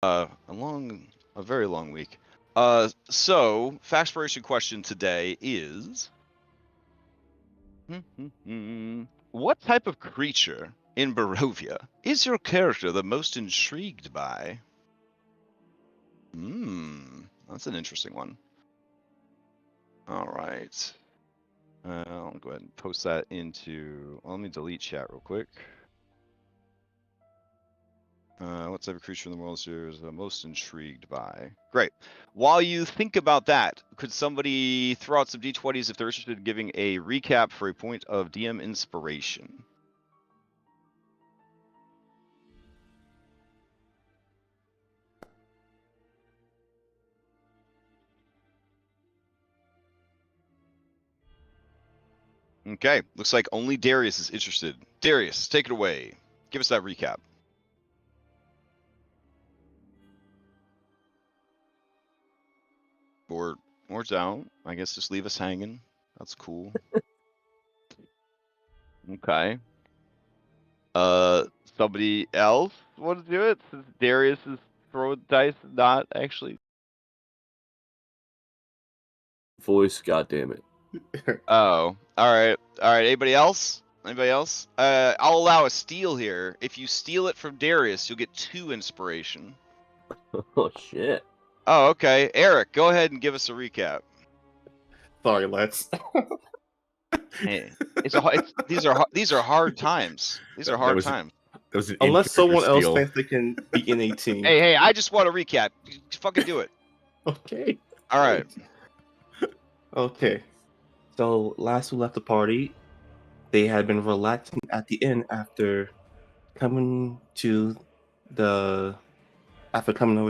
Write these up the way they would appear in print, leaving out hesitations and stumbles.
A very long week. So Factspiration question today is, what type of creature in Barovia is your character the most intrigued by? That's an interesting one. All right. I'll go ahead and post that into. Well, let me delete chat real quick. What type of creature in the world is the most intrigued by? Great. While you think about that, could somebody throw out some d20s if they're interested in giving a recap for a point of DM inspiration? Okay, looks like only Darius is interested. Darius, take it away. Give us that recap. Or down. I guess just leave us hanging. That's cool. Okay. Somebody else want to do it since Darius is throwing dice, not actually. Voice, goddammit. Oh, all right. Anybody else? I'll allow a steal here. If you steal it from Darius, you'll get 2 inspiration. Oh shit. Oh, okay. Eric, go ahead and give us a recap. Sorry, Lex. Hey, these are hard times. These are hard times. That was unless someone else thinks they can beat an 18. Hey, I just want a recap. Just fucking do it. Okay. All right. Okay. So last we left the party, they had been relaxing at the inn after coming over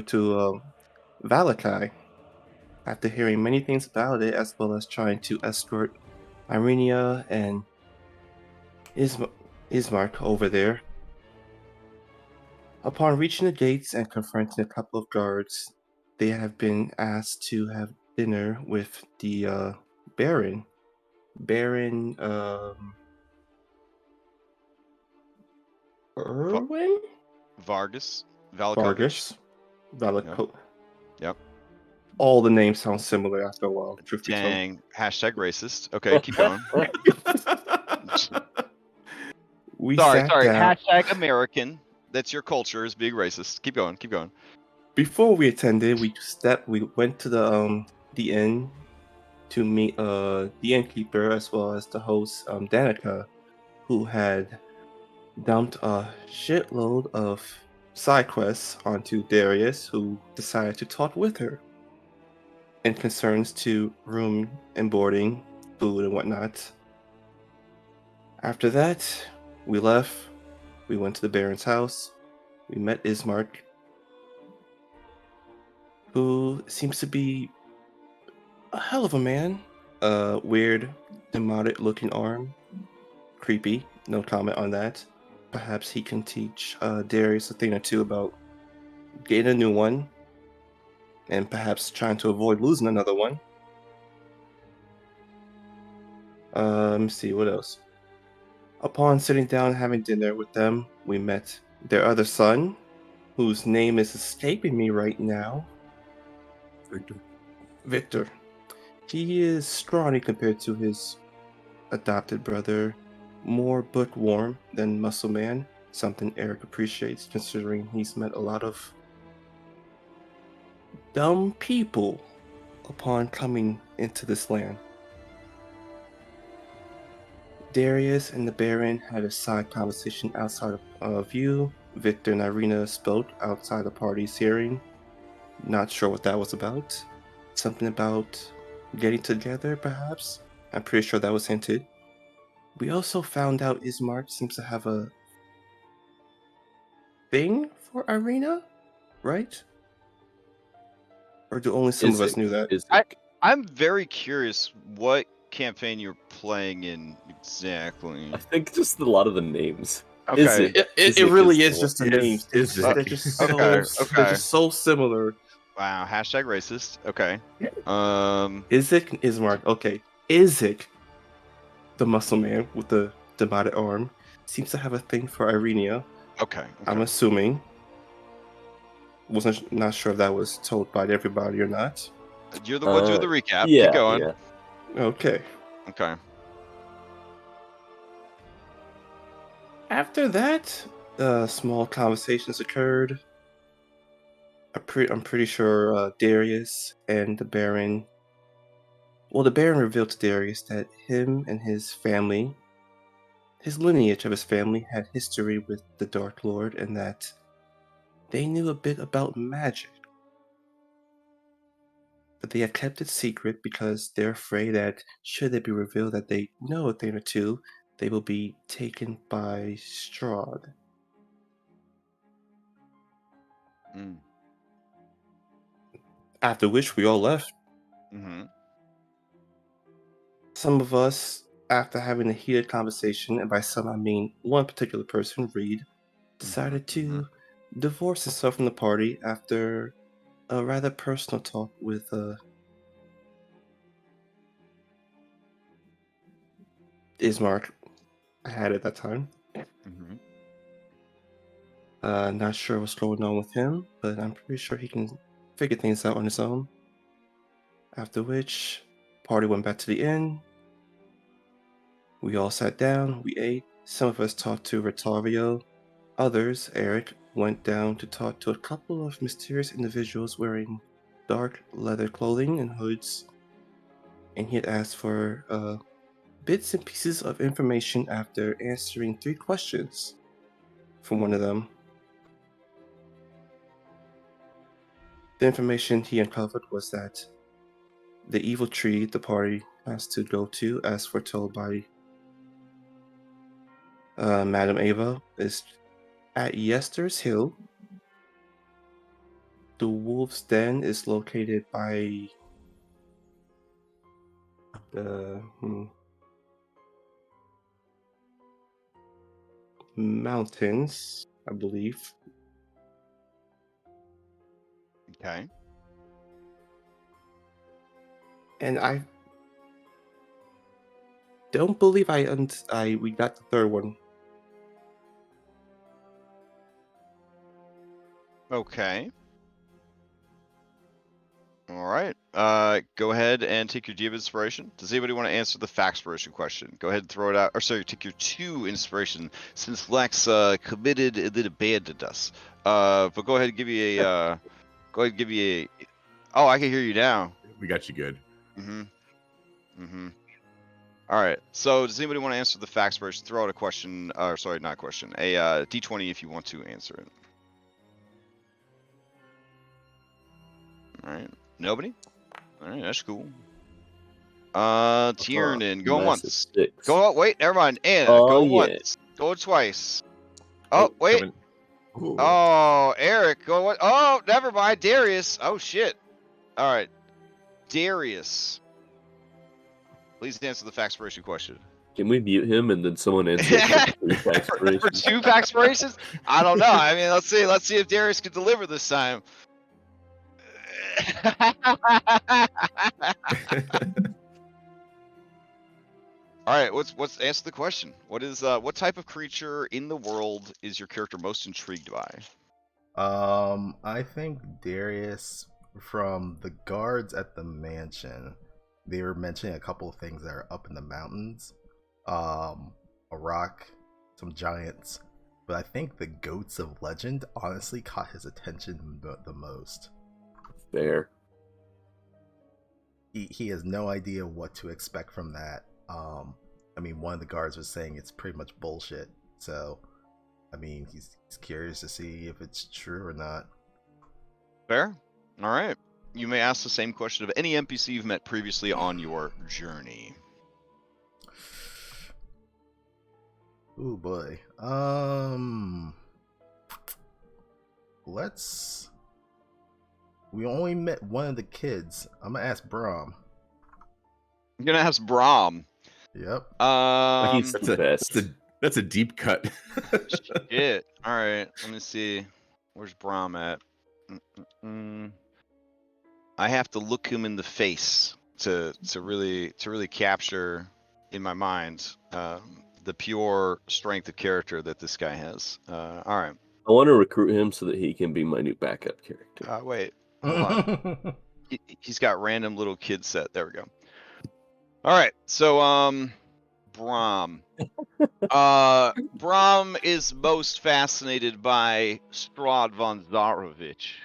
to Vallaki. After hearing many things about it, as well as trying to escort Irenia and Ismark over there. Upon reaching the gates and confronting a couple of guards, they have been asked to have dinner with the Baron. Baron Erwin? Vargas. Vargas. Yep. All the names sound similar after a while, truth be told. Dang. Hashtag racist. Okay, keep going. Sorry. Down. Hashtag American. That's your culture, is being racist. Keep going. Before we attended, we went to the inn to meet the innkeeper as well as the host, Danica, who had dumped a shitload of side quests onto Darius, who decided to talk with her in concerns to room and boarding, food and whatnot. After that, we left. We went to the Baron's house. We met Ismark, who seems to be a hell of a man. Weird, demonic looking arm. Creepy. No comment on that. Perhaps he can teach Darius a thing or two about getting a new one, and perhaps trying to avoid losing another one. Let me see, what else? Upon sitting down and having dinner with them, we met their other son, whose name is escaping me right now. Victor. He is scrawny compared to his adopted brother, more bookworm than muscle man, something Eric appreciates considering he's met a lot of dumb people upon coming into this land. Darius and the Baron had a side conversation outside of view. Victor and Irina spoke outside the party's hearing. Not sure what that was about. Something about getting together, perhaps? I'm pretty sure that was hinted. We also found out Ismark seems to have a thing for Irina, right? Or do only some of us knew that? I'm very curious what campaign you're playing in exactly. I think just a lot of the names. Okay. It really is just the names. They're just so similar. Wow. Hashtag racist. Okay. Ismark. Okay. Isaac, the muscle man with the divided arm, seems to have a thing for Irenia. Okay. I'm assuming. Wasn't not sure if that was told by everybody or not. You're the one doing the recap. Keep Yeah, going. yeah. Okay. Okay. After that, small conversations occurred. I'm pretty sure Darius and the Baron. Well, the Baron revealed to Darius that him and his family, his lineage of his family, had history with the Dark Lord, and that they knew a bit about magic. But they had kept it secret because they're afraid that should it be revealed that they know a thing or two, they will be taken by Strahd. Mm. After which we all left. Mm-hmm. Some of us, after having a heated conversation, and by some I mean one particular person, Reed, decided to divorce himself from the party after a rather personal talk with Ismark I had at that time. Mm-hmm. Not sure what's going on with him, but I'm pretty sure he can figure things out on his own. After which, party went back to the inn. We all sat down, we ate. Some of us talked to Retario. Others, Eric, went down to talk to a couple of mysterious individuals wearing dark leather clothing and hoods. And he had asked for bits and pieces of information after answering 3 questions from one of them. The information he uncovered was that the evil tree the party has to go to, as foretold by Madame Ava, is at Yester's Hill. The Wolf's Den is located by the mountains, I believe. Okay. And I don't believe we got the third one. Okay. All right. Go ahead and take your D of inspiration. Does anybody want to answer the factspiration question? Go ahead and throw it out. Or sorry, take your 2 inspiration since Lex committed and then abandoned us. But go ahead and give me a. Go ahead and give me a. Oh, I can hear you now. We got you good. Mm-hmm. Mm-hmm. All right. So does anybody want to answer the factspiration? Throw out a question. Sorry, not a question. A D20 if you want to answer it. All right. Nobody? All right, that's cool. Tiernan, going Massive once. 6. Go out. Wait, never mind. Anna, Oh, going yeah. once. Go twice. Oh, wait. Coming. Ooh. Oh, Eric, go what? Oh, never mind. Darius. Oh shit. All right, Darius. Please answer the factspiration question. Can we mute him and then someone answer it for 3 For factspirations? 2 factspirations? I don't know. I mean, let's see. Let's see if Darius can deliver this time. All right, what's answer the question. What type of creature in the world is your character most intrigued by? I think Darius from the guards at the mansion, they were mentioning a couple of things that are up in the mountains. A rock, some giants. But I think the goats of legend honestly caught his attention the most. Fair. He has no idea what to expect from that. I mean, one of the guards was saying it's pretty much bullshit. So, I mean, he's curious to see if it's true or not. Fair. All right. You may ask the same question of any NPC you've met previously on your journey. Ooh boy. We only met one of the kids. I'm gonna ask Brahm. I'm gonna ask Brahm. Yep. He's the best. That's a deep cut. Shit. All right. Let me see. Where's Brahm at? I have to look him in the face to really capture in my mind the pure strength of character that this guy has. All right. I want to recruit him so that he can be my new backup character. Wait. Hold on. He's got random little kid set. There we go. All right. So, Brahm. Brahm is most fascinated by Strahd von Zarovich,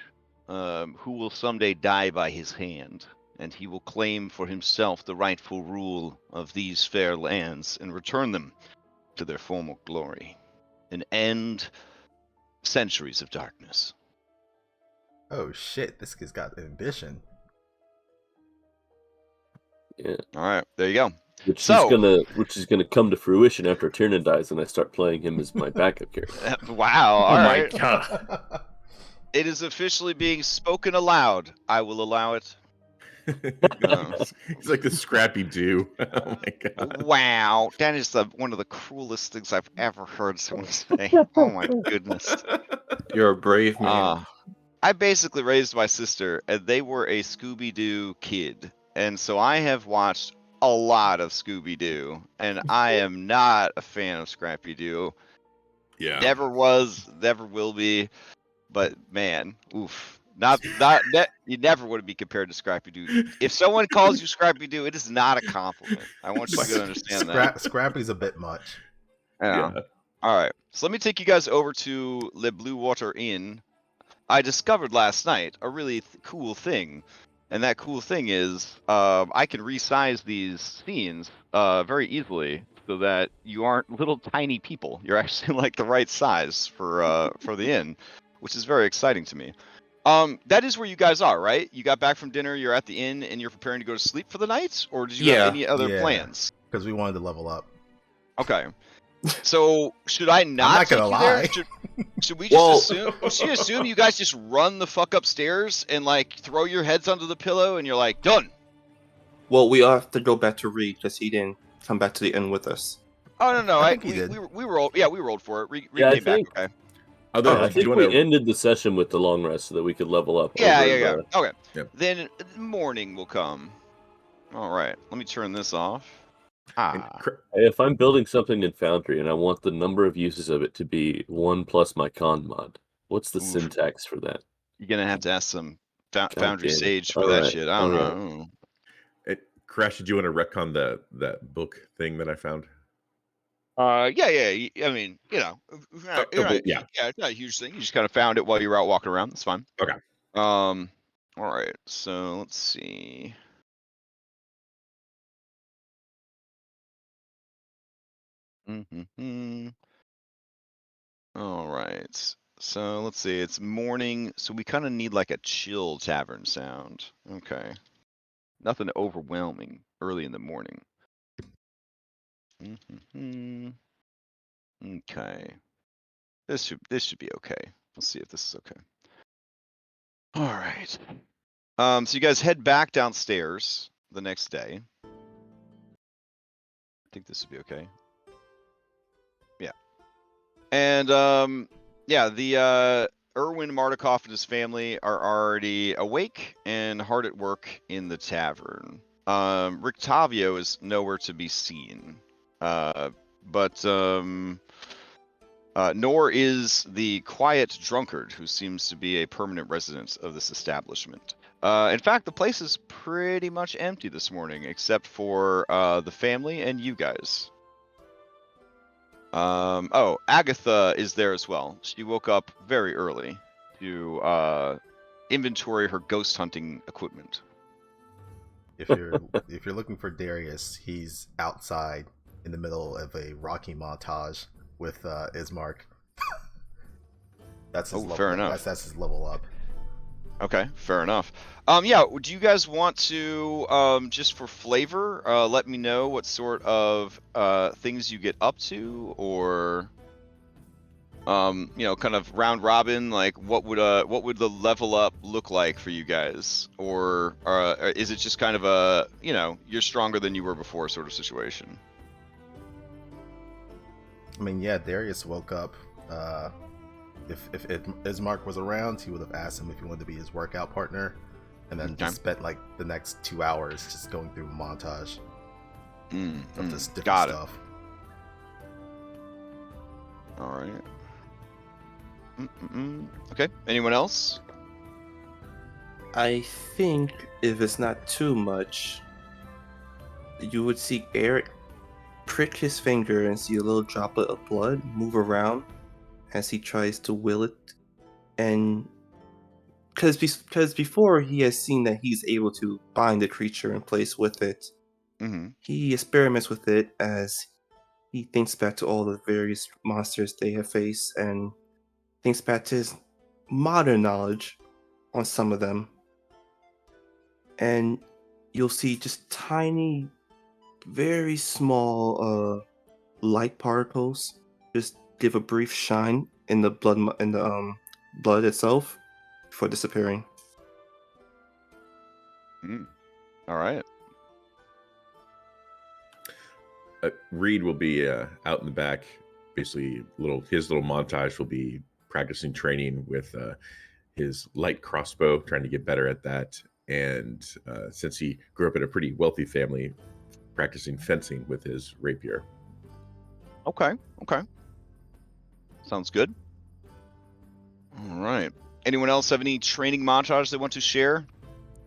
who will someday die by his hand, and he will claim for himself the rightful rule of these fair lands and return them to their former glory, and end centuries of darkness. Oh shit, this kid's got ambition. Yeah. All right, there you go. Which is gonna come to fruition after Tiernan dies, and I start playing him as my backup character. Wow! All my right. god. It is officially being spoken aloud. I will allow it. He's like the Scrappy Doo. Oh my god. Wow, that is one of the cruelest things I've ever heard someone say. Oh my goodness. You're a brave man. I basically raised my sister, and they were a Scooby-Doo kid, and so I have watched a lot of Scooby-Doo, and I am not a fan of Scrappy-Doo. Yeah. Never was, never will be. But man, oof. You never want to be compared to Scrappy-Doo. If someone calls you Scrappy-Doo, it is not a compliment. I want you to understand that. Scrappy's a bit much. Yeah. All right. So let me take you guys over to Le Blue Water Inn. I discovered last night a really cool thing. And that cool thing is I can resize these scenes very easily so that you aren't little tiny people. You're actually like the right size for the inn, which is very exciting to me. That is where you guys are, right? You got back from dinner, you're at the inn, and you're preparing to go to sleep for the night? Or did you have any other plans? Because we wanted to level up. Okay. So should I not? I'm not gonna lie. Should we just assume? Should you assume you guys just run the fuck upstairs and like throw your heads under the pillow and you're like done? Well, we all have to go back to Reed because he didn't come back to the inn with us. Oh no, I think he did. We rolled. Yeah, we rolled for it. Reed Yeah, came back. Okay. I think we ended the session with the long rest so that we could level up. Yeah. Okay. Yep. Then morning will come. All right. Let me turn this off. If I'm building something in Foundry and I want the number of uses of it to be 1 plus my con mod, what's the syntax for that? You're gonna have to ask some Foundry Sage for that shit. I don't know. Crash, did you want to retcon that book thing that I found? Yeah. I mean, yeah. It's not a huge thing. You just kind of found it while you were out walking around. That's fine. Okay. All right. So let's see. All right. So let's see. It's morning, so we kind of need like a chill tavern sound. Okay. Nothing overwhelming early in the morning. Okay. This should be okay. Let's see if this is okay. All right. So you guys head back downstairs the next day. I think this would be okay. Yeah. And the Erwin Mardikoff and his family are already awake and hard at work in the tavern. Rictavio is nowhere to be seen. But nor is the quiet drunkard who seems to be a permanent resident of this establishment. In fact, the place is pretty much empty this morning, except for the family and you guys. Agatha is there as well. She woke up very early to inventory her ghost hunting equipment. If you're looking for Darius, he's outside in the middle of a Rocky montage with Ismark. That's his level. Fair enough. That's his level up. Okay, fair enough. Do you guys want to just for flavor let me know what sort of things you get up to, or kind of round robin, like what would the level up look like for you guys, or is it just kind of a you're stronger than you were before sort of situation? I mean, yeah, Darius woke up. If Ismark was around, he would have asked him if he wanted to be his workout partner, and then just spent like the next 2 hours just going through a montage of this different stuff. All right. Okay. Anyone else? I think if it's not too much, you would see Eric prick his finger and see a little droplet of blood move around as he tries to will it. And because before he has seen that he's able to bind the creature in place with it, Mm-hmm. he experiments with it as he thinks back to all the various monsters they have faced and thinks back to his modern knowledge on some of them. And you'll see just tiny, very small light particles just give a brief shine in the blood itself before disappearing. All right. Reed will be out in the back. Basically, his little montage will be practicing training with his light crossbow, trying to get better at that. And since he grew up in a pretty wealthy family, practicing fencing with his rapier. Okay. Sounds good. All right. Anyone else have any training montage they want to share?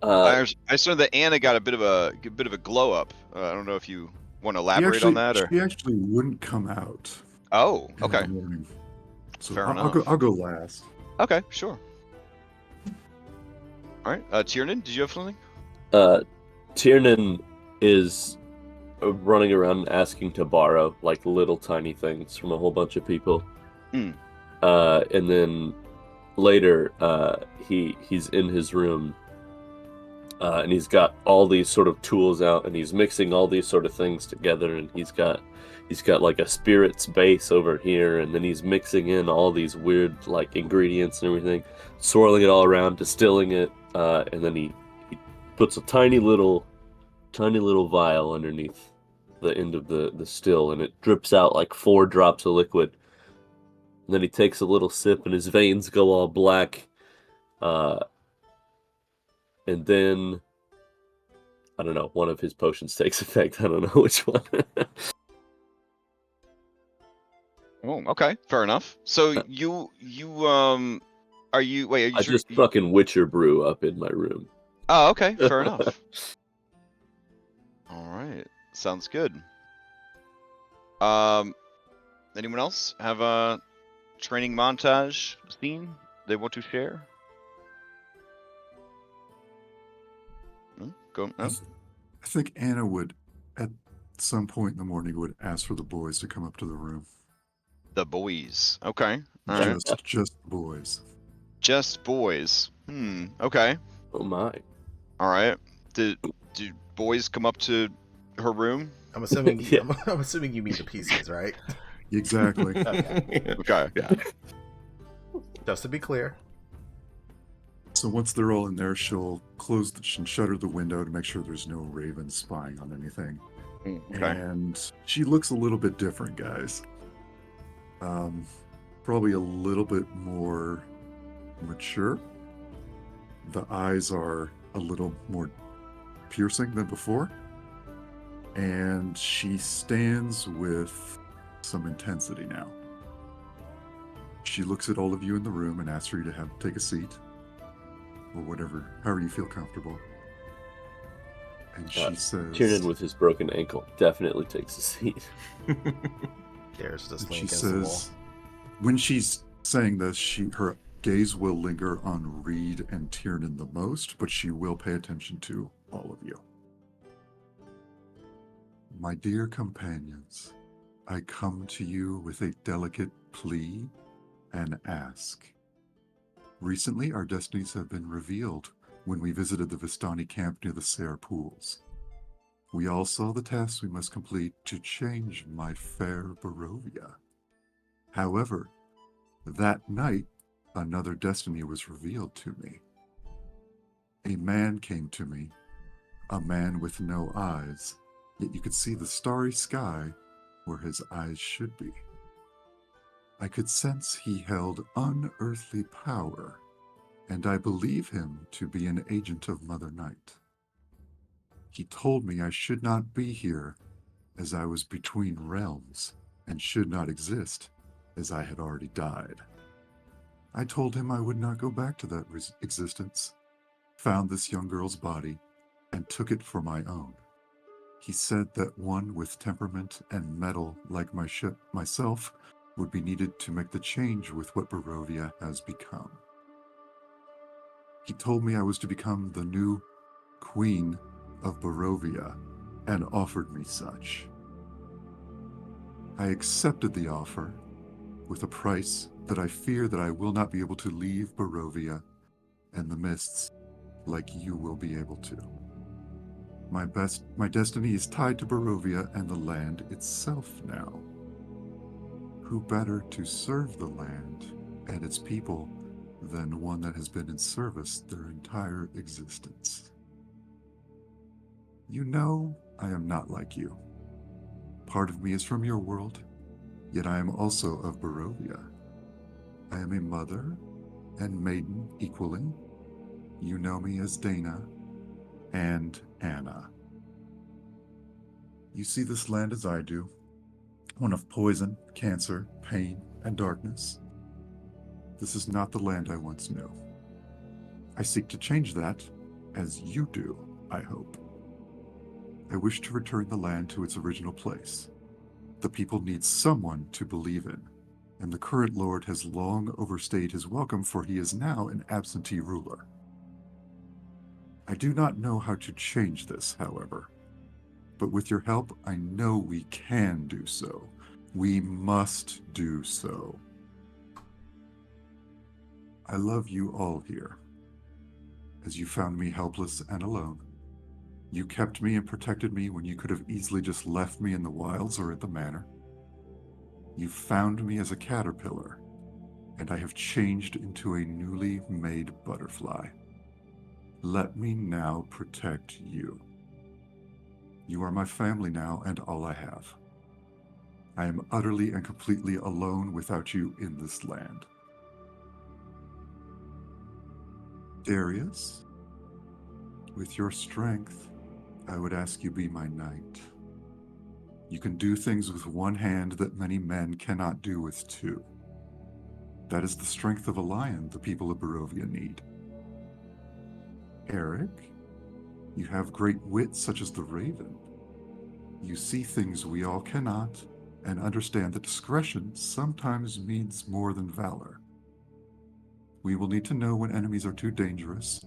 I saw that Anna got a bit of a glow up. I don't know if you want to elaborate on that, or she actually wouldn't come out. oh, in okay, the morning. So fair I'll enough. I'll go last. Okay, sure. All right, Tiernan, did you have something? Tiernan is running around asking to borrow like little tiny things from a whole bunch of people. Mm. And then later, he's in his room, and he's got all these sort of tools out, and he's mixing all these sort of things together, and he's got like a spirits base over here, and then he's mixing in all these weird like ingredients and everything, swirling it all around, distilling it, and then he puts a tiny little vial underneath the end of the still, and it drips out like 4 drops of liquid. And then he takes a little sip, and his veins go all black. And then, I don't know, one of his potions takes effect. I don't know which one. Oh, okay, fair enough. So you are you I just fucking Witcher brew up in my room. Oh, okay, fair enough. All right, sounds good. Anyone else have a training montage scene they want to share? Go. I think Anna would, at some point in the morning, would ask for the boys to come up to the room. The boys. Okay. All right. Just boys. Just boys. Okay. Oh my. All right. Do boys come up to her room? I'm assuming. Yeah. I'm assuming you mean the PCs, right? Exactly. Okay. Yeah. Just to be clear. So once they're all in there, she'll close and shutter the window to make sure there's no ravens spying on anything. Okay. And she looks a little bit different, guys. Probably a little bit more mature. The eyes are a little more piercing than before. And she stands with some intensity now. She looks at all of you in the room and asks for you to take a seat. Or whatever, however you feel comfortable. And she says... Tiernan with his broken ankle definitely takes a seat. There's this she link against the wall. says, when she's saying this, her gaze will linger on Reed and Tiernan the most, but she will pay attention to all of you. My dear companions, I come to you with a delicate plea and ask. Recently, our destinies have been revealed when we visited the Vistani camp near the Sayre Pools. We all saw the tasks we must complete to change my fair Barovia. However, that night, another destiny was revealed to me. A man came to me, a man with no eyes, yet you could see the starry sky where his eyes should be. I could sense he held unearthly power, and I believe him to be an agent of Mother Night. He told me I should not be here, as I was between realms, and should not exist, as I had already died. I told him I would not go back to that existence, found this young girl's body, and took it for my own. He said that one with temperament and mettle like myself would be needed to make the change with what Barovia has become. He told me I was to become the new Queen of Barovia and offered me such. I accepted the offer with a price that I fear that I will not be able to leave Barovia and the mists like you will be able to. My destiny is tied to Barovia and the land itself now. Who better to serve the land and its people than one that has been in service their entire existence? You know I am not like you. Part of me is from your world, yet I am also of Barovia. I am a mother and maiden equally. You know me as Dana and Anna. You see this land as I do, one of poison, cancer, pain, and darkness. This is not the land I once knew. I seek to change that, as you do, I hope. I wish to return the land to its original place. The people need someone to believe in, and the current lord has long overstayed his welcome, for he is now an absentee ruler. I do not know how to change this, however, but with your help, I know we can do so. We must do so. I love you all here. As you found me helpless and alone, you kept me and protected me when you could have easily just left me in the wilds or at the manor. You found me as a caterpillar, and I have changed into a newly made butterfly. Let me now protect you. You are my family now and all I have. I am utterly and completely alone without you in this land. Darius, with your strength, I would ask you be my knight. You can do things with one hand that many men cannot do with two. That is the strength of a lion the people of Barovia need. Eric, you have great wit such as the raven. You see things we all cannot, and understand that discretion sometimes means more than valor. We will need to know when enemies are too dangerous,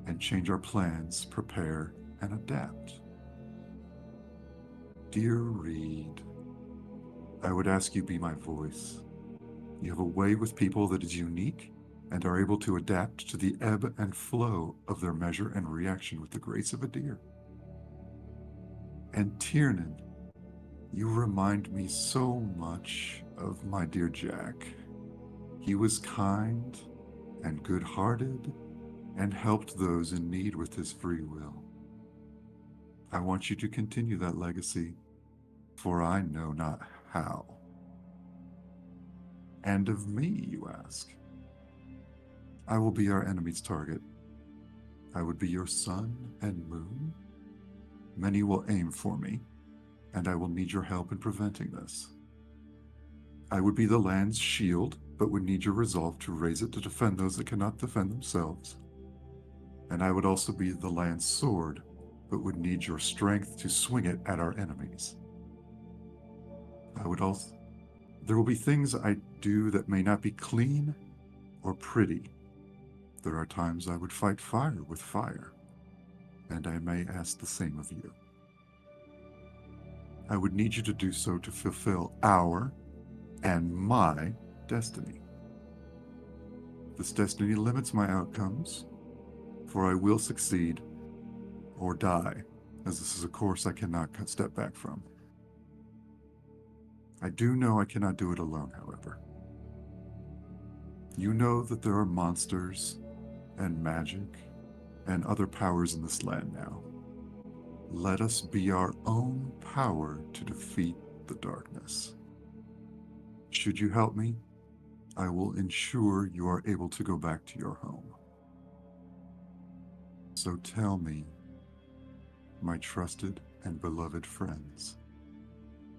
and change our plans, prepare, and adapt. Dear Reed, I would ask you be my voice. You have a way with people that is unique and are able to adapt to the ebb and flow of their measure and reaction with the grace of a deer. And Tiernan, you remind me so much of my dear Jack. He was kind and good-hearted and helped those in need with his free will. I want you to continue that legacy, for I know not how. And of me, you ask? I will be our enemy's target. I would be your sun and moon. Many will aim for me, and I will need your help in preventing this. I would be the land's shield, but would need your resolve to raise it to defend those that cannot defend themselves. And I would also be the land's sword, but would need your strength to swing it at our enemies. There will be things I do that may not be clean or pretty. There are times I would fight fire with fire, and I may ask the same of you. I would need you to do so to fulfill our and my destiny. This destiny limits my outcomes, for I will succeed or die, as this is a course I cannot step back from. I do know I cannot do it alone, however. You know that there are monsters and magic and other powers in this land now. Let us be our own power to defeat the darkness. Should you help me, I will ensure you are able to go back to your home. So tell me, my trusted and beloved friends,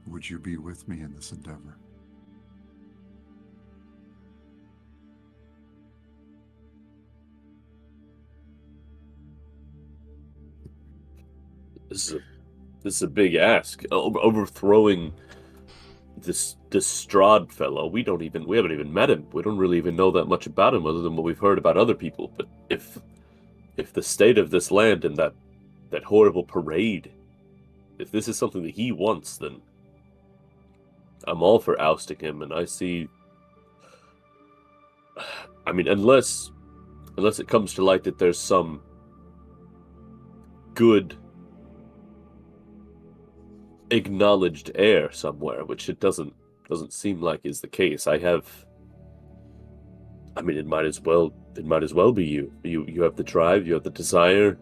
would you be with me in this endeavor? This is a big ask. Overthrowing this Strahd fellow. We haven't even met him. We don't really even know that much about him other than what we've heard about other people. But if the state of this land and that horrible parade, if this is something that he wants, then I'm all for ousting him. And I see, I mean, unless it comes to light that there's some good acknowledged heir somewhere, which it doesn't seem like is the case. I mean, it might as well be you. You have the drive, you have the desire.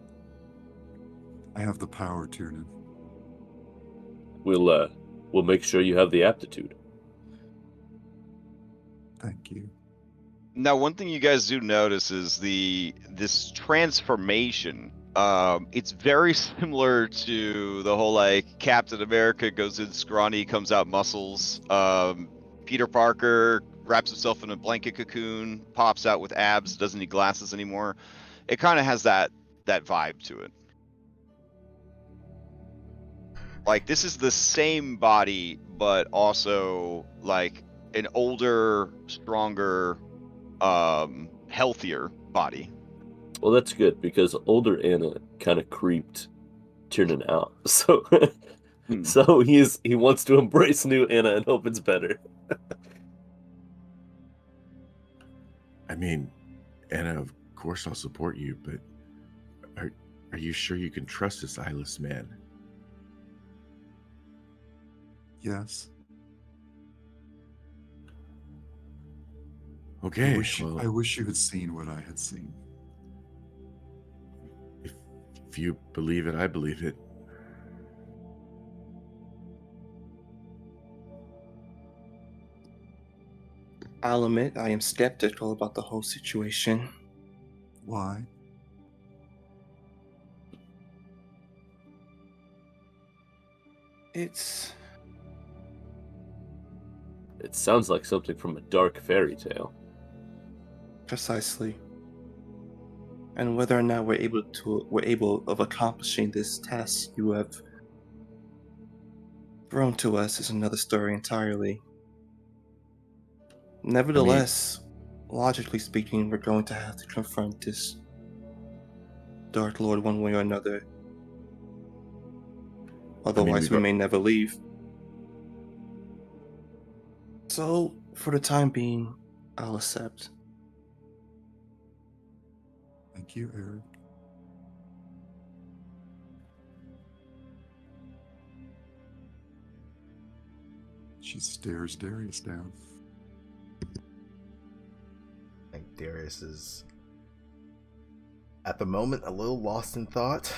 I have the power, Tiernan. We'll make sure you have the aptitude. Thank you. Now, one thing you guys do notice is this transformation. It's very similar to the whole like Captain America goes in scrawny, comes out muscles. Peter Parker wraps himself in a blanket cocoon, pops out with abs, doesn't need glasses anymore. It kind of has that vibe to it. Like, this is the same body, but also like an older, stronger, healthier body. Well, that's good because older Anna kind of creeped Tiernan out. So so he wants to embrace new Anna and hope it's better. I mean, Anna, of course I'll support you, but are you sure you can trust this eyeless man? Yes. Okay. I wish you had seen what I had seen. If you believe it, I believe it. I'll admit I am skeptical about the whole situation. Why? It sounds like something from a dark fairy tale. Precisely. And whether or not we're able of accomplishing this task you have thrown to us is another story entirely. Nevertheless, logically speaking, we're going to have to confront this Dark Lord one way or another. Otherwise, we may never leave. So, for the time being, I'll accept. Thank you, Eric. She stares Darius down. I think Darius is, at the moment, a little lost in thought.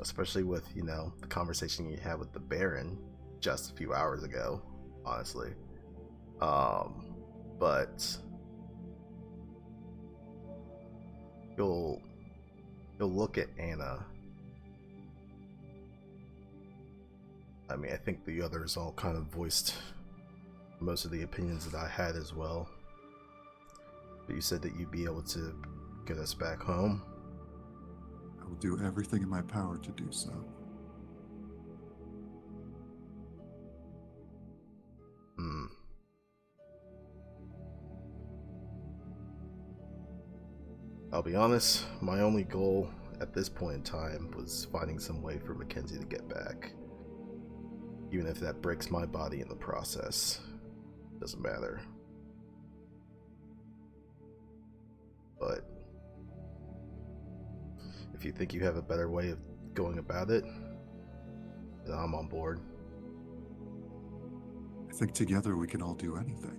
Especially with, the conversation you had with the Baron just a few hours ago, honestly. But you'll look at Anna. I mean, I think the others all kind of voiced most of the opinions that I had as well. But you said that you'd be able to get us back home. I will do everything in my power to do so. I'll be honest, my only goal at this point in time was finding some way for Mackenzie to get back. Even if that breaks my body in the process. Doesn't matter. But if you think you have a better way of going about it, then I'm on board. I think together we can all do anything.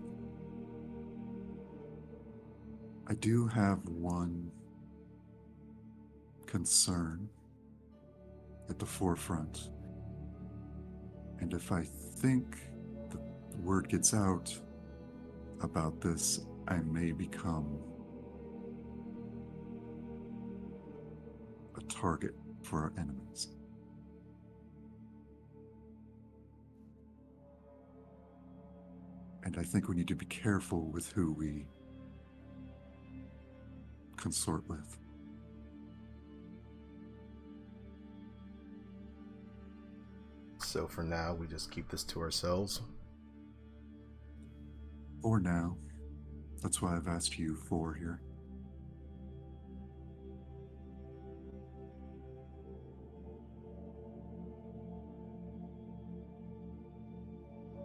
I do have one concern at the forefront. And if I think the word gets out about this, I may become a target for our enemies. And I think we need to be careful with who we consort with. so for now we just keep this to ourselves. For now. That's why I've asked you four here.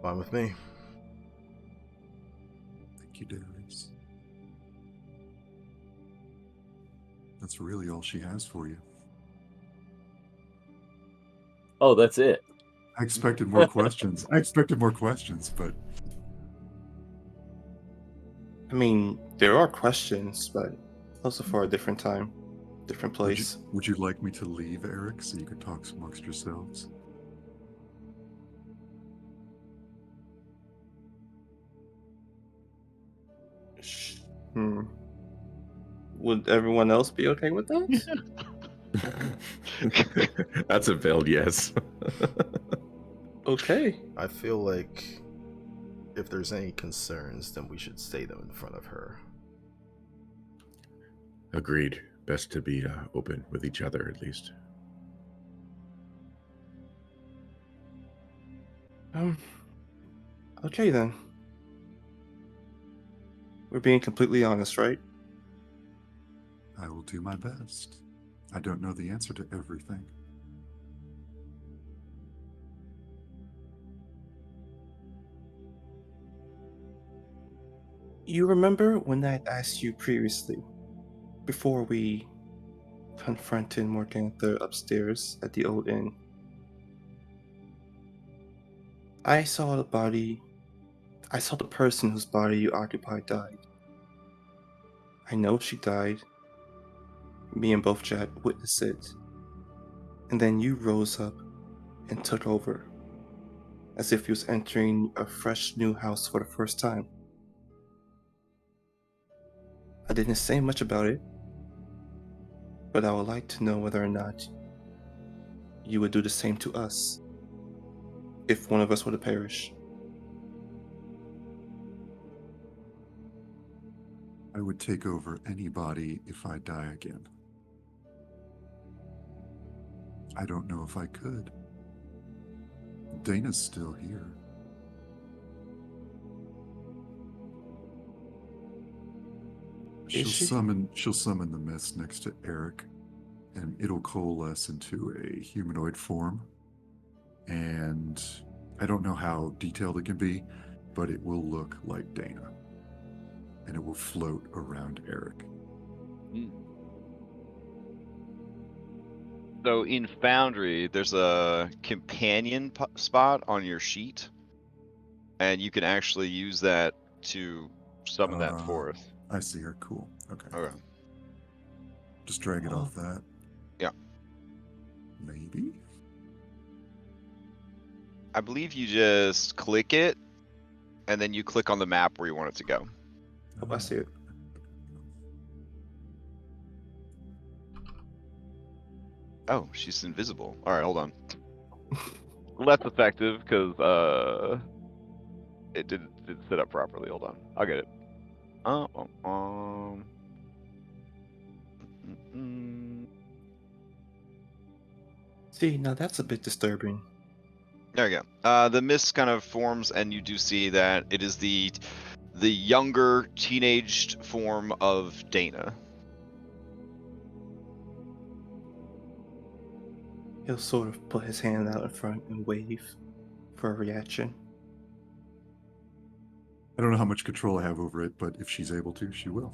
Fine with me. Thank you, Darius. That's really all she has for you. Oh, that's it. I expected more questions. But I mean, there are questions, but those are for a different time, different place. would you like me to leave, Eric, so you could talk amongst yourselves? Hmm. Would everyone else be okay with that? That's a veiled yes. Okay. I feel like if there's any concerns, then we should say them in front of her. Agreed. Best to be open with each other, at least. Okay then. We're being completely honest, right? I will do my best. I don't know the answer to everything. You remember when I asked you previously, before we confronted Morgantha upstairs at the old inn? I saw the person whose body you occupied died. I know she died. Me and both Jet witnessed it. And then you rose up and took over, as if you was entering a fresh new house for the first time. I didn't say much about it, but I would like to know whether or not you would do the same to us, if one of us were to perish. I would take over anybody if I die again. I don't know if I could. Dana's still here. Is she? She'll summon the mist next to Eric, and it'll coalesce into a humanoid form. And I don't know how detailed it can be, but it will look like Dana. And it will float around Eric. So in Foundry, there's a companion spot on your sheet, and you can actually use that to summon that forth. I see her. Cool. Okay. Okay. Just drag it off that. Yeah. Maybe? I believe you just click it, and then you click on the map where you want it to go. Oh, I see it. Oh, she's invisible. All right, hold on. Less effective because it didn't set up properly. Hold on, I'll get it. See, now that's a bit disturbing. There you go. The mist kind of forms, and you do see that it is the younger, teenaged form of Dana. He'll sort of put his hand out in front and wave for a reaction. I don't know how much control I have over it, but if she's able to, she will.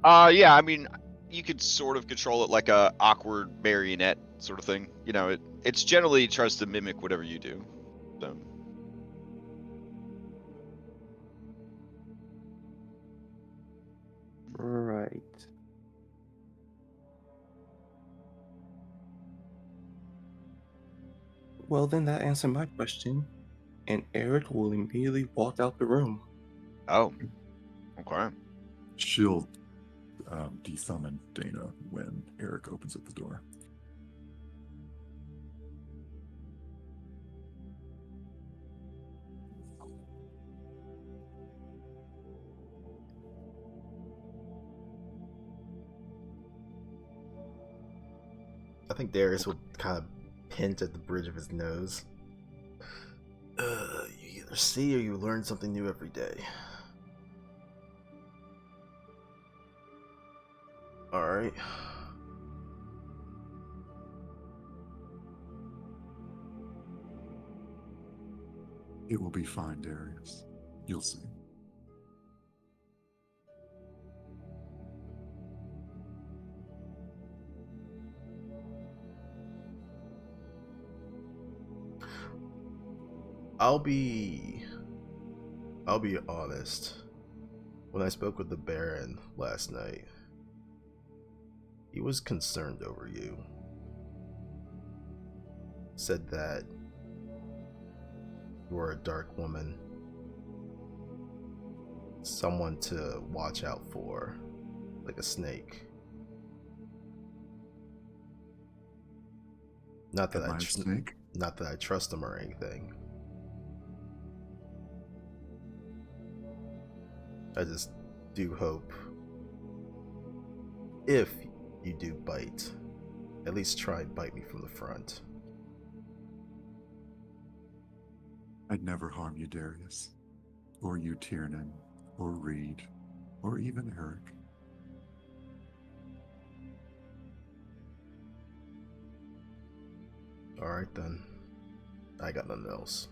Yeah, I mean, you could sort of control it like a awkward marionette sort of thing. You know, it's generally tries to mimic whatever you do. So. Right. Well, then that answered my question, and Eric will immediately walk out the room. Oh, okay. She'll desummon Dana when Eric opens up the door. I think Darius would kind of hint at the bridge of his nose. You either see or you learn something new every day. Alright. It will be fine, Darius. You'll see. I'll be honest. When I spoke with the Baron last night, he was concerned over you. Said that you were a dark woman. Someone to watch out for, like a snake. Not that Am I a snake? Not that I trust him or anything. I just do hope, if you do bite, at least try and bite me from the front. I'd never harm you, Darius. Or you, Tiernan. Or Reed. Or even Eric. Alright then. I got nothing else.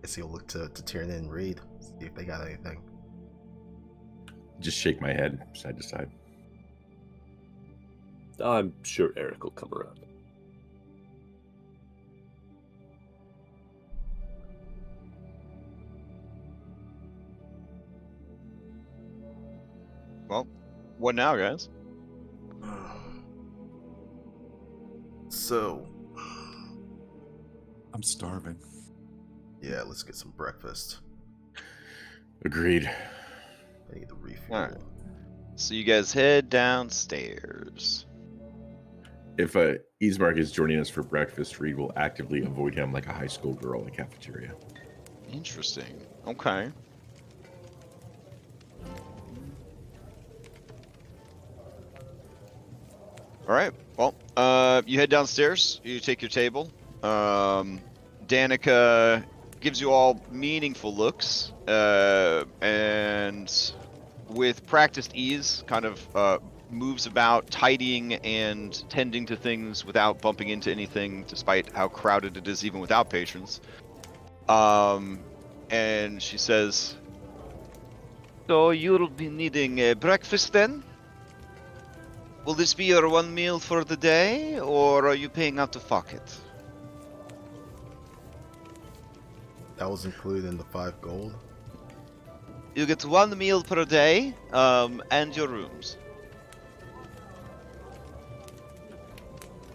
Guess he'll look to Tiernan and Reed, see if they got anything. Just shake my head side to side. I'm sure Eric will come around. Well, what now, guys? So, I'm starving. yeah, let's get some breakfast. Agreed. I need a refuel. Alright. So you guys head downstairs. If Ismark is joining us for breakfast, Reed will actively avoid him like a high school girl in the cafeteria. Interesting. Okay. All right. Well, you head downstairs. You take your table. Danica gives you all meaningful looks, and with practiced ease, kind of moves about, tidying and tending to things without bumping into anything, despite how crowded it is, even without patrons. And she says, "So you'll be needing a breakfast then? Will this be your one meal for the day, or are you paying out of pocket?" That was included in the 5 gold. You get 1 meal per day, and your rooms.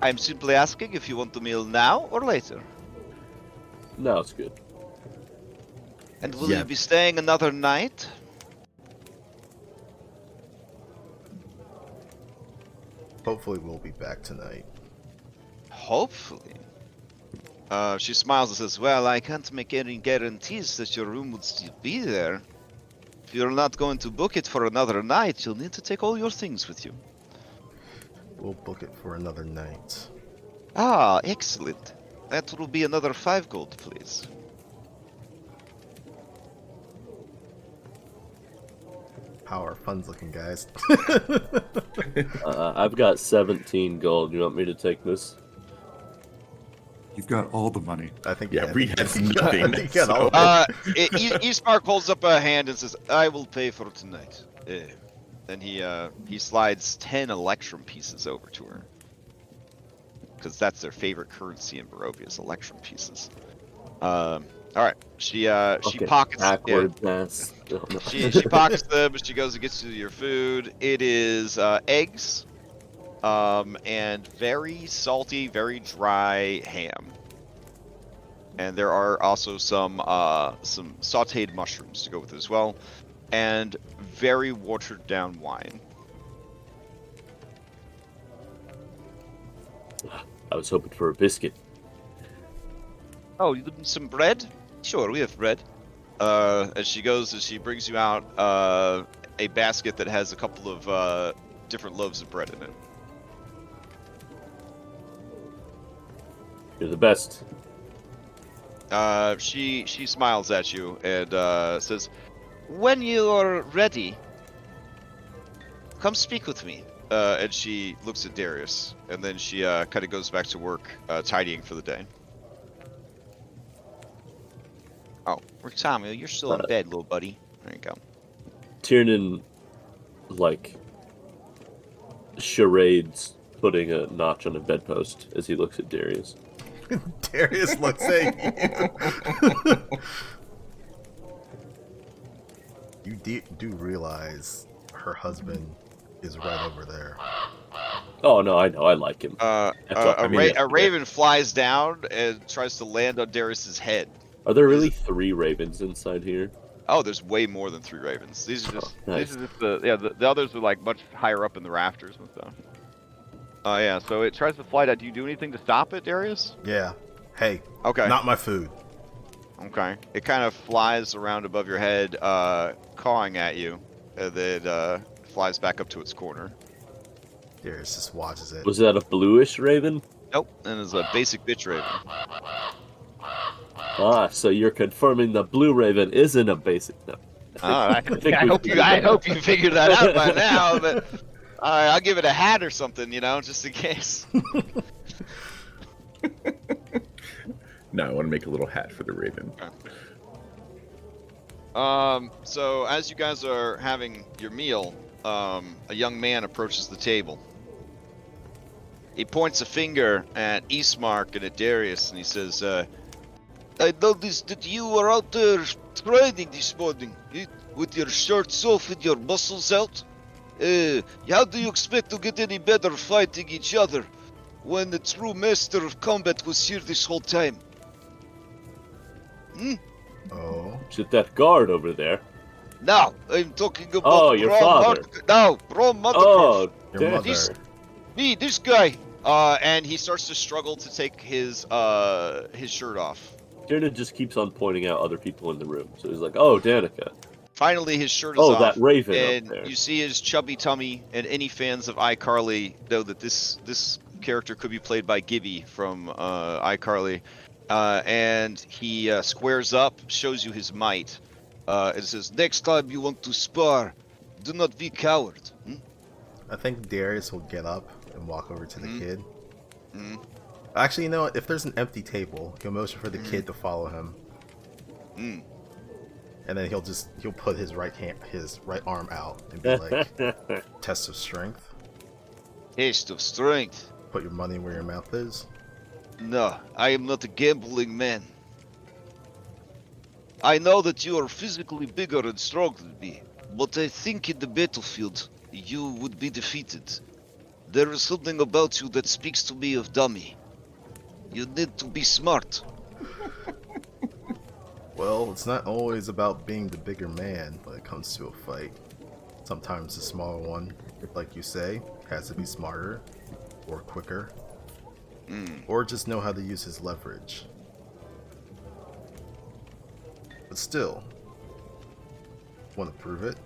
I'm simply asking if you want the meal now or later. No, it's good. And will Yeah. you be staying another night? Hopefully we'll be back tonight. Hopefully. She smiles and says, "Well, I can't make any guarantees that your room would still be there. If you're not going to book it for another night, you'll need to take all your things with you." We'll book it for another night. Ah, excellent. That will be another 5 gold, please. How are funds looking, guys? I've got 17 gold. You want me to take this? You've got all the money. I think Yeah, Reed has I nothing. think he got all so- of it. Ismark holds up a hand and says, "I will pay for tonight." Then he slides 10 electrum pieces over to her, because that's their favorite currency in Barovia is electrum pieces. All right, she Okay, pockets. Yeah, backward pass. Oh, no. she pockets them, but she goes and gets you your food. It is eggs, and very salty, very dry ham. And there are also some sautéed mushrooms to go with it as well, and very watered down wine. I was hoping for a biscuit. Oh, you need some bread? Sure, we have bread. As she brings you out a basket that has a couple of different loaves of bread in it. You're the best. She smiles at you and says, "When you are ready, come speak with me." And she looks at Darius, and then she kind of goes back to work, tidying for the day. Oh, Tommy, you're still in bed, little buddy. There you go. Tiernan, like, charades putting a notch on a bedpost as he looks at Darius. Darius looks at you. You do realize her husband is right over there. Oh no, I know, I like him. A raven flies down and tries to land on Darius's head. Are there really 3 ravens inside here? Oh, there's way more than 3 ravens. These are just nice. These are just the others are like much higher up in the rafters and stuff. Yeah, so it tries to fly down. Do you do anything to stop it, Darius? Yeah. Hey. Okay. Not my food. Okay. It kind of flies around above your head, cawing at you, and then flies back up to its corner. Darius just watches it. Was that a bluish raven? Nope, and it's a basic bitch raven. Ah, so you're confirming the blue raven isn't a basic. No. I hope you figured that out by now, but I'll give it a hat or something, just in case. No, I want to make a little hat for the raven. Okay. So as you guys are having your meal, a young man approaches the table. He points a finger at Eastmark and at Darius, and he says, I noticed that you were out there training this morning, with your shirts off and your muscles out. How do you expect to get any better fighting each other when the true master of combat was here this whole time? Oh. Is it that guard over there? No, I'm talking about your father. Brom Motherkov. Oh, Your mother. This guy. And he starts to struggle to take his shirt off. Tiernan just keeps on pointing out other people in the room. So he's like, oh, Danica. Finally, his shirt is off. Oh, that raven and up there. You see his chubby tummy, and any fans of iCarly know that this character could be played by Gibby from iCarly. And he squares up, shows you his might, and says, "Next time you want to spar, do not be coward." I think Darius will get up and walk over to the kid. Mm-hmm. Actually, you know what? If there's an empty table, he'll motion for the kid to follow him. And then he'll put his right arm out and be like, "Test of strength." Test of strength. Put your money where your mouth is. No, I am not a gambling man. I know that you are physically bigger and stronger than me, but I think in the battlefield, you would be defeated. There is something about you that speaks to me of dummy. You need to be smart. Well, it's not always about being the bigger man when it comes to a fight. Sometimes the smaller one, like you say, has to be smarter or quicker. Or just know how to use his leverage. But still, want to prove it?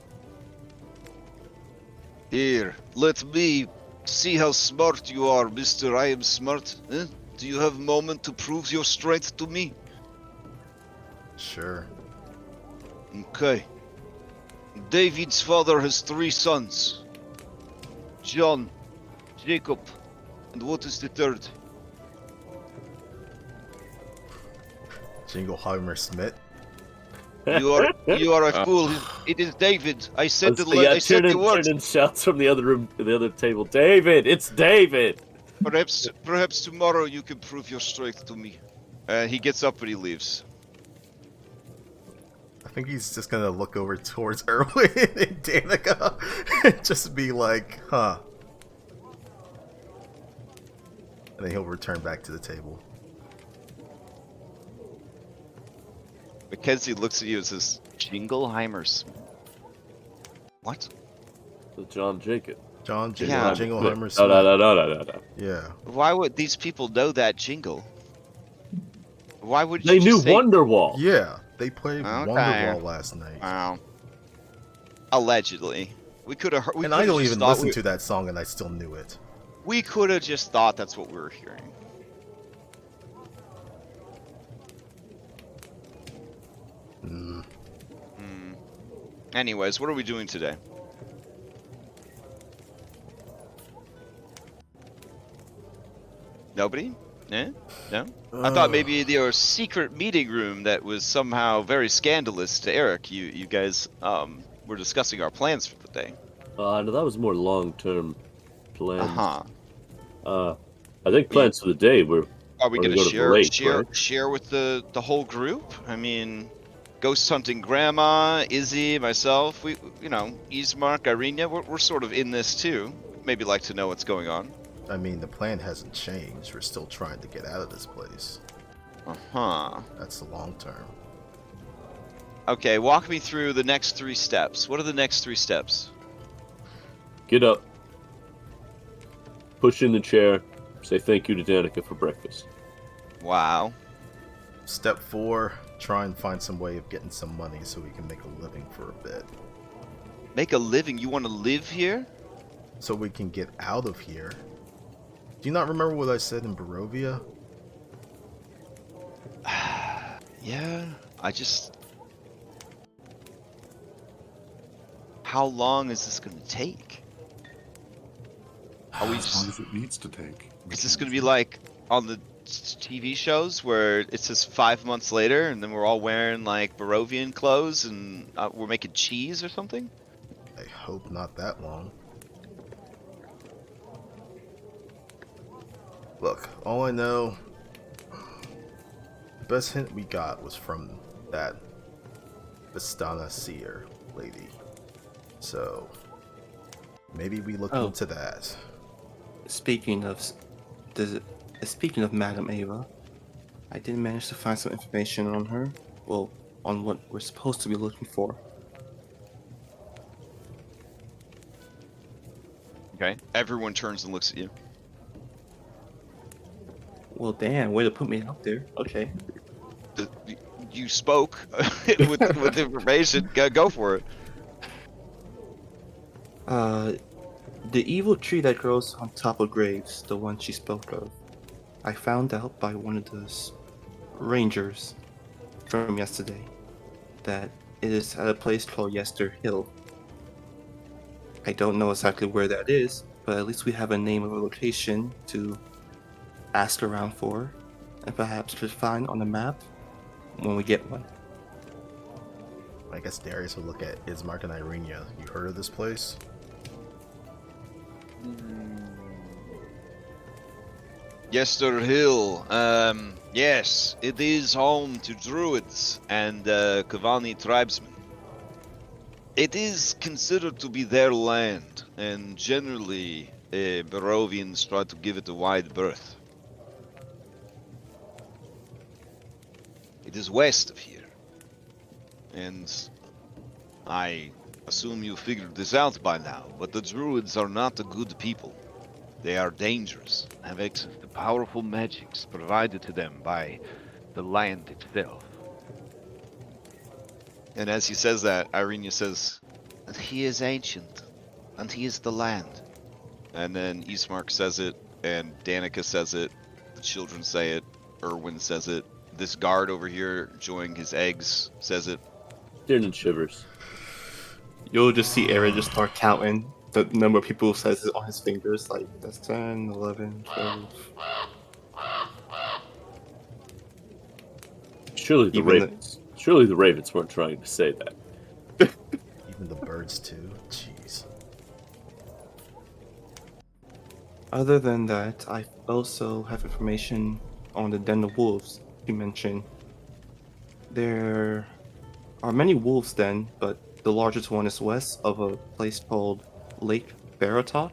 Here, let me see how smart you are, Mr. I am smart. Do you have a moment to prove your strength to me? Sure. Okay. David's father has 3 sons. John, Jacob, and what is the third? Jingleheimer Smith. You are a fool. It is David. I said the words. Tiernan shouts from the other room, the other table. David, it's David. Perhaps tomorrow you can prove your strength to me. He gets up and he leaves. I think he's just gonna look over towards Erwin and Danica and just be like, huh. And then he'll return back to the table. Mackenzie looks at you and says, Jingleheimer's. What? So John Jacob. John Yeah. Jingleheimer No. Yeah. Why would these people know that jingle? Why would They you knew just say? Wonderwall. Yeah, they played Okay. Wonderwall last night. Wow. Allegedly, we could have. We And could I have don't just even thought. listen to that song, and I still knew it. We could have just thought that's what we were hearing. Mm. Anyways, what are we doing today? Nobody? Eh? No? I thought maybe your secret meeting room that was somehow very scandalous to Eric. You guys were discussing our plans for the day. No, that was more long-term plans. Uh-huh. I think plans for the day were. Are we Or gonna go to the share lake, right? share with the whole group? I mean, ghost hunting grandma, Izzy, myself, we Ismark, Irina, we're sort of in this too. Maybe like to know what's going on. I mean, the plan hasn't changed. We're still trying to get out of this place. Uh-huh. That's the long term. Okay, walk me through the next 3 steps. What are the next 3 steps? Get up, push in the chair, say thank you to Danica for breakfast. Wow. Step 4, try and find some way of getting some money so we can make a living for a bit. Make a living? You want to live here? So we can get out of here. Do you not remember what I said in Barovia? Yeah, How long is this going to take? Are we As long as it needs to take. Is this going to be like on the TV shows where it says 5 months later and then we're all wearing like Barovian clothes and we're making cheese or something? I hope not that long. Look, all I know, the best hint we got was from that Vistana Seer lady. So, maybe we look into that. Speaking of Madame Ava, I did manage to find some information on her. Well, on what we're supposed to be looking for. Okay. Everyone turns and looks at you. Well, damn, way to put me out there. Okay. You spoke with information. Go for it. The evil tree that grows on top of graves, the one she spoke of, I found out by one of the rangers from yesterday that it is at a place called Yester Hill. I don't know exactly where that is, but at least we have a name of a location to ask around for, and perhaps to find on the map when we get one. I guess Darius will look at Ismark and Irina. You heard of this place? Yester Hill. Yes, it is home to druids and Kavani tribesmen. It is considered to be their land, and generally, Barovians try to give it a wide berth. It is west of here, and I assume you figured this out by now, but the druids are not a good people. They are dangerous, have access to powerful magics provided to them by the land itself. And as he says that, Irina says, "And he is ancient, and he is the land." And then Ismark says it, and Danica says it, the children say it, Erwin says it, this guard over here enjoying his eggs says it. Diernan shivers. You'll just see Aaron just start counting the number of people who says it on his fingers, like, that's 10, 11, 12. Surely the Ravens weren't trying to say that. Even the birds too? Jeez. Other than that, I also have information on the Den of Wolves you mentioned. There are many wolves den, but the largest one is west of a place called Lake Baratok.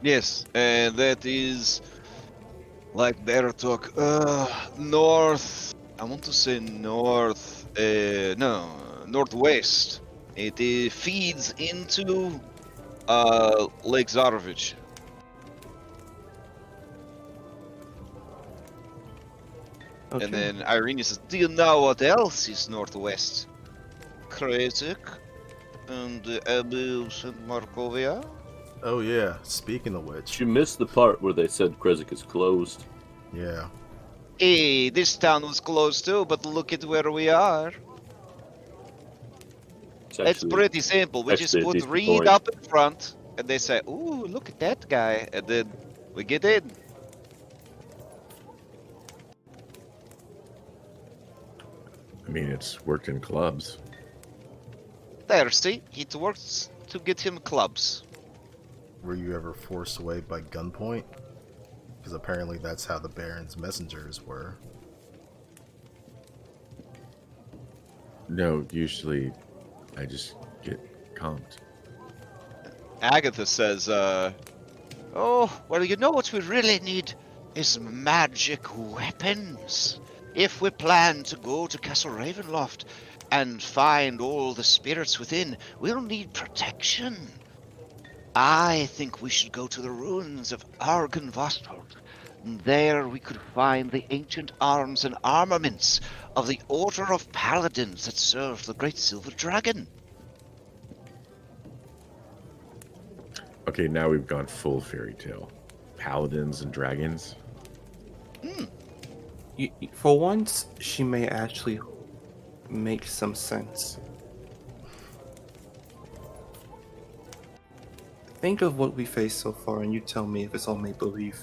Yes, and that is like Baratok, north. I want to say north. Northwest. It feeds into Lake Zarovich. Okay. And then Irene says, "Do you know what else is northwest? Krezk and Abu St. Markovia." Oh yeah, speaking of which, You missed the part where they said Krezk is closed. yeah. Hey, this town was close too, but look at where we are. It's It's actually pretty simple. We just actually a put decent Reed point. up in front, and they say, "Ooh, look at that guy," and then we get in. I mean, it's worked in clubs. There, see, it works to get him clubs. Were you ever forced away by gunpoint? Because apparently that's how the Baron's messengers were. No, usually I just get comped. Agatha says, "Oh, well, you know what we really need is magic weapons. If we plan to go to Castle Ravenloft and find all the spirits within, we'll need protection. I think we should go to the ruins of Argynvostholt. There we could find the ancient arms and armaments of the Order of Paladins that served the Great Silver Dragon." Okay, now we've gone full fairy tale. Paladins and dragons. For once, she may actually make some sense. Think of what we faced so far, and you tell me if it's all make believe.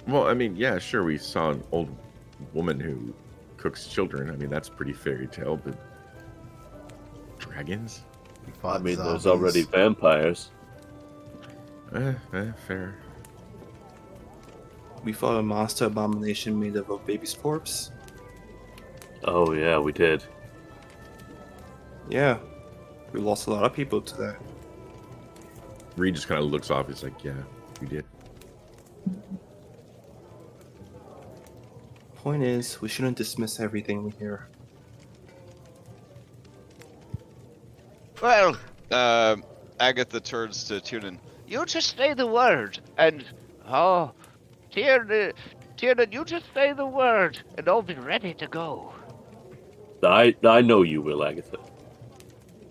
Well, I mean, yeah, sure, we saw an old woman who cooks children. I mean, that's pretty fairy tale, but dragons? We I fought mean, zombies. there's already vampires. Fair. We fought a monster abomination made of a baby's corpse. Oh yeah, we did. Yeah, we lost a lot of people to that. Reed just kind of looks off. He's like, yeah, we did. Point is, we shouldn't dismiss everything we hear. Well, Agatha turns to Tiernan. "You just say the word, and Tiernan, you just say the word, and I'll be ready to go. I know you will, Agatha.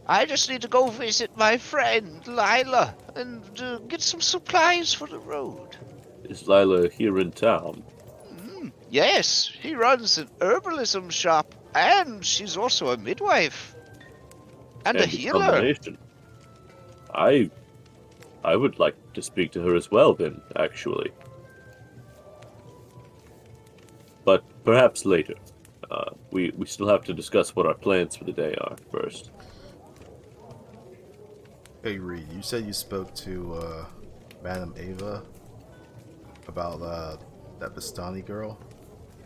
I just need to go visit my friend Lila and get some supplies for the road." Is Lila here in town? Yes, she runs an herbalism shop, and she's also a midwife and a And healer. combination. I would like to speak to her as well, then, actually. But perhaps later. We still have to discuss what our plans for the day are first. Hey Reed, you said you spoke to Madame Ava about that Vistani girl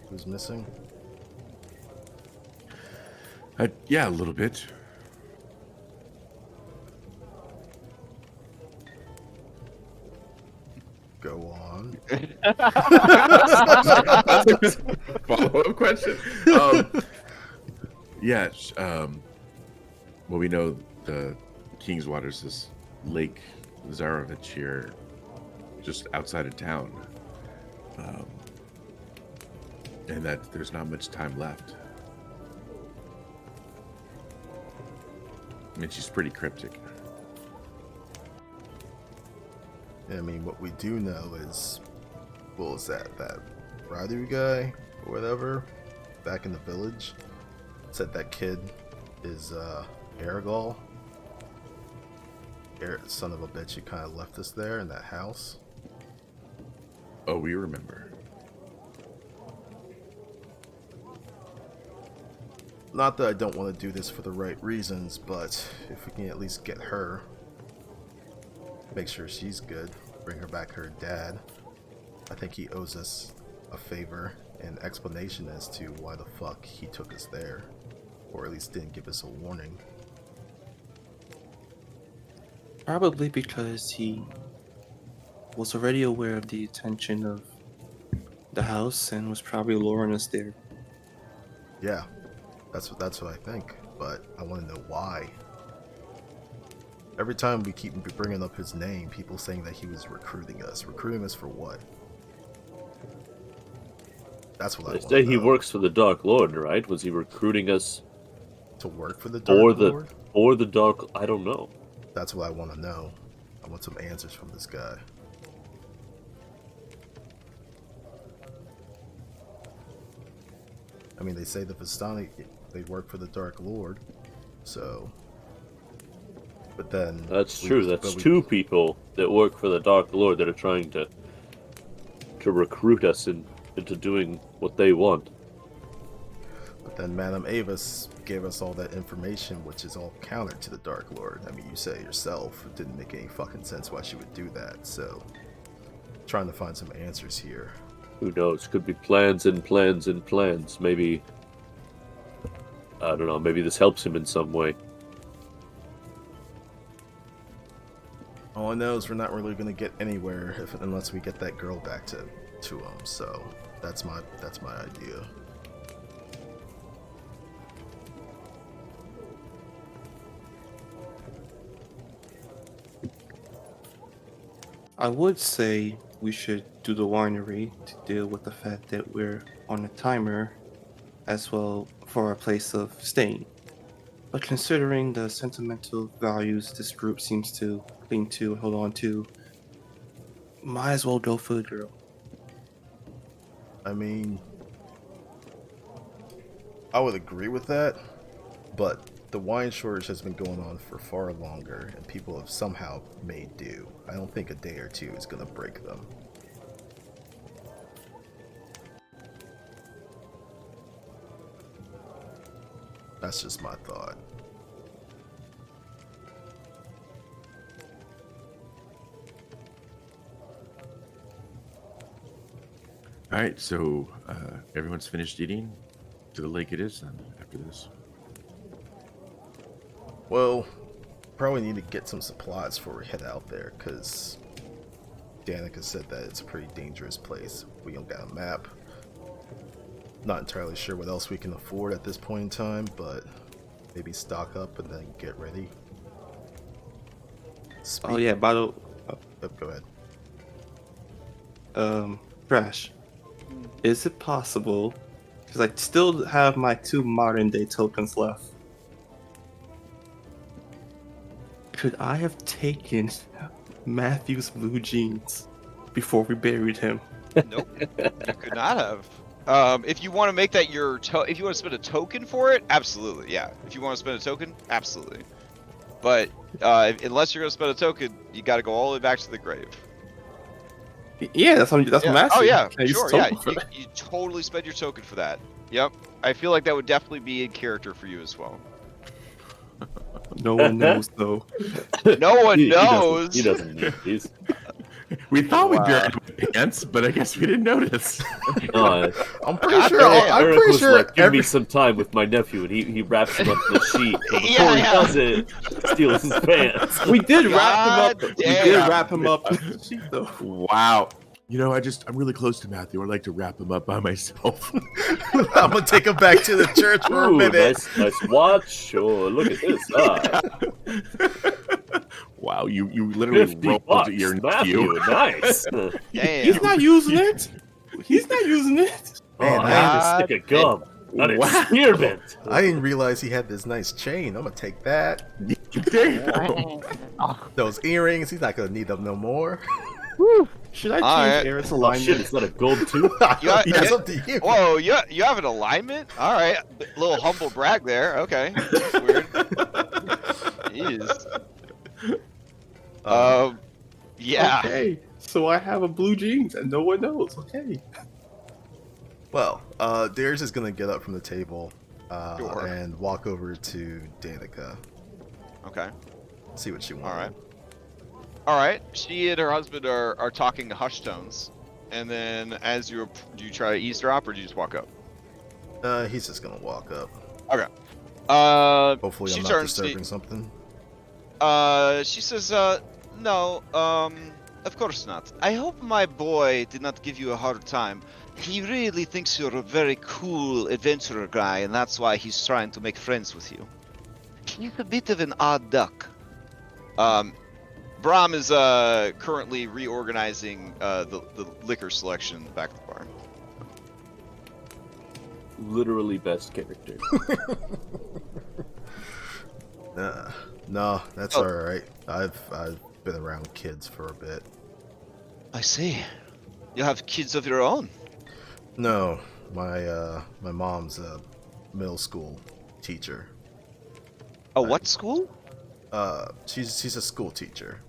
who's missing? Yeah, a little bit. Go on. Follow-up question. Yeah. Well, we know the King's Waters, this Lake Zarovich here, just outside of town, and that there's not much time left. I mean, she's pretty cryptic. I mean, what we do know is, what was that Radu guy or whatever back in the village said that kid is Aragol, son of a bitch who kind of left us there in that house. Oh, we remember. Not that I don't want to do this for the right reasons, but if we can at least get her, make sure she's good, bring her back her dad, I think he owes us a favor and explanation as to why the fuck he took us there, or at least didn't give us a warning. Probably because he was already aware of the attention of the house and was probably luring us there. Yeah, that's what I think, but I want to know why. Every time we keep bringing up his name, people saying that he was recruiting us. Recruiting us for what? That's what I They want say to he know. works for the Dark Lord, right? Was he recruiting us To work for the for Dark the Lord? for the Dark? I don't know. That's what I want to know. I want some answers from this guy. I mean, they say the Vistani, they work for the Dark Lord, so... But then... That's true. That's two people that work for the Dark Lord that are trying to recruit us into doing what they want. But then Madame Avis gave us all that information, which is all counter to the Dark Lord. I mean, you say it yourself. It didn't make any fucking sense why she would do that, so... Trying to find some answers here. Who knows? Could be plans and plans and plans. Maybe, I don't know, maybe this helps him in some way. All I know is we're not really gonna get anywhere unless we get that girl back to him. So that's my idea. I would say we should do the winery to deal with the fact that we're on a timer as well for our place of staying. But considering the sentimental values this group seems to cling to, hold on to, might as well go for the girl. I mean, I would agree with that, but the wine shortage has been going on for far longer, and people have somehow made do. I don't think a day or two is gonna break them. That's just my thought. All right, so everyone's finished eating. To the lake it is then after this. Well, probably need to get some supplies before we head out there, because Danica said that it's a pretty dangerous place. We don't got a map. Not entirely sure what else we can afford at this point in time, but maybe stock up and then get ready. Oh yeah, by the Go ahead. Crash. Is it possible? Because I still have my 2 modern day tokens left. Could I have taken Matthew's blue jeans before we buried him? Nope, you could not have. If you want to make that your if you want to spend a token for it, absolutely, yeah. If you want to spend a token, absolutely. But unless you're gonna spend a token, you got to go all the way back to the grave. Yeah, that's what I'm asking. Oh yeah, Can I use sure, a yeah. token for that? You totally spend your token for that. Yep. I feel like that would definitely be in character for you as well. No one knows though. No one He knows. doesn't need these. We thought we Wow. buried my pants, but I guess we didn't notice. No, I'm pretty God sure. damn. I'm Eric pretty was sure. like, give me some time with my nephew, and he wraps him up in the sheet. But before he does it, steals his pants. We did wrap him up. God We did damn. wrap him up in the sheet though. Wow. You know, I'm really close to Matthew. I'd like to wrap him up by myself. I'm gonna take him back to the church for a Ooh, minute. nice watch. Oh, look at this. Wow, you literally 50 rolled bucks, your Matthew. nephew. Nice. Damn. He's not using it. He's not using it. Oh, Man, I had a God stick of gum. An Wow. experiment. I didn't realize he had this nice chain. I'm gonna take that. Damn. Those earrings, he's not gonna need them no more. Should I Alright. change Eric's Oh alignment? shit, is that a gold tooth? Yeah, That's yeah. up to you. Whoa, you have an alignment? All right, little humble brag there. Okay, that's weird. Jeez. Yeah. Okay, so I have a blue jeans and no one knows. Okay. Well, Darius is gonna get up from the table Sure. and walk over to Danica, Okay. see what she wants. All right. All right. She and her husband are talking to hushed tones, and then as do you try to eavesdrop or do you just walk up? He's just gonna walk up. Okay. Hopefully, she I'm not turns to- disturbing something. She says, no, of course not. I hope my boy did not give you a hard time. He really thinks you're a very cool adventurer guy, and that's why he's trying to make friends with you. He's a bit of an odd duck. Brahm is currently reorganizing the liquor selection in the back of the bar. literally best character. No, that's Oh. all right. I've been around kids for a bit. I see. You have kids of your own. No, my mom's a middle school teacher. Oh, what school? She's a school teacher.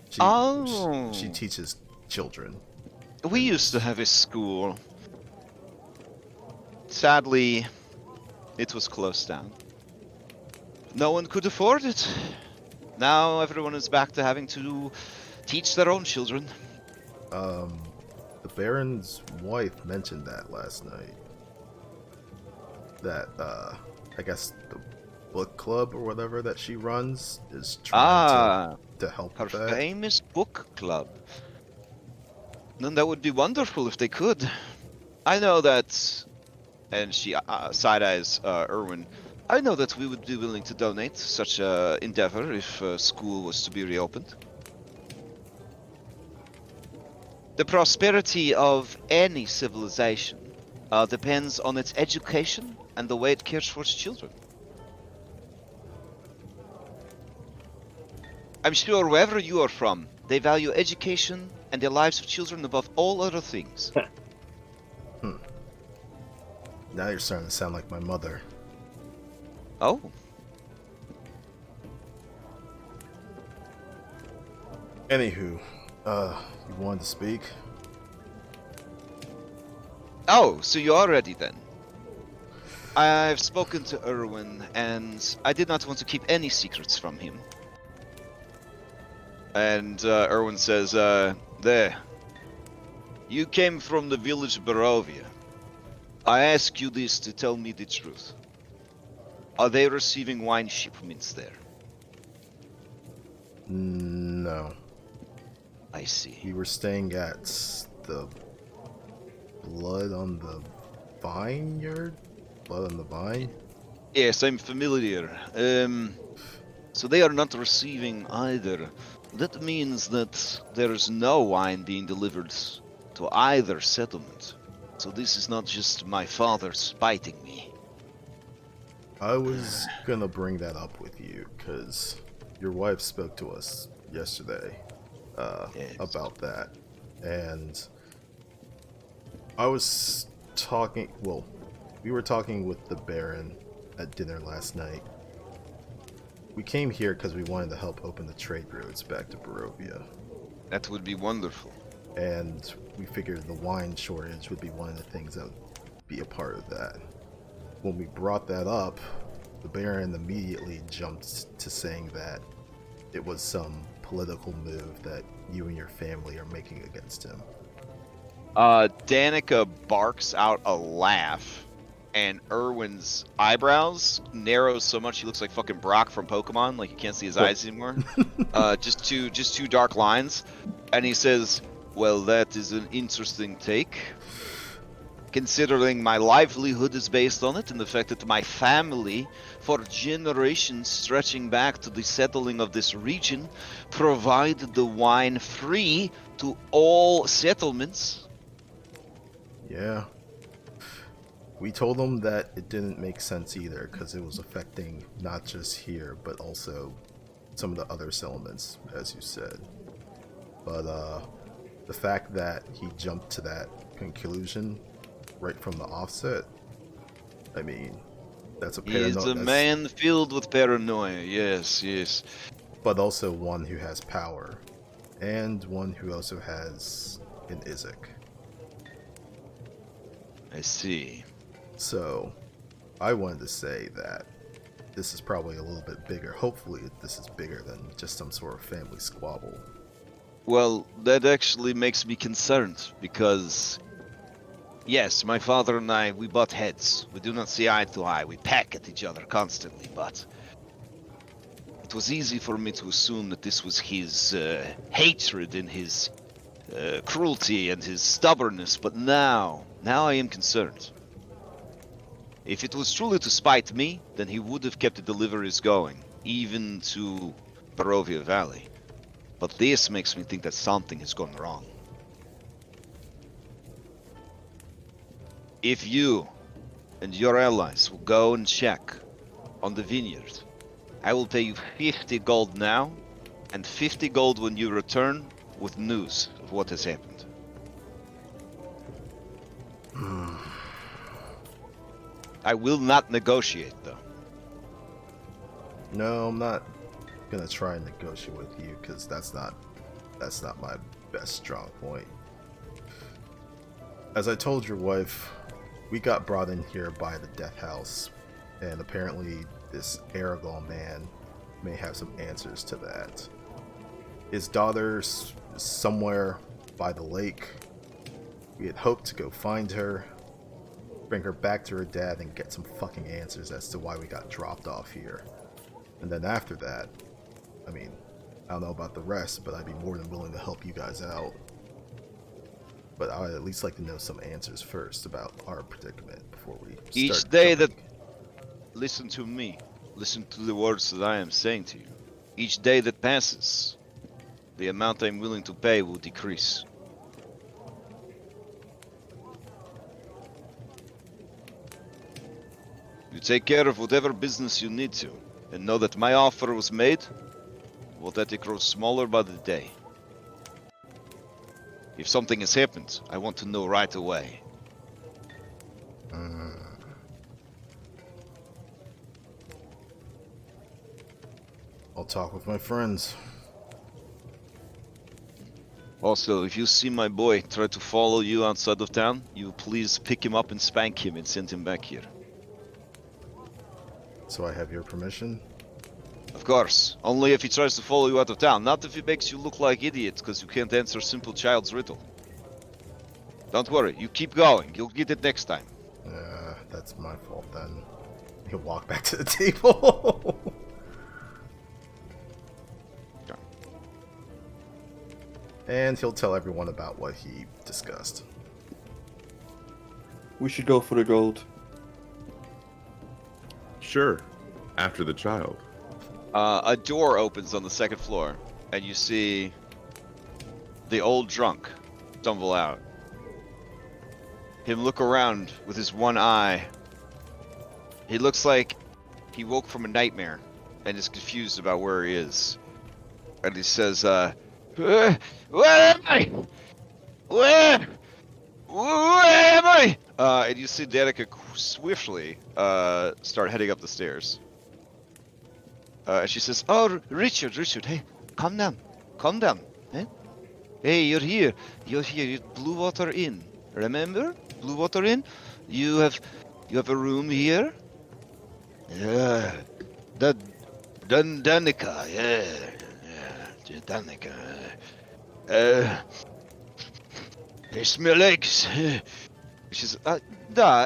She Oh. teaches children. We used to have a school. Sadly, it was closed down. No one could afford it. Now everyone is back to having to teach their own children. The Baron's wife mentioned that last night. That I guess the book club or whatever that she runs is trying to help Her with that. famous book club. Then that would be wonderful if they could. I know that, and she side-eyes Erwin. I know that we would be willing to donate to such a endeavor if school was to be reopened. The prosperity of any civilization depends on its education and the way it cares for its children. I'm sure wherever you are from, they value education and the lives of children above all other things. Now you're starting to sound like my mother. Oh. Anywho, you wanted to speak? Oh, so you are ready then? I've spoken to Erwin, and I did not want to keep any secrets from him. And Erwin says, there. You came from the village of Barovia. I ask you this to tell me the truth. Are they receiving wine shipments there? No. I see. We were staying at the Blood on the Vineyard? Blood on the Vine? Yes, I'm familiar. So they are not receiving either. That means that there is no wine being delivered to either settlement. So this is not just my father spiting me. I was gonna bring that up with you, because your wife spoke to us yesterday Yes. about that. And I was talking, well, we were talking with the Baron at dinner last night. We came here because we wanted to help open the trade routes back to Barovia. That would be wonderful. And we figured the wine shortage would be one of the things that would be a part of that. When we brought that up, the Baron immediately jumped to saying that it was some political move that you and your family are making against him. Danica barks out a laugh, and Erwin's eyebrows narrow so much he looks like fucking Brock from Pokemon, like you can't see his eyes anymore. Just two dark lines, and he says, "Well, that is an interesting take. Considering my livelihood is based on it, and the fact that my family, for generations stretching back to the settling of this region, provided the wine free to all settlements." Yeah. We told them that it didn't make sense either, because it was affecting not just here, but also some of the other settlements, as you said. But the fact that he jumped to that conclusion right from the offset, I mean, that's a He is a man filled with paranoia, yes, yes. But also one who has power, and one who also has an Isaac. I see. So, I wanted to say that this is probably a little bit bigger. Hopefully, this is bigger than just some sort of family squabble. Well, that actually makes me concerned, because yes, my father and I, we butt heads. We do not see eye to eye. We peck at each other constantly, but it was easy for me to assume that this was his hatred and his cruelty and his stubbornness, but now I am concerned. If it was truly to spite me, then he would have kept the deliveries going, even to Barovia Valley. But this makes me think that something has gone wrong. If you and your allies will go and check on the vineyard, I will pay you 50 gold now, and 50 gold when you return with news of what has happened. I will not negotiate, though. No, I'm not gonna try and negotiate with you because that's not my best strong point. As I told your wife, we got brought in here by the Death House, and apparently this Aragorn man may have some answers to that. His daughter's somewhere by the lake. We had hoped to go find her, bring her back to her dad, and get some fucking answers as to why we got dropped off here. And then after that, I mean, I don't know about the rest, but I'd be more than willing to help you guys out. But I'd at least like to know some answers first about our predicament before we start Each day jumping. Listen to me. Listen to the words that I am saying to you. Each day that passes, the amount I'm willing to pay will decrease. You take care of whatever business you need to, and know that my offer was made, well, that it grows smaller by the day. If something has happened, I want to know right away. I'll talk with my friends. Also, if you see my boy try to follow you outside of town, you please pick him up and spank him and send him back here. So I have your permission? Of course, only if he tries to follow you out of town, not if he makes you look like idiots because you can't answer simple child's riddle. Don't worry, you keep going, you'll get it next time. That's my fault then. He'll walk back to the table. And he'll tell everyone about what he discussed. We should go for the gold. Sure. After the child. A door opens on the second floor, and you see the old drunk stumble out. Him look around with his one eye. He looks like he woke from a nightmare and is confused about where he is. And he says, where am I? Where am I? And you see Danica swiftly start heading up the stairs. And she says, "Oh, Richard, hey, calm down, eh? Hey, you're here, Blue Water Inn. Remember, Blue Water Inn? You have a room here. Yeah, Danica, Danica. I smell eggs." She says,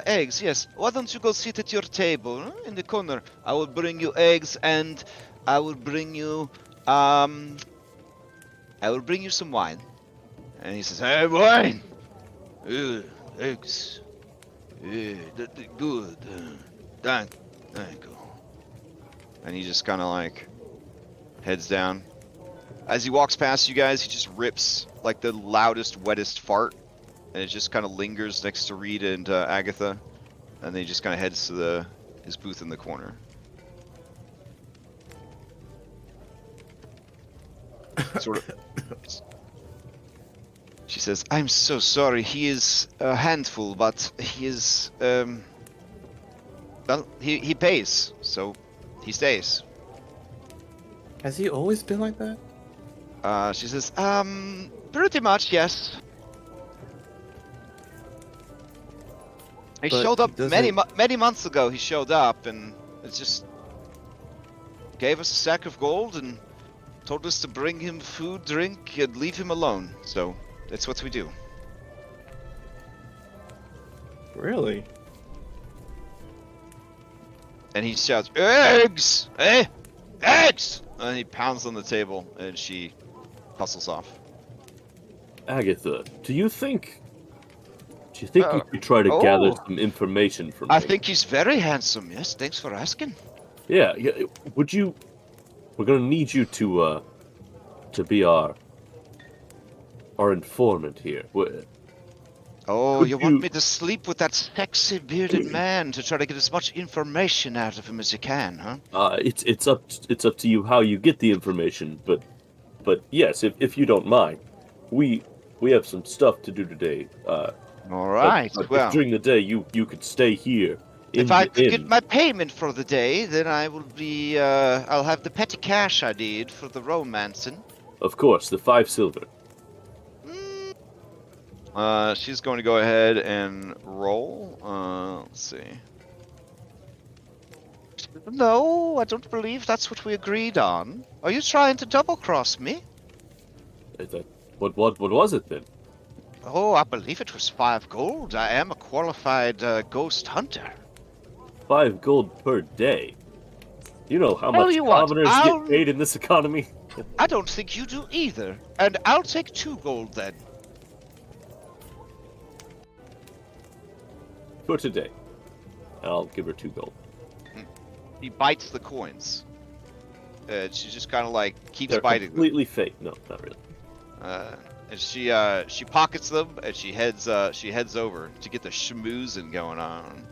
eggs, yes. Why don't you go sit at your table in the corner? I will bring you eggs, and I will bring you some wine. And he says, "Hey, wine! Eggs. Good. Thank you." And he just kind of like heads down. As he walks past you guys, he just rips like the loudest, wettest fart. And it just kind of lingers next to Reed and Agatha, and then he just kind of heads to his booth in the corner. Sort of. She says, "I'm so sorry. He is a handful, but he is well, he pays, so he stays." Has he always been like that? She says, pretty much, yes. He But showed up he doesn't- many months ago. He showed up and it just gave us a sack of gold and told us to bring him food, drink, and leave him alone. So that's what we do. Really? And he shouts, "Eggs! Eh? Eggs!" And he pounds on the table and she hustles off. Agatha, do you think you could try to gather some information from I me? think he's very handsome. Yes, thanks for asking. Yeah. Would you? We're gonna need you to be our informant here. Oh, Could you want you- me to sleep with that sexy bearded man to try to get as much information out of him as you can, huh? It's up to you how you get the information, but yes, if you don't mind, we have some stuff to do today. All But right. if Well, during the day you could stay here in if I the could inn. get my payment for the day, then I will be. I'll have the petty cash I need for the romancing. Of course, the 5 silver. She's going to go ahead and roll. Let's see. No, I don't believe that's what we agreed on. Are you trying to double cross me? Is that what was it then? Oh, I believe it was 5 gold. I am a qualified ghost hunter. 5 gold per day. You know how Tell much you what, commoners I'll- get paid in this economy? I don't think you do either. And I'll take 2 gold then. For today. I'll give her 2 gold. He bites the coins. She just kind of like keeps They're biting them. completely fake. No, not really. And she pockets them and she heads over to get the schmoozing going on.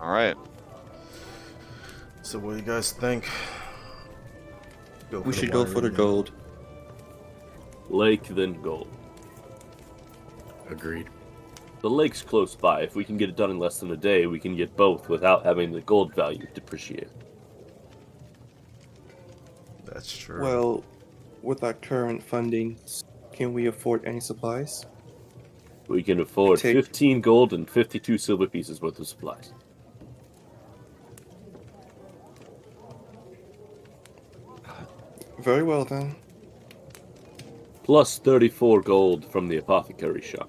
All right. So what do you guys think? We should go for the gold. Lake, then gold. Agreed. The lake's close by. If we can get it done in less than a day, we can get both without having the gold value depreciate. That's true. Well, with our current funding, can we afford any supplies? We can afford Take- 15 gold and 52 silver pieces worth of supplies. Very well then. Plus 34 gold from the apothecary shop.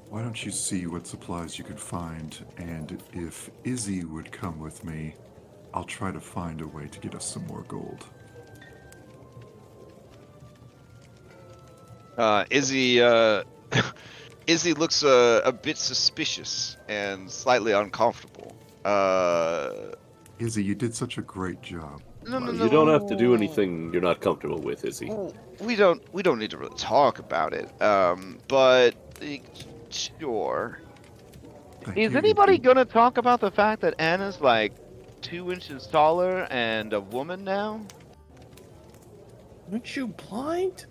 Why don't you see what supplies you can find, and if Izzy would come with me, I'll try to find a way to get us some more gold. Izzy Izzy looks a bit suspicious and slightly uncomfortable. Izzy, you did such a great job. No, You don't have to do anything you're not comfortable with, Izzy. Oh, we don't need to really talk about it. But sure. Thank Is you, anybody Izzy. gonna talk about the fact that Anna's like 2 inches taller and a woman now? Aren't you blind?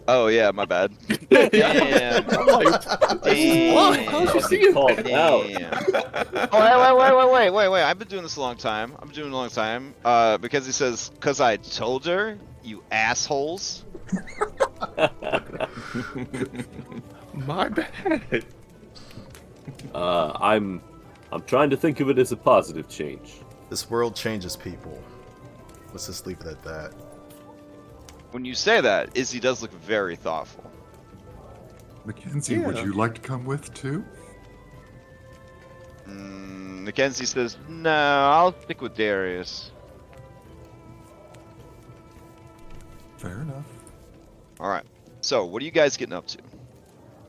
Oh yeah, my bad. Damn. How'd you see it? Called out. Damn. Oh, wait. I've been doing this a long time. Because he says, "'Cause I told her, you assholes." My bad. I'm trying to think of it as a positive change. This world changes people. Let's just leave it at that. When you say that, Izzy does look very thoughtful. Mackenzie, would Yeah. you like to come with too? Mackenzie says, "No, I'll stick with Darius." Fair enough. All right. So, what are you guys getting up to?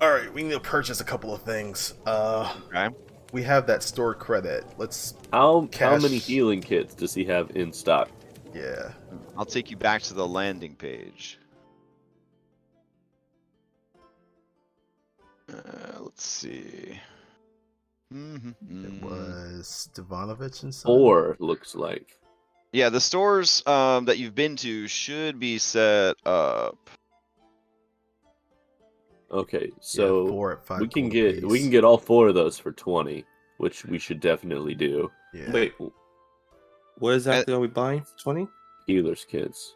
All right, we need to purchase a couple of things. Okay. We have that stored credit. Let's, How Cash. many healing kits does he have in stock? yeah. I'll take you back to the landing page. Let's see. It was Stavanovich and son. 4 looks like. Yeah, the stores that you've been to should be set up. Okay, Yeah, so 4 at 5 we can gold apiece. get all 4 of those for 20, which we should definitely do. Yeah. Wait, what exactly are we buying for 20? Healers kits.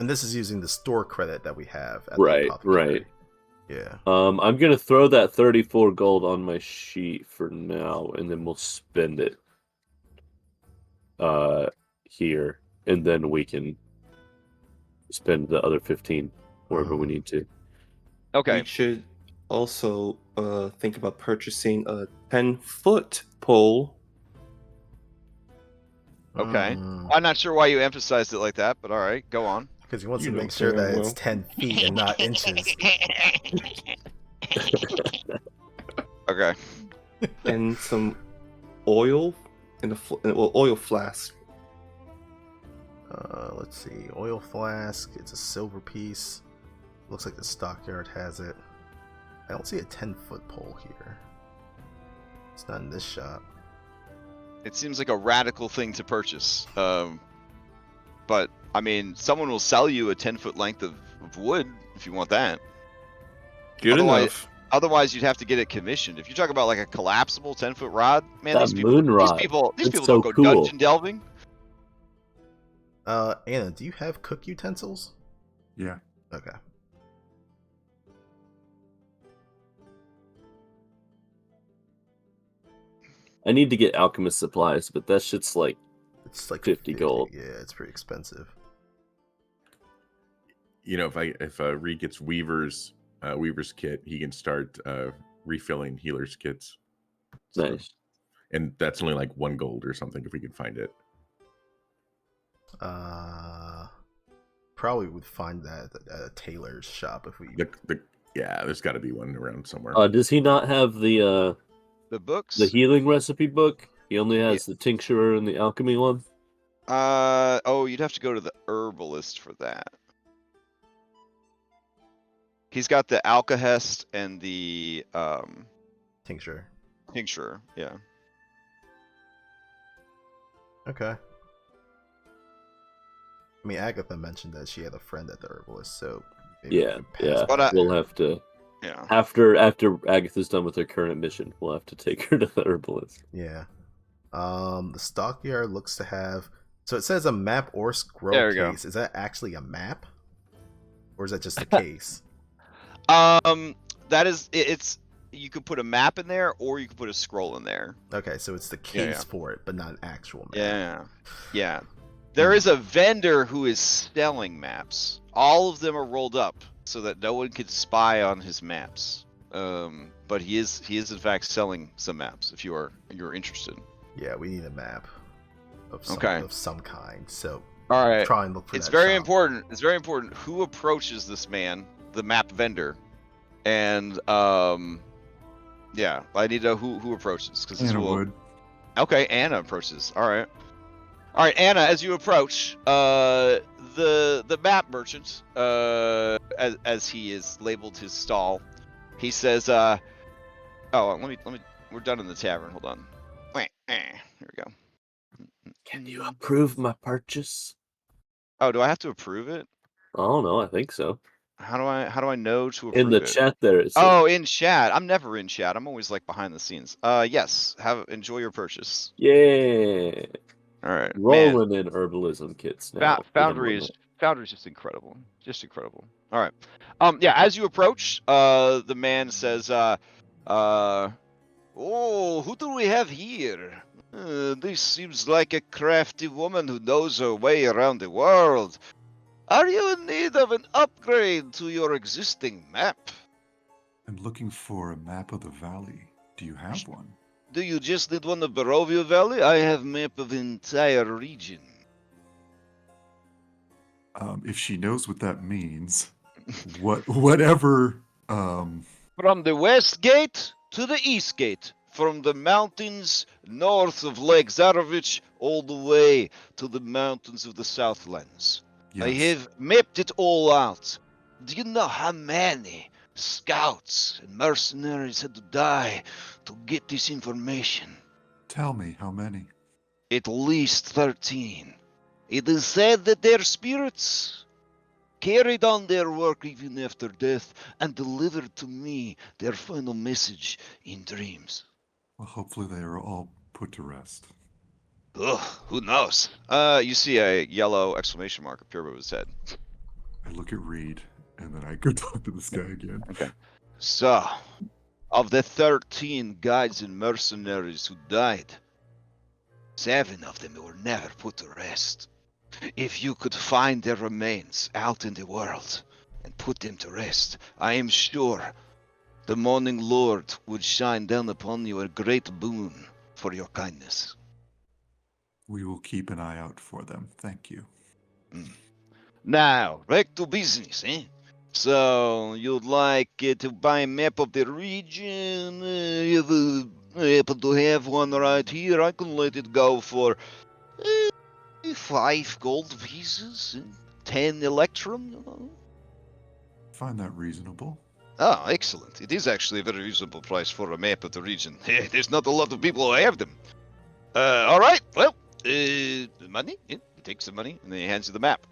And this is using the store credit that we have. At Right, the apothecary. right. Yeah. I'm gonna throw that 34 gold on my sheet for now, and then we'll spend it here, and then we can spend the other 15 wherever we need to. Okay. We should also think about purchasing a 10-foot pole. Okay. I'm not sure why you emphasized it like that, but all right, go on. Because he wants You to know make sure that damn it's well. 10 feet and not inches. Okay. And some oil oil flask. Let's see. Oil flask. It's a silver piece. Looks like the stockyard has it. I don't see a 10-foot pole here. It's not in this shop. It seems like a radical thing to purchase. But I mean, someone will sell you a 10-foot length of wood if you want that. Good enough. Otherwise, you'd have to get it commissioned. If you talk about like a collapsible 10-foot rod, man, That these people, moon rod. these It's people so don't go cool. dungeon delving. Anna, do you have cook utensils? Yeah. Okay. I need to get alchemist supplies, but that shit's like It's like 50 gold. Yeah, it's pretty expensive. You know, if Reed gets Weaver's kit, he can start refilling healer's kits. So- Nice. and that's only like 1 gold or something if we can find it. Probably would find that at a tailor's shop if we. Yeah, there's got to be one around somewhere. Does he not have the books? the healing recipe book? He only has the tincture and the alchemy one. Oh, you'd have to go to the herbalist for that. He's got the alkahest and the Tincture. tincture. Yeah. Okay. I mean, Agatha mentioned that she had a friend at the herbalist, so maybe we Yeah, could pass yeah. But We'll have to Yeah. after Agatha's done with her current mission, we'll have to take her to the herbalist. Yeah. The stockyard looks to have. So it says a map or scroll There we go. case. Is that actually a map, or is that just a case? That is it's you could put a map in there or you could put a scroll in there. Okay, so it's the Yeah, case yeah. for it, but not an actual map. Yeah. Yeah. There is a vendor who is selling maps. All of them are rolled up so that no one can spy on his maps. But he is in fact selling some maps if you're interested. Yeah, we need a map of some kind. So All right. try and look for It's that very shop. important. It's very important who approaches this man, the map vendor, and yeah, I need to know who approaches because Anna would. Okay, Anna approaches. All right, Anna. As you approach, the map merchant, as he is labeled his stall, he says, "Oh, let me. We're done in the tavern. Hold on. Here we go. Can you approve my purchase? Oh, do I have to approve it? Oh no, I think so. How do I know to approve In the it? chat there, it says, Oh, in chat. I'm never in chat. I'm always like behind the scenes. Yes. Enjoy your purchase. yeah, All right, man. rolling in herbalism kits now. Foundry is just incredible. Just incredible. All right. Yeah. As you approach, the man says, oh, who do we have here? This seems like a crafty woman who knows her way around the world. Are you in need of an upgrade to your existing map? I'm looking for a map of the valley. Do you have one? Do you just need one of Barovia Valley? I have a map of the entire region. If she knows what that means, whatever. From the west gate to the east gate, from the mountains north of Lake Zarovich all the way to the mountains of the Southlands. Yes. I have mapped it all out. Do you know how many scouts and mercenaries had to die to get this information? Tell me how many. At least 13. It is said that their spirits carried on their work even after death and delivered to me their final message in dreams. Well, hopefully they are all put to rest. Ugh, who knows? You see a yellow exclamation mark appear above his head. I look at Reed, and then I go talk to this guy again. Okay. So, of the 13 guides and mercenaries who died, 7 of them were never put to rest. If you could find their remains out in the world and put them to rest, I am sure the Morning Lord would shine down upon you a great boon for your kindness. We will keep an eye out for them. Thank you. Now, back to business, eh? So, you'd like to buy a map of the region? You have I happen to have one right here. I can let it go for 5 gold pieces, 10 electrum. You know? Find that reasonable. Ah, excellent. It is actually a very reasonable price for a map of the region. There's not a lot of people who have them. All right. Well, the money. Yeah, he takes the money and then he hands you the map.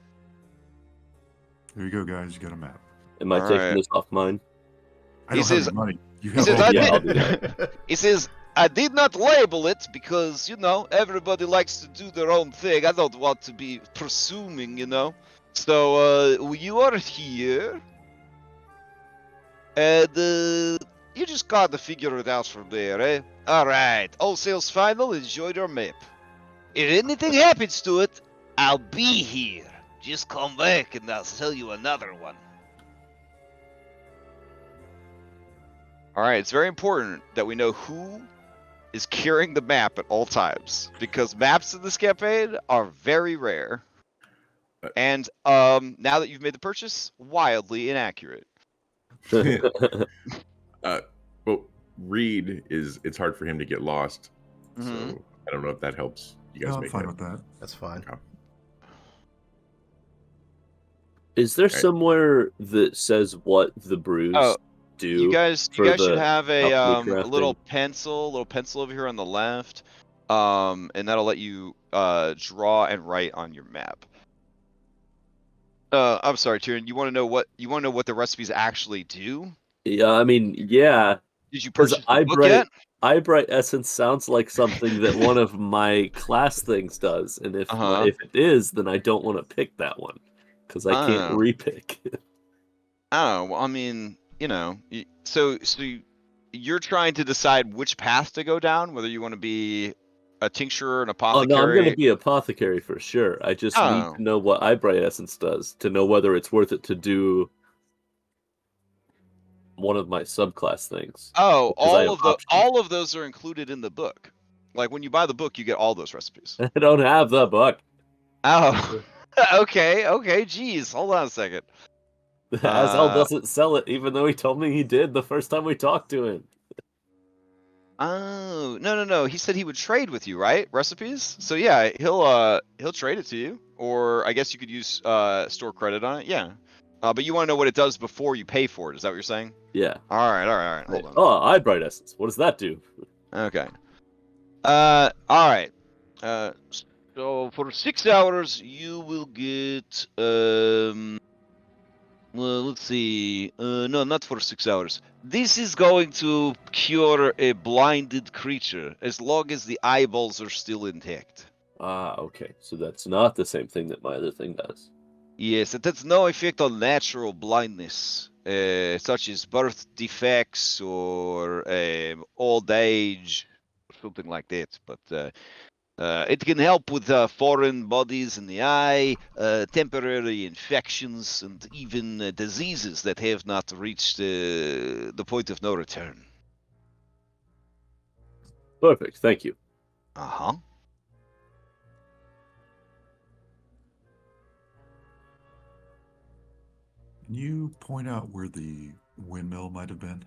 There you go, guys. You got a map. Am I All taking right. this off mine? I He don't have says- any money. You He have says, all I the Yeah, I'll money. do that. He says, I did not label it because, you know, everybody likes to do their own thing. I don't want to be presuming, you know. So, you are here. And, you just gotta figure it out from there, eh? Alright, all sales final, enjoy your map. If anything happens to it, I'll be here. Just come back and I'll sell you another one. Alright, it's very important that we know who is carrying the map at all times, because maps in this campaign are very rare. And, now that you've made the purchase, wildly inaccurate. Well, Reed it's hard for him to get lost. Mhm. So I don't know if that helps you guys No, I'm make fine that. with that. That's fine. Okay. Is there Right. somewhere that says what the brews Oh, do? You guys for should the have a alchemy little crafting? pencil over here on the left, and that'll let you draw and write on your map. I'm sorry, Tyrion. You want to know what the recipes actually do? Yeah, I mean, yeah. Did you 'Cause purchase the book yet? Eyebright Essence sounds like something that one of my class things does, and if if it is, then I don't want to pick that one because I can't Oh. repick. Oh, well, I mean, you know, so you're trying to decide which path to go down, whether you want to be a tincturer, an Oh apothecary. no, I'm gonna be apothecary for sure. I just need Oh. to know what Eyebright Essence does to know whether it's worth it to do one of my subclass things. Oh, because I have options. all of those are included in the book. Like when you buy the book, you get all those recipes. I don't have the book. Oh, okay. Geez, hold on a second. Azel doesn't sell it, even though he told me he did the first time we talked to him. Oh, no. He said he would trade with you, right? Recipes. So yeah, he'll trade it to you, or I guess you could use store credit on it. Yeah. But you want to know what it does before you pay for it? Is that what you're saying? Yeah. All right. Hold on. Oh, Eyebright Essence. What does that do? Okay. All right. So for 6 hours, you will get well, let's see. No, not for 6 hours. This is going to cure a blinded creature as long as the eyeballs are still intact. Ah, okay. So that's not the same thing that my other thing does. Yes, it has no effect on natural blindness, such as birth defects or old age, or something like that. But it can help with foreign bodies in the eye, temporary infections, and even diseases that have not reached the point of no return. Perfect. Thank you. Uh-huh. Can you point out where the windmill might have been?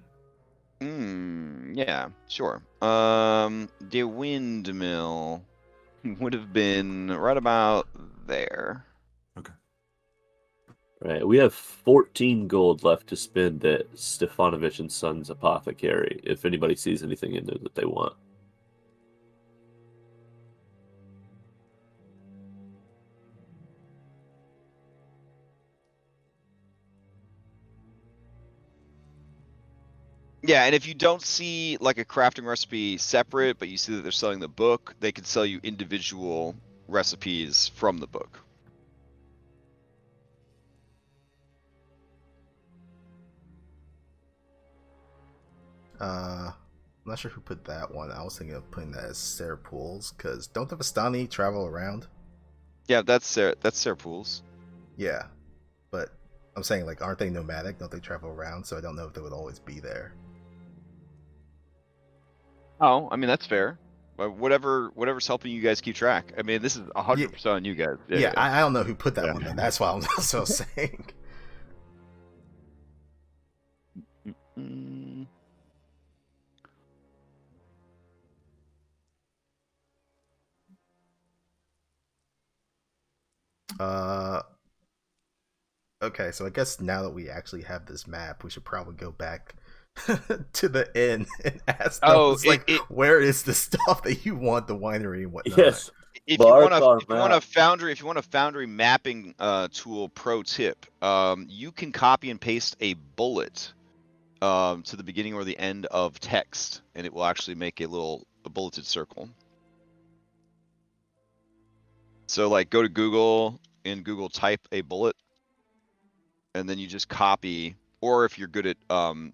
Yeah, sure. The windmill would have been right about there. Right. We have 14 gold left to spend at Stefanovich and Sons Apothecary if anybody sees anything in there that they want. Yeah, and if you don't see like a crafting recipe separate, but you see that they're selling the book, they can sell you individual recipes from the book. I'm not sure who put that one. I was thinking of putting that as Sarah Pools, because don't the Vistani travel around? Yeah, that's Sarah Pools. Yeah, but I'm saying, like, aren't they nomadic? Don't they travel around? So I don't know if they would always be there. Oh, I mean that's fair. But whatever's helping you guys keep track. I mean, this is 100% on you guys. Yeah, I don't know who put that Yeah. one in. That's why I'm also saying. Okay, so I guess now that we actually have this map, we should probably go back to the inn and ask them, Oh, it's like, where is the stuff that you want, the winery and whatnot? Yes. if you want Mark our a foundry mapping tool pro tip, you can copy and paste a bullet to the beginning or the end of text, and it will actually make a bulleted circle. So like go to Google, and Google type a bullet, and then you just copy, or if you're good at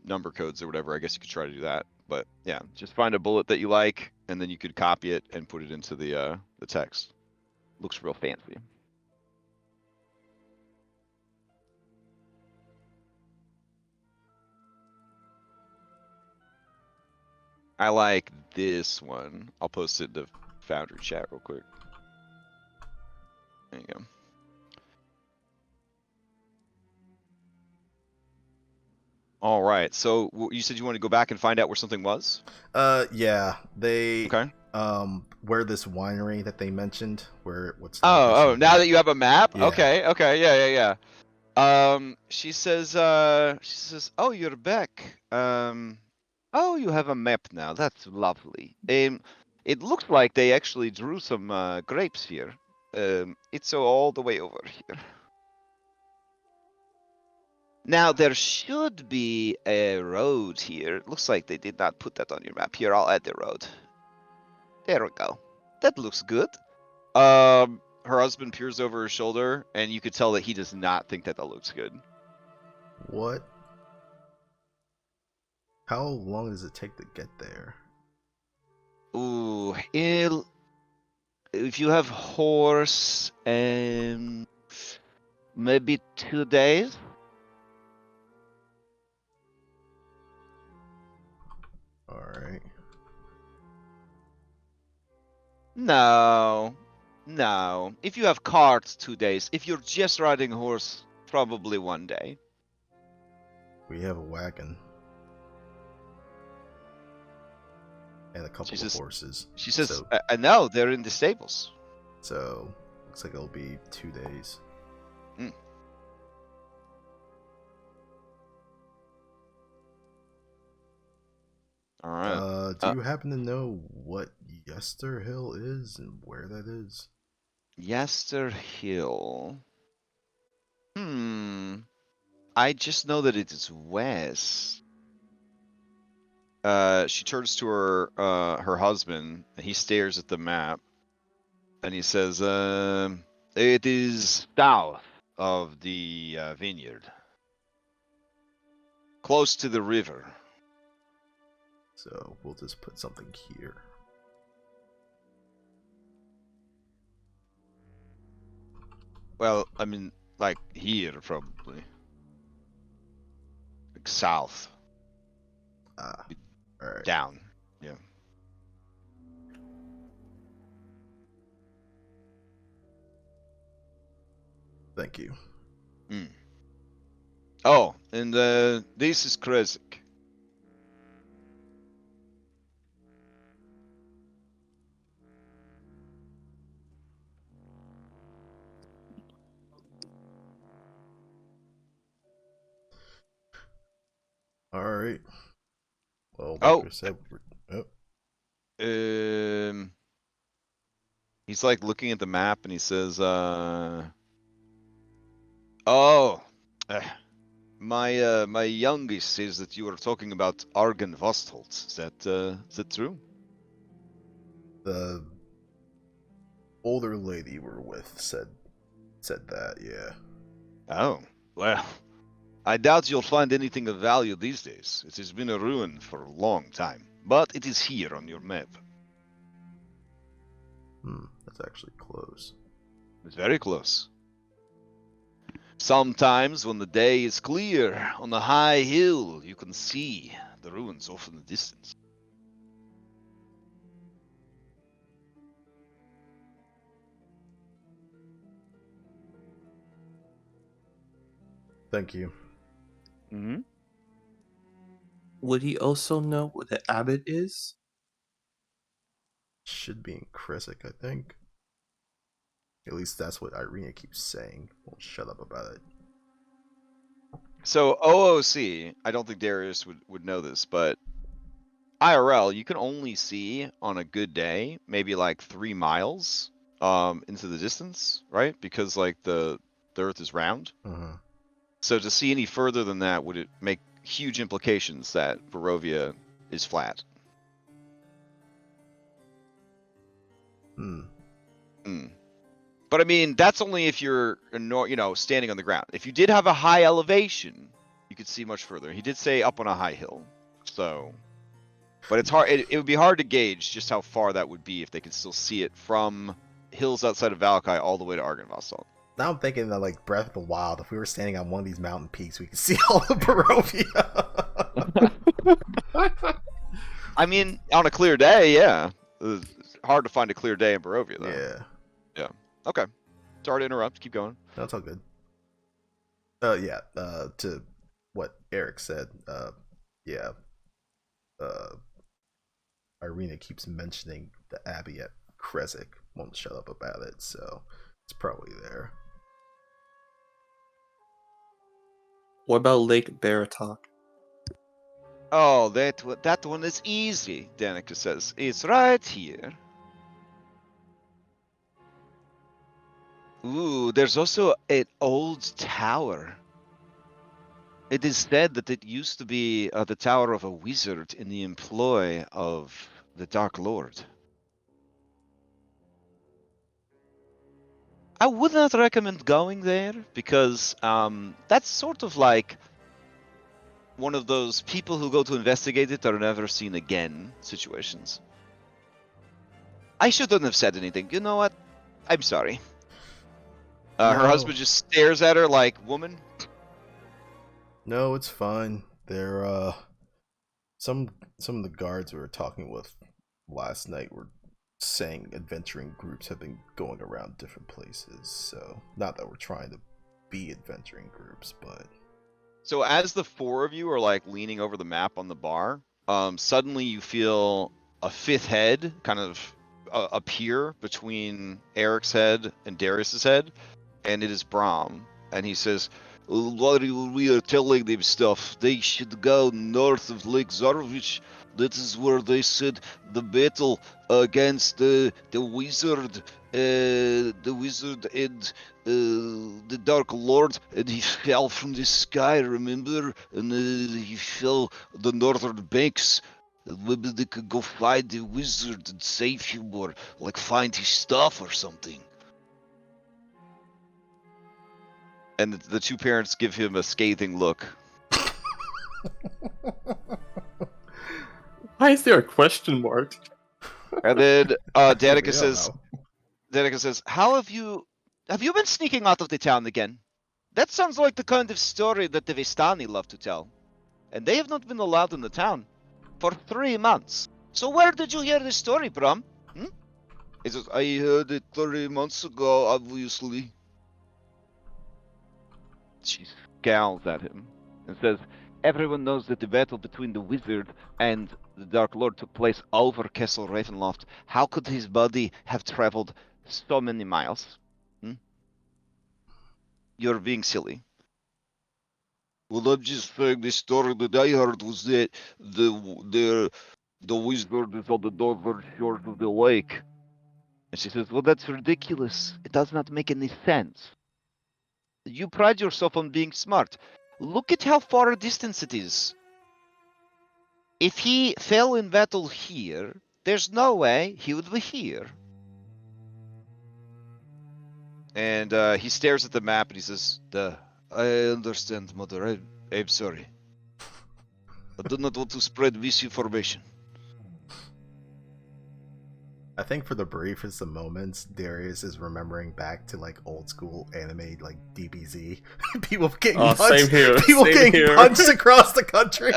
number codes or whatever, I guess you could try to do that. But yeah, just find a bullet that you like, and then you could copy it and put it into the text. Looks real fancy. I like this one. I'll post it in the Foundry chat real quick. There you go. All right. So you said you want to go back and find out where something was? Yeah, they Okay. where this winery that they mentioned, what's the Oh, location of now that? that you have a map? Yeah. Okay, yeah. She says, oh, you're back. Oh, you have a map now. That's lovely. It looks like they actually drew some grapes here. It's all the way over here. Now, there should be a road here. It looks like they did not put that on your map. Here, I'll add the road. There we go. That looks good. Her husband peers over her shoulder, and you could tell that he does not think that looks good. What? How long does it take to get there? Ooh, if you have horse, maybe 2 days. Alright. No. If you have cart, 2 days. If you're just riding horse, probably 1 day. We have a wagon. And a couple of horses. She says, so, no, they're in the stables. So, looks like it'll be 2 days. All right. Do you happen to know what Yester Hill is and where that is? Yester Hill. I just know that it is west. She turns to her husband, and he stares at the map, and he says, "It is south of the vineyard, close to the river." So we'll just put something here. Well, I mean, like here probably, like south. Alright. Down. Yeah. Thank you. Oh, and this is Kresik. Alright. Well, like I said, he's like looking at the map, and he says, my youngest says that you were talking about Argen Vostholt. Is that true? the older lady we're with said that, yeah. Oh, well, I doubt you'll find anything of value these days. It has been a ruin for a long time, but it is here on your map. That's actually close. It's very close. Sometimes when the day is clear on a high hill, you can see the ruins off in the distance. Thank you. Would he also know what the abbot is? Should be in Kresik, I think. At least that's what Irina keeps saying. Won't shut up about it. So OOC, I don't think Darius would know this, but IRL, you can only see on a good day maybe like 3 miles into the distance, right? Because like the Earth is round. Mm-hmm. So to see any further than that would it make huge implications that Barovia is flat. Hmm. But I mean, that's only if you're standing on the ground. If you did have a high elevation, you could see much further. He did say up on a high hill, so. But it's hard. It would be hard to gauge just how far that would be if they could still see it from hills outside of Vallaki all the way to Argynvost. Now I'm thinking that like Breath of the Wild, if we were standing on one of these mountain peaks, we could see all of Barovia. I mean, on a clear day, yeah. It's hard to find a clear day in Barovia, though. Yeah. Okay. Sorry to interrupt. Keep going. That's all good. Yeah. To what Eric said. Yeah. Irina keeps mentioning the Abbey at Kresik. Won't shut up about it, so it's probably there. What about Lake Baratok? Oh, that one is easy, Danica says. It's right here. Ooh, there's also an old tower. It is said that it used to be the tower of a wizard in the employ of the Dark Lord. I would not recommend going there because that's sort of like one of those people who go to investigate it are never seen again situations. I shouldn't have said anything. You know what? I'm sorry. Her No. husband just stares at her like, woman. No, it's fine. They're some of the guards we were talking with last night were saying adventuring groups have been going around different places. So not that we're trying to be adventuring groups, but So as the 4 of you are like leaning over the map on the bar, suddenly you feel a 5th head kind of appear between Eric's head and Darius's head, and it is Brahm, and he says, "What we are telling them stuff. They should go north of Lake Zarvich. That is where they said the battle against the wizard and the Dark Lord, and he fell from the sky, remember? And he fell the northern banks. Maybe they could go find the wizard and save him, or like find his stuff or something." And the 2 parents give him a scathing look. Why is there a question mark? And then Danica We don't says, "How have you been sneaking out of the town again? That sounds like the kind of story that the Vistani love to tell. And they have not been allowed in the town for 3 months. So where did you hear this story, Bram? He says, "I heard it 3 months ago, obviously." She scowls at him and says, "Everyone knows that the battle between the wizard and the Dark Lord took place over Castle Ravenloft. How could his body have traveled so many miles? You're being silly." "Well, I'm just saying the story that I heard was that the wizard is on the northern shores of the lake." And she says, "Well, that's ridiculous. It does not make any sense. You pride yourself on being smart. Look at how far a distance it is. If he fell in battle here, there's no way he would be here." And he stares at the map and he says, "I understand, Mother. I'm sorry. I do not want to spread misinformation." I think for the briefest of moments, Darius is remembering back to like old school anime, like DBZ. People getting punched, same here. people Same getting here. punched across the country.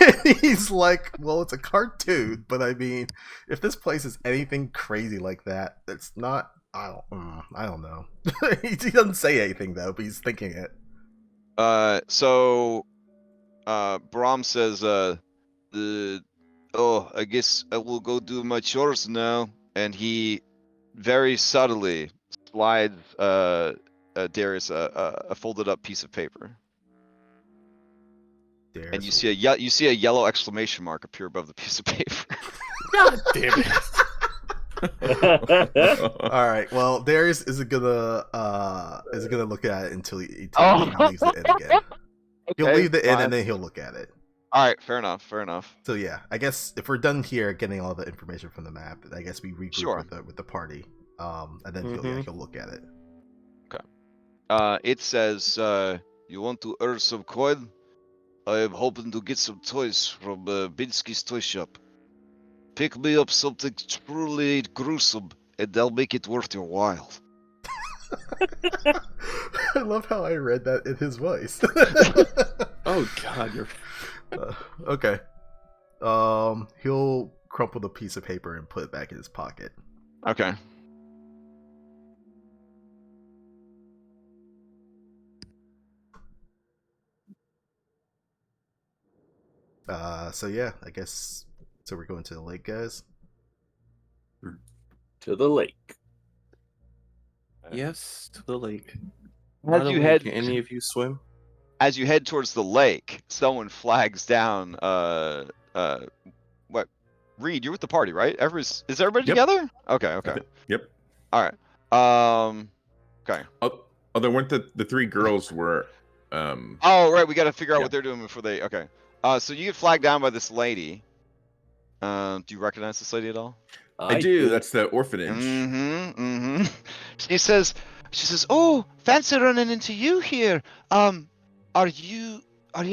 And he's like, "Well, it's a cartoon, but I mean, if this place is anything crazy like that, it's not. I don't know." He doesn't say anything though, but he's thinking it. So Brahm says, "Oh, I guess I will go do my chores now." And he very subtly slides Darius a folded up piece of paper, and you see a yellow exclamation mark appear above the piece of paper. God damn it. All right. Well, Darius isn't gonna look at it until he leaves the inn again. He'll leave the inn fine. and then he'll look at it. All right, fair enough. Fair enough. So yeah, I guess if we're done here getting all the information from the map, I guess we regroup Sure. with the party, and then he'll look at it. It says, "You want to earn some coin? I am hoping to get some toys from Binsky's toy shop. Pick me up something truly gruesome, and they'll make it worth your while." I love how I read that in his voice. Oh God, you're Okay. He'll crumple the piece of paper and put it back in his pocket. Okay. So yeah, I guess so. We're going to the lake, guys. To the lake. yes to the lake. As you head, Can any of you swim? as you head towards the lake, someone flags down. What? Reed, you're with the party, right? Is everybody Yep. together? Okay. Yep. All right. Okay. Oh, there weren't the three girls were. Oh, right. We got to figure out Yeah. what they're doing before they. Okay. So you get flagged down by this lady. Do you recognize this lady at all? I do. That's the orphanage. Mm-hmm. She says, "Oh, fancy running into you here. Are you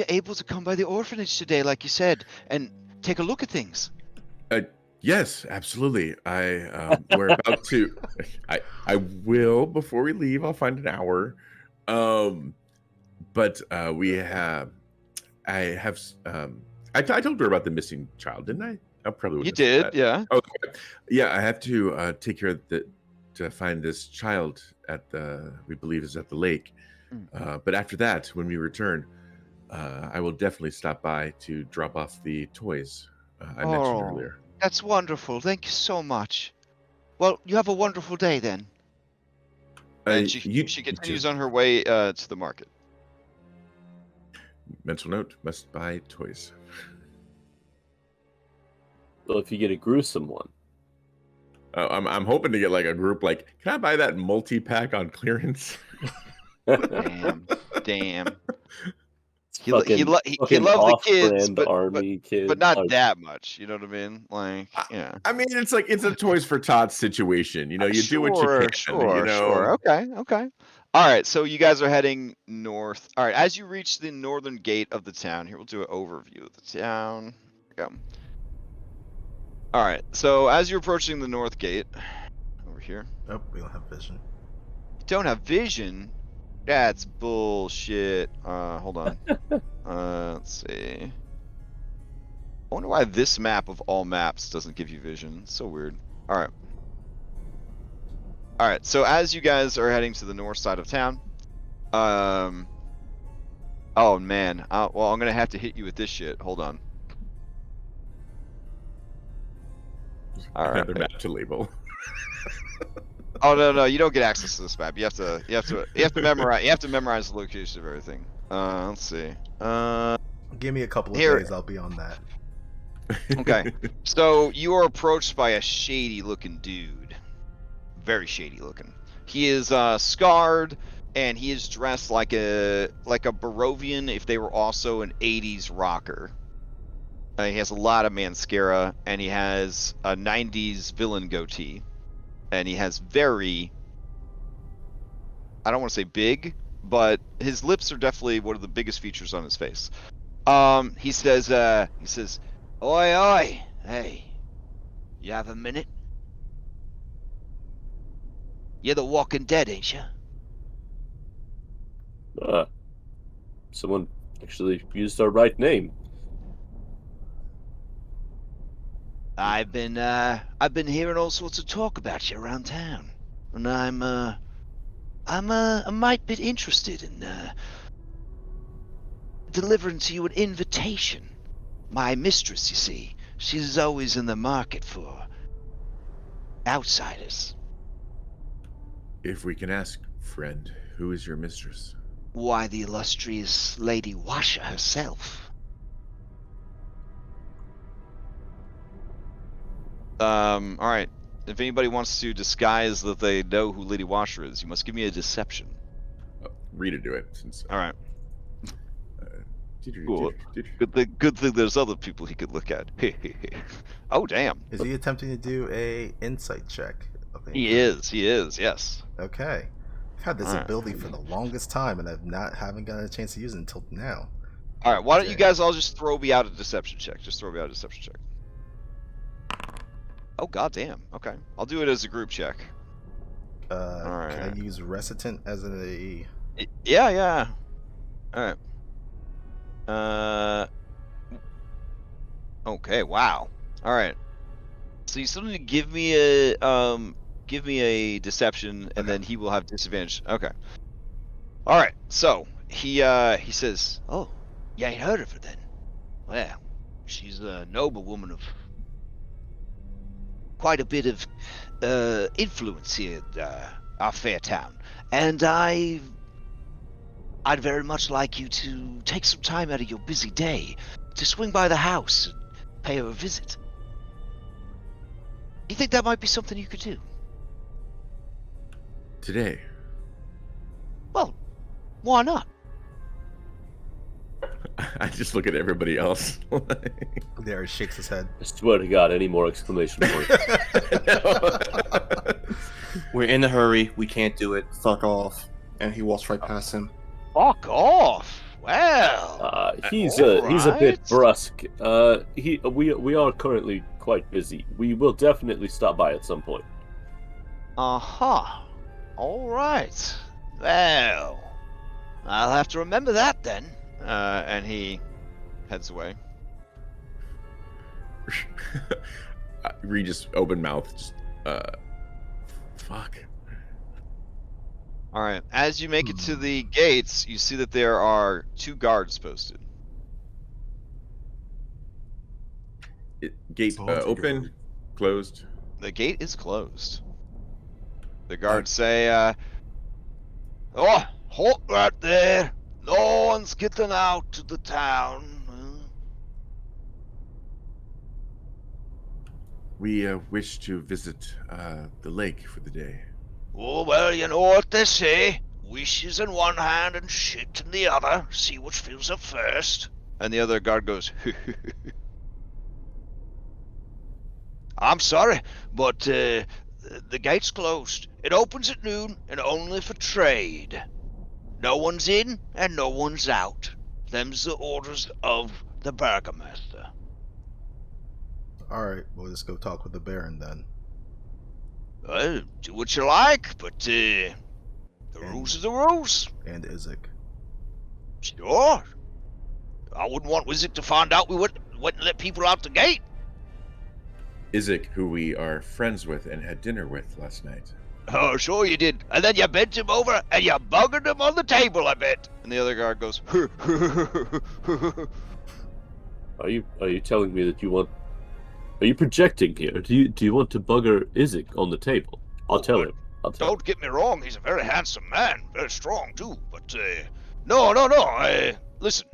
able to come by the orphanage today, like you said, and take a look at things?" Yes, absolutely. We're about to. I will before we leave. I'll find an hour. But we have. I told her about the missing child, didn't I? I probably would. You did, yeah. Okay. Yeah, I have to take care of to find this child at we believe is at the lake. But after that, when we return, I will definitely stop by to drop off the toys I mentioned earlier. That's wonderful. Thank you so much. Well, you have a wonderful day then. And she continues on her way to the market. Mental note: must buy toys. Well, if you get a gruesome one. I'm hoping to get like a group. Like, can I buy that multi-pack on clearance? Damn. He Fucking loves the kids, army kids, but not that much. You know what I mean? Like, yeah. I mean, it's like it's a Toys for Tots situation. You know, you do what you can. Sure. Okay. All right. So you guys are heading north. All right. As you reach the northern gate of the town, here we'll do an overview of the town. Go. All right. So as you're approaching the north gate, over here. Oh, we don't have vision. You don't have vision? That's bullshit. Hold on. Let's see. I wonder why this map of all maps doesn't give you vision. It's so weird. All right. So as you guys are heading to the north side of town, oh man. Well, I'm gonna have to hit you with this shit. Hold on. All right. Another map to label. Oh no, you don't get access to this map. You have to memorize the location of everything. Let's see. Give me a couple of days, I'll be on that. Okay. So you are approached by a shady looking dude. Very shady looking. He is scarred and he is dressed like a Barovian if they were also an 80s rocker. He has a lot of mascara and he has a 90s villain goatee. And he has very, I don't want to say big, but his lips are definitely one of the biggest features on his face. He says, "Oi, hey, you have a minute? You're the Walking Dead, ain't you?" Someone actually used our right name. I've been hearing all sorts of talk about you around town, and I'm a mite bit interested in delivering to you an invitation. My mistress, you see, she's always in the market for outsiders. If we can ask, friend, who is your mistress? Why, the illustrious Lady Washa herself. Alright. If anybody wants to disguise that they know who Lady Washer is, you must give me a deception. Rita do it since. Alright. Cool. Good thing there's other people he could look at. Oh, damn. Is he attempting to do a insight check? He is, yes. Okay. I've had this Alright. ability for the longest time, and haven't gotten a chance to use it until now. Alright, why don't you Okay. guys all just throw me out a deception check? Just throw me out a deception check. Oh, goddamn. Okay. I'll do it as a group check. Can I Alright. use Recitant as a... Yeah. Alright. Okay, wow. Alright. So you still need to give me a deception, and then he will have disadvantage. Okay. Alright, so he says, "Oh, you ain't heard of her then? Well, she's a noble woman of quite a bit of influence here at our fair town, and I'd very much like you to take some time out of your busy day to swing by the house and pay her a visit. You think that might be something you could do?" Today. Well, why not? I just look at everybody else. Darius shakes his head. I swear to God, any more exclamation points. We're in a hurry. We can't do it. Fuck off. And he walks right past him. Fuck off. Well, He's a bit alright. brusque. We are currently quite busy. We will definitely stop by at some point. Uh-huh. All right. Well, I'll have to remember that then. And he heads away. Reed just open mouth. Just, fuck. All right. As you make it to the gates, you see that there are 2 guards posted. Gate all together. open, closed. The gate is closed. The guards say, "Oh, halt right there. No one's getting out to the town." We wish to visit the lake for the day. Oh, well, you know what they say. Wishes in one hand and shit in the other. See which fills up first. And the other guard goes, "I'm sorry, but the gate's closed. It opens at noon and only for trade. No one's in and no one's out. Them's the orders of the burgomaster." Alright, we'll just go talk with the Baron then. Well, do what you like, but the rules are the rules. And Isaac. Sure. I wouldn't want Wizard to find out we wouldn't let people out the gate. Isaac, who we are friends with and had dinner with last night. Oh, sure you did. And then you bent him over and you buggered him on the table, I bet. And the other guard goes, Are you telling me that you want? Are you projecting here? Do you want to bugger Isaac on the table? I'll tell him. Don't get me wrong, he's a very handsome man, very strong too, but no, listen.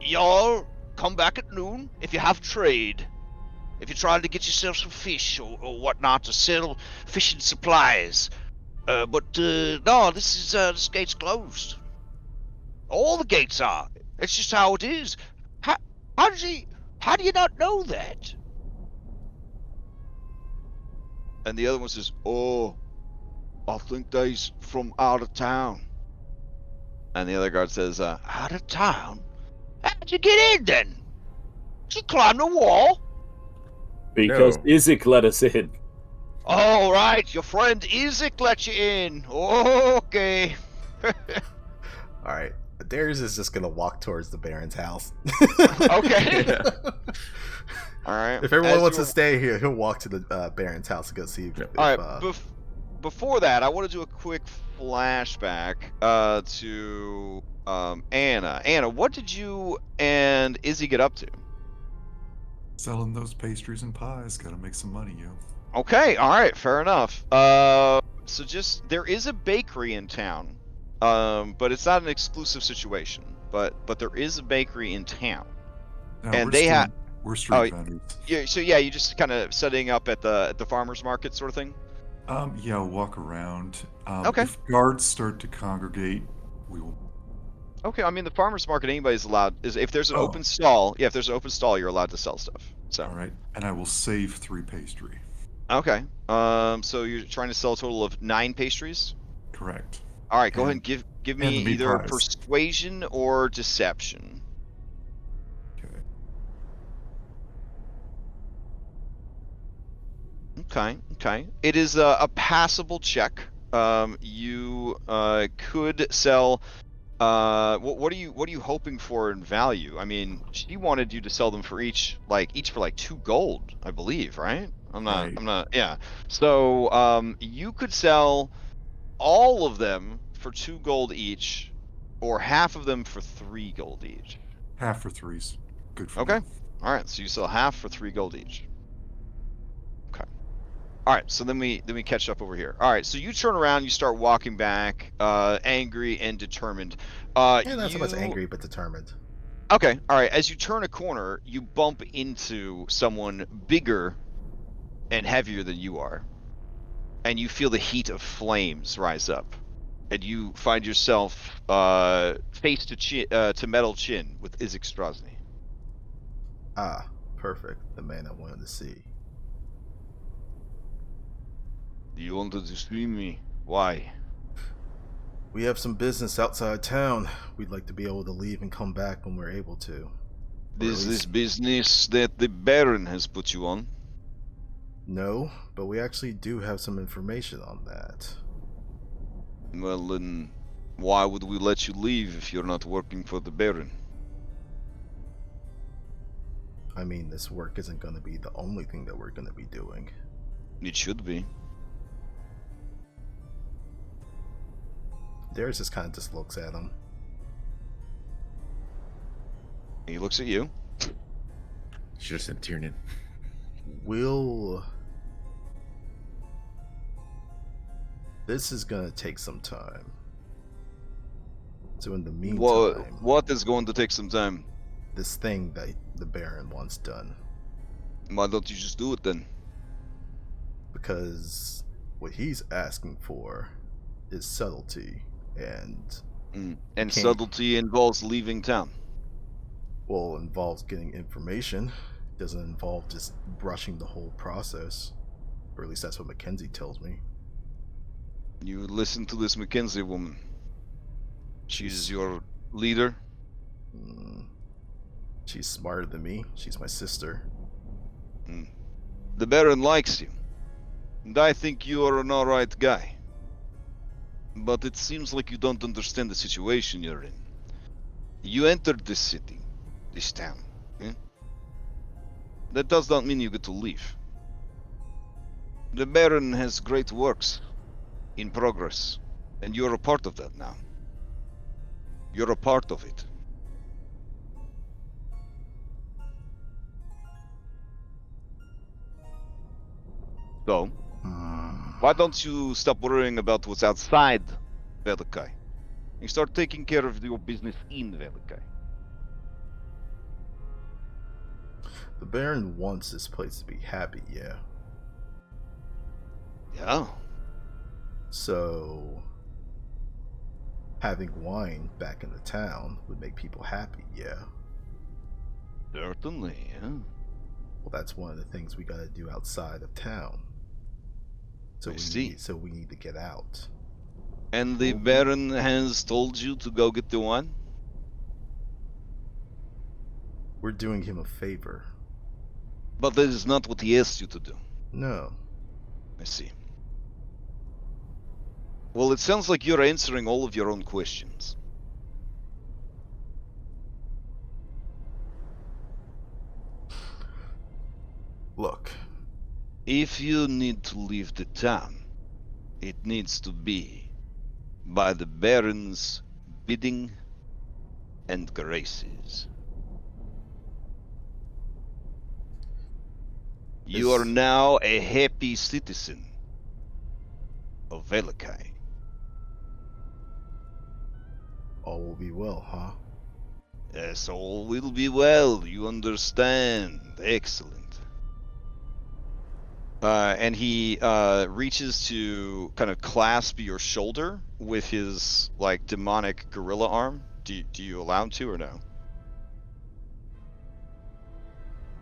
Y'all come back at noon if you have trade. If you're trying to get yourself some fish or whatnot to sell fishing supplies. But no, this gate's closed. All the gates are. It's just how it is. How do you not know that? And the other one says, "Oh, I think they's from out of town." And the other guard says, "Out of town? How'd you get in then? Did you climb the wall?" Because No. Isaac let us in. All right, your friend Isaac let you in. Okay. Alright, Darius is just gonna walk towards the Baron's house. Okay. All right. If everyone As wants you- to stay here, he'll walk to the Baron's house and go see if, All right. Before that, I want to do a quick flashback to Anna. Anna, what did you and Izzy get up to? Selling those pastries and pies. Gotta make some money, yo. Okay. All right. Fair enough. So just there is a bakery in town, but it's not an exclusive situation. But there is a bakery in town, No, and we're they have. we're street Oh, vendors. yeah. So yeah, you just kind of setting up at the farmers market sort of thing. Yeah, we'll walk around. Okay. If guards start to congregate, we will. Okay. I mean, the farmers market, anybody's allowed. Is if there's an Oh. open stall. Yeah, if there's an open stall, you're allowed to sell stuff. So. All right, and I will save 3 pastry. Okay. So you're trying to sell a total of 9 pastries. Correct. All right. Go ahead And- and give and me the meat either pies. persuasion or deception. Okay. Okay. It is a passable check. You could sell. What are you hoping for in value? I mean, she wanted you to sell them for each for like 2 gold, I believe, right? Right. I'm not. Yeah. So you could sell all of them for 2 gold each, or half of them for 3 gold each. Half for 3's good for Okay. me. All right. So you sell half for 3 gold each. Okay. All right, so then we catch up over here. All right, so you turn around, you start walking back, angry and determined. Yeah, not so much angry, but determined. Okay, all right. As you turn a corner, you bump into someone bigger and heavier than you are, and you feel the heat of flames rise up, and you find yourself face to metal chin with Isaac Strahd. Ah, perfect. The man I wanted to see. You wanted to see me? Why? We have some business outside town. We'd like to be able to leave and come back when we're able to. Is this business that the Baron has put you on? No, but we actually do have some information on that. Well, then, why would we let you leave if you're not working for the Baron? I mean, this work isn't going to be the only thing that we're going to be doing. It should be. Darius just kind of just looks at him. He looks at you. Should have sent Tiernan. This is going to take some time. So in the meantime... What is going to take some time? This thing that the Baron wants done. Why don't you just do it then? Because what he's asking for is subtlety, and subtlety involves leaving town. well, involves getting information. Doesn't involve just rushing the whole process, or at least that's what Mackenzie tells me. You listen to this Mackenzie woman. She's your leader. She's smarter than me. She's my sister. The Baron likes you, and I think you are an alright guy. But it seems like you don't understand the situation you're in. You entered this city, this town. That does not mean you get to leave. The Baron has great works in progress, and you're a part of that now. You're a part of it. So, why don't you stop worrying about what's outside Vallaki and start taking care of your business in Vallaki? The Baron wants this place to be happy, yeah. Yeah. So, having wine back in the town would make people happy, yeah. Certainly, yeah. Well, that's one of the things we gotta do outside of town. I see. So we need to get out. And the Baron has told you to go get the wine? We're doing him a favor. But that is not what he asked you to do. No. I see. Well, it sounds like you're answering all of your own questions. Look. If you need to leave the town, it needs to be by the Baron's bidding and graces. You are now a happy citizen of Vallaki. All will be well, huh? Yes, all will be well. You understand. Excellent. And he reaches to kind of clasp your shoulder with his like demonic gorilla arm. Do you allow him to or no?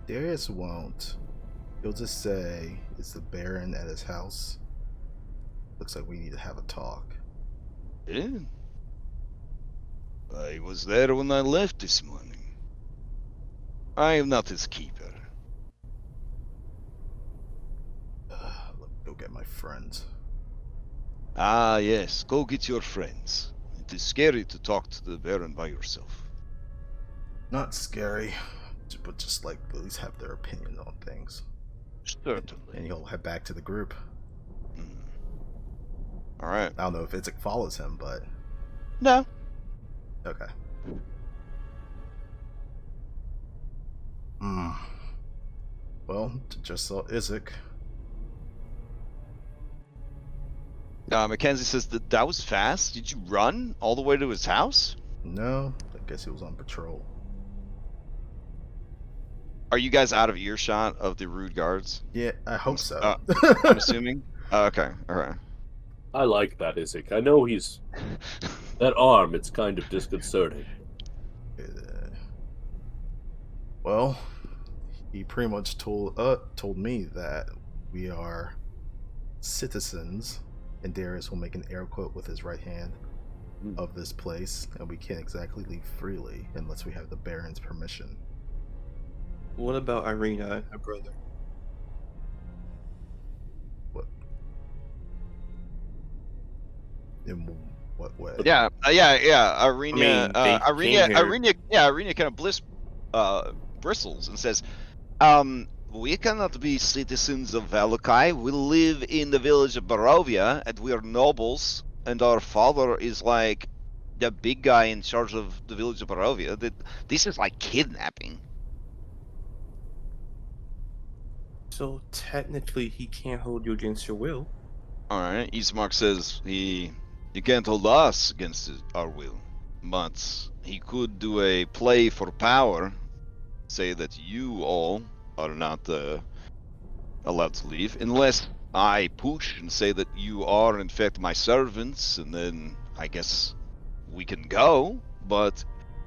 Darius won't. He'll just say, "Is the Baron at his house? Looks like we need to have a talk." Yeah. I was there when I left this morning. I am not his keeper. Let me go get my friends. Ah, yes. Go get your friends. It is scary to talk to the Baron by yourself. Not scary, but just like at least have their opinion on things. Certainly. And he'll head back to the group. All right. I don't know if Isaac follows him, but No. okay. Well, just saw Isaac. Mackenzie says that was fast. Did you run all the way to his house? No, I guess he was on patrol. Are you guys out of earshot of the rude guards? Yeah, I hope so. I'm assuming. Okay, all right. I like that, Isaac. I know he's that arm. It's kind of disconcerting. Well, he pretty much told me that we are citizens, and Darius will make an air quote with his right hand of this place, and we can't exactly leave freely unless we have the Baron's permission. What about Irina and her brother? What? In what way? Yeah. Irina, I mean, they came here- Irina kind of bristles and says, we cannot be citizens of Vallaki. We live in the village of Barovia, and we are nobles, and our father is like the big guy in charge of the village of Barovia. This is like kidnapping. So technically, he can't hold you against your will. Alright, Ismark says he can't hold us against our will, but he could do a play for power, say that you all are not allowed to leave, unless I push and say that you are in fact my servants, and then I guess we can go, but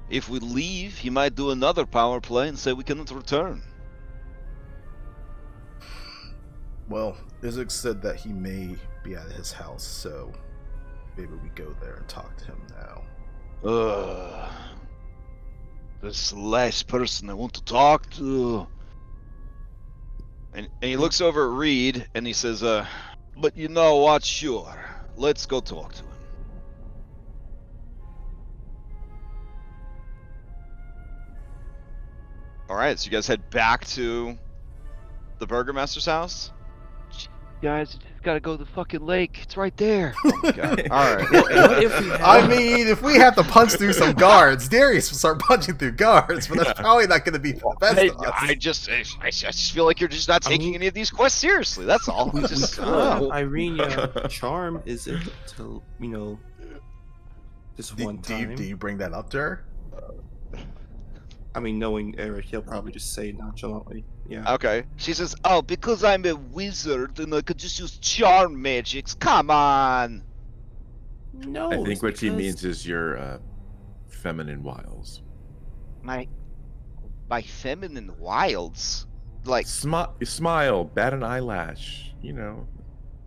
if we leave, he might do another power play and say we cannot return. Well, Isaac said that he may be at his house, so maybe we go there and talk to him now. This last person I want to talk to. And he looks over at Reed and he says, but you know what, sure, let's go talk to him. Alright, so you guys head back to the Burgermaster's house? Guys, you just gotta go to the fucking lake. It's right there. Oh my god. Alright. I mean, if we have to punch through some guards, Darius will start punching through guards, but that's probably not going to be for the best of us. I just feel like you're just not taking any of these quests seriously. That's all. We Just, could. Irina, charm is it to, just one time. Do you bring that up to her? I mean, knowing Eric, he'll probably just say nonchalantly. Yeah. Okay. She says, oh, because I'm a wizard and I could just use charm magics. Come on. No. I think what she because- means is your feminine wiles. My feminine wilds? Like, Smile, bat an eyelash,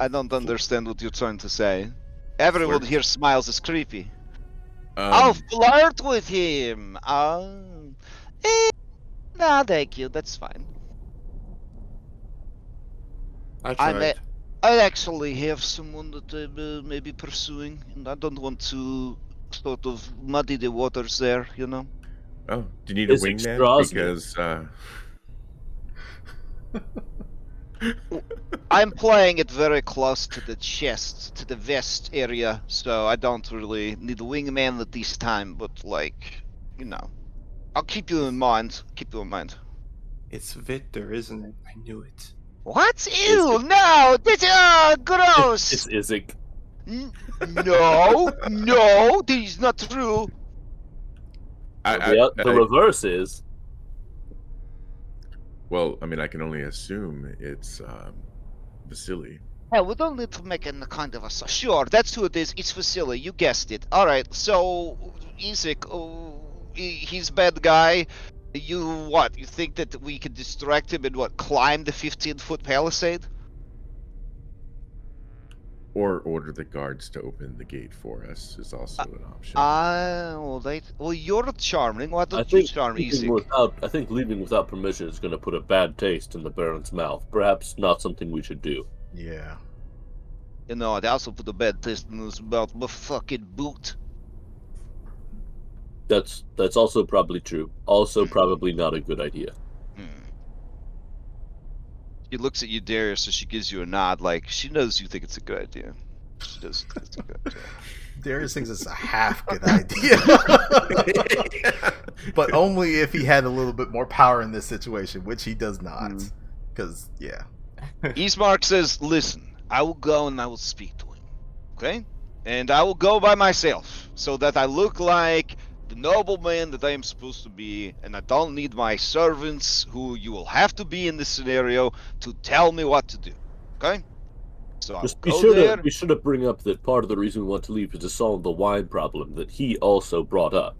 I don't understand what you're trying to say. Everyone Flirt. here smiles is creepy. I'll flirt with him. Nah, thank you. That's fine. I tried. I actually have someone that I'm maybe pursuing, and I don't want to sort of muddy the waters there, Oh, do you need a Is it wingman? Strahd? Because I'm playing it very close to the chest, to the vest area, so I don't really need a wingman at this time, but I'll keep you in mind. It's Victor, isn't it? I knew it. What? Ew, no! This, gross! It's Isaac. No, no, this is not true. The reverse is. Well, I mean, I can only assume it's Vasily. Yeah, we don't need to make any kind of a... Sure, that's who it is. It's Vasily. You guessed it. All right, so Isaac, he's a bad guy. You what? You think that we could distract him and what? Climb the 15-foot palisade? Or order the guards to open the gate for us is also an option. Well, you're charming. Why don't you charm Isaac? I think leaving without permission is going to put a bad taste in the Baron's mouth. Perhaps not something we should do. Yeah. You know, I'd also put a bad taste in his mouth. My fucking boot. That's also probably true. Also, probably not a good idea. She looks at you, Darius, so she gives you a nod, like she knows you think it's a good idea. She does think it's a good idea. Darius thinks it's a half good idea. But only if he had a little bit more power in this situation, which he does not. Because, yeah. Ismark says, listen, I will go and I will speak to him. Okay? And I will go by myself, so that I look like the nobleman that I am supposed to be, and I don't need my servants, who you will have to be in this scenario, to tell me what to do. Okay? So Just I'll go there. be sure to bring up that part of the reason we want to leave is to solve the wine problem that he also brought up.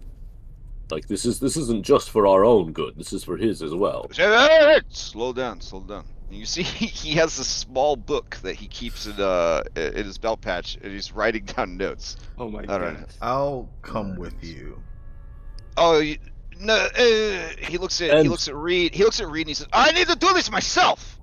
Like, this isn't just for our own good. This is for his as well. Slow down, slow down. You see, he has a small book that he keeps in his belt patch, and he's writing down notes. Oh my All god. right. I'll come with you. Oh no! He looks at Reed. He looks at Reed and he says, "I need to do this myself."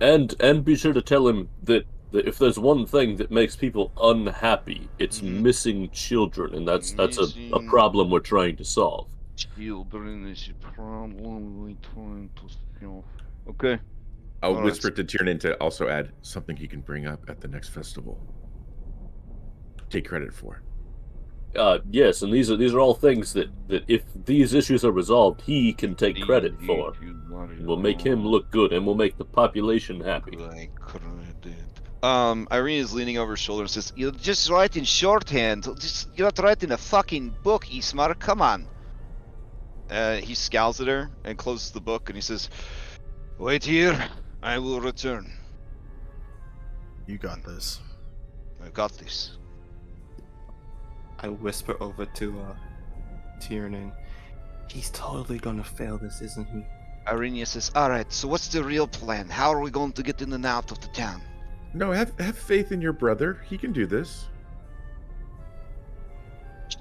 And be sure to tell him that if there's one thing that makes people unhappy, it's missing children, and that's a problem we're trying to solve. Children is a problem we're trying to solve. Okay. I'll whisper to Tiernan to also add something he can bring up at the next festival. Take credit for. Yes, and these are all things that if these issues are resolved, he can take credit for. We'll make him look good, and we'll make the population happy. Irene is leaning over his shoulder and says, "You just write in shorthand. You're not writing a fucking book, Ismar. Come on." He scowls at her and closes the book, and he says, "Wait here. I will return." You got this. I got this. I whisper over to Tiernan. He's totally gonna fail this, isn't he? Irenia says, "Alright, so what's the real plan? How are we going to get in and out of the town?" No, have faith in your brother. He can do this.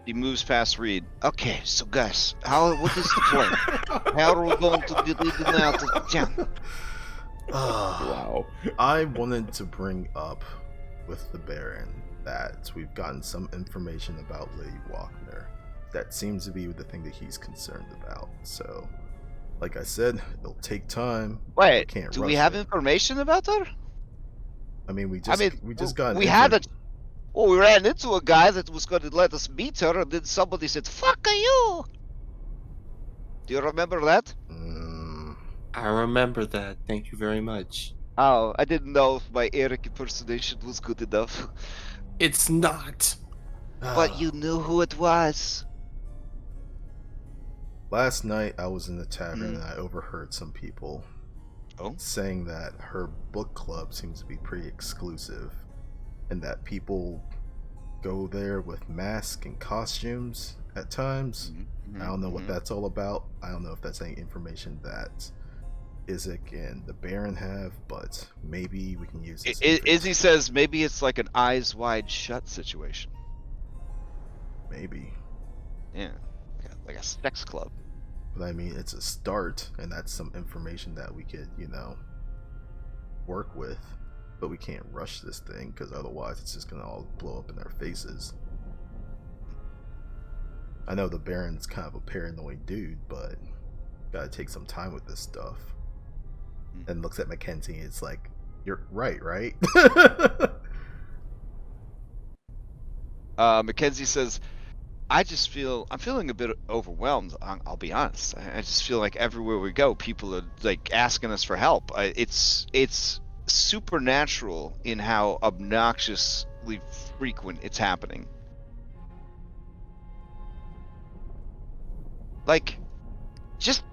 He moves past Reed. Okay, so guys, what is the plan? How are we going to get in and out of the town? Wow. I wanted to bring up with the Baron that we've gotten some information about Lady Walkner. That seems to be the thing that he's concerned about. So, like I said, it'll take time. Wait, Can't do we rush have it. information about her? I mean, we just got. We had a. Well, we ran into a guy that was going to let us meet her, and then somebody said, "Fuck you." Do you remember that? I remember that. Thank you very much. Oh, I didn't know if my Eric impersonation was good enough. It's not. But you knew who it was. Last night I was in the tavern and I overheard some people saying that her book club seems to be pretty exclusive, and that people go there with masks and costumes at times. I don't know what that's all about. I don't know if that's any information that Isaac and the Baron have, but maybe we can use this. Izzy says maybe it's like an eyes wide shut situation. Maybe. Yeah, like a sex club. But I mean, it's a start, and that's some information that we could, work with. But we can't rush this thing, because otherwise it's just gonna all blow up in our faces. I know the Baron's kind of a paranoid dude, but gotta take some time with this stuff. And looks at Mackenzie and it's like, "You're right?" Mackenzie says, I'm feeling a bit overwhelmed. I'll be honest. I just feel like everywhere we go, people are like asking us for help. It's supernatural in how obnoxious incredibly frequent it's happening. Like, just,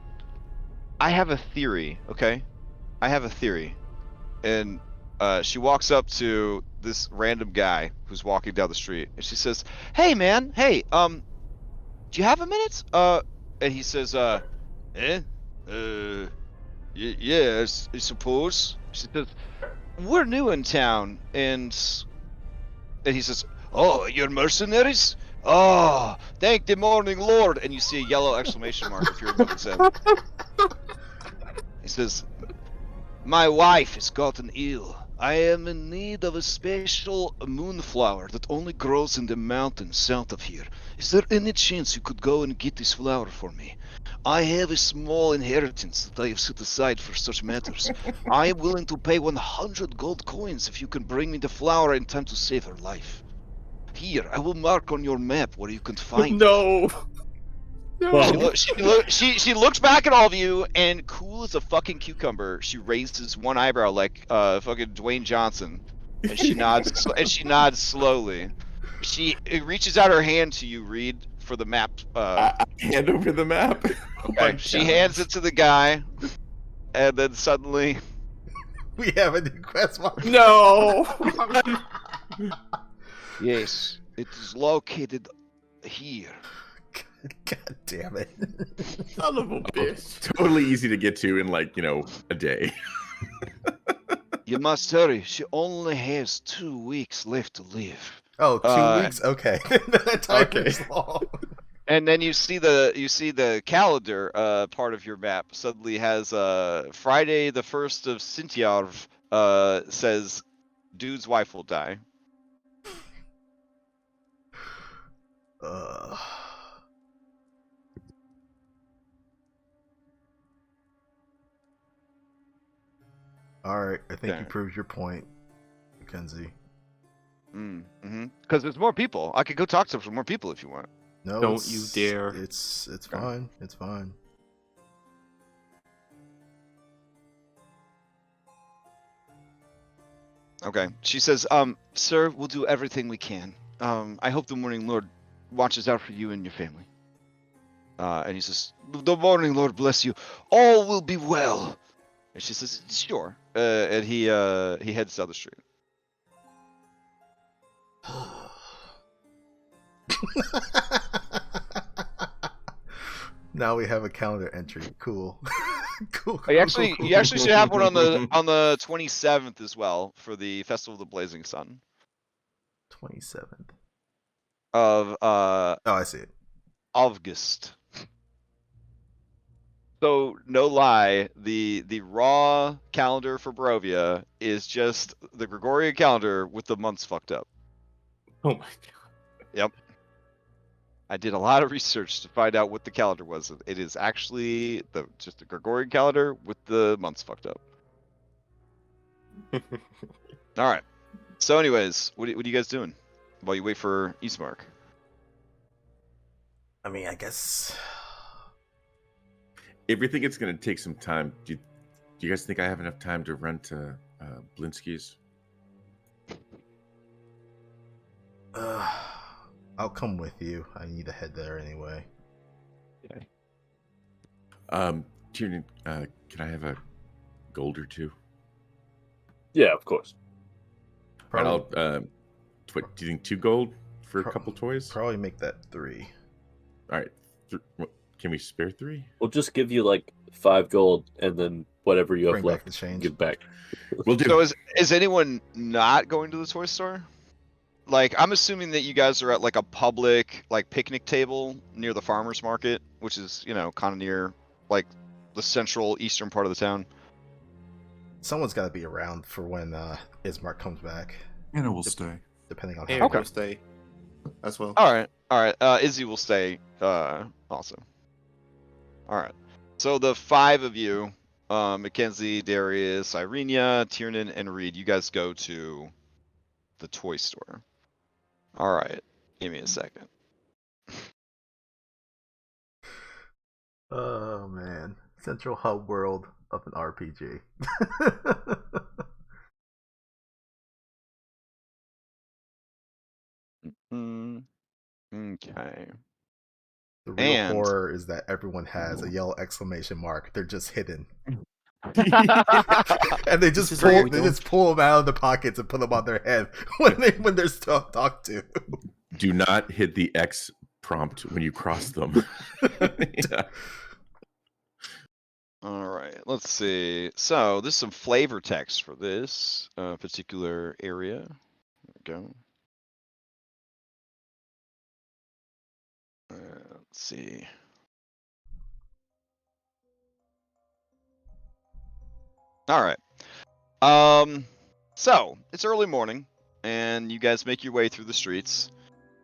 I have a theory, okay? I have a theory. And she walks up to this random guy who's walking down the street, and she says, "Hey, man, hey, do you have a minute?" And he says, "Eh? Yes, I suppose." She says, "We're new in town," and he says, "Oh, you're mercenaries? Oh, thank the morning Lord!" And you see a yellow exclamation mark appear above his head. He says, "My wife has gotten ill. I am in need of a special moonflower that only grows in the mountains south of here. Is there any chance you could go and get this flower for me? I have a small inheritance that I have set aside for such matters. I am willing to pay 100 gold coins if you can bring me the flower in time to save her life. Here, I will mark on your map where you can find it." No. Well, She looks back at all of you, and cool as a fucking cucumber, she raises one eyebrow like fucking Dwayne Johnson, and she nods slowly. She reaches out her hand to you, Reed, for the map. I hand over the map. Okay, she hands it to the guy, and then suddenly, We have a new quest mark. No. yes, it is located here. God damn it. Son of a bitch. Totally easy to get to in like, a day. You must hurry. She only has 2 weeks left to live. Oh, 2 weeks? Okay. That time Okay. is long. And then you see the calendar part of your map suddenly has Friday the 1st of Sintiarv says dude's wife will die. Alright, I think Okay. you proved your point, Mackenzie. Because there's more people. I could go talk to some more people if you want. No, Don't you dare. It's fine. It's fine. Okay. She says, sir, we'll do everything we can. I hope the Morning Lord watches out for you and your family. And he says, "The Morning Lord bless you. All will be well." And she says, "Sure." And he heads down the street. Now we have a calendar entry. Cool. Cool. You actually should have one on the 27th as well for the Festival of the Blazing Sun 27th. of Oh, I see it. August. So no lie, the raw calendar for Barovia is just the Gregorian calendar with the months fucked up. Oh my god. I did a lot of research to find out what the calendar was. It is actually just the Gregorian calendar with the months fucked up. All right. So, anyways, what are you guys doing while you wait for Eastmark? I mean, I guess. If you think it's going to take some time, do you guys think I have enough time to run to Blinsky's? I'll come with you. I need to head there anyway. Tiernan, can I have a gold or two? yeah, of course. Probably, And what do you think? 2 gold for a couple toys? probably make that 3. All right. Can we spare 3? We'll just give you like 5 gold, and then whatever you have Bring back left, the change. give back. We'll do. So is anyone not going to the toy store? Like, I'm assuming that you guys are at like a public like picnic table near the farmers market, which is kind of near like the central eastern part of the town. Someone's got to be around for when Ismark comes back, Anna will stay. depending on Eric how. Okay. will stay as well. All right. Izzy will stay also. All right. So the 5 of you, Mackenzie, Darius, Irenia, Tiernan, and Reed, you guys go to the toy store. All right. Give me a second. Oh man, central hub world of an RPG. Mm, okay. The real And horror is that everyone has a yellow exclamation mark. They're just hidden. And they This just is what we they don't- just pull them out of the pockets and put them on their head when they're talked to. Do not hit the X prompt when you cross them. Yeah. all right, let's see. So there's some flavor text for this particular area. There we go. Let's see. All right. So it's early morning, and you guys make your way through the streets,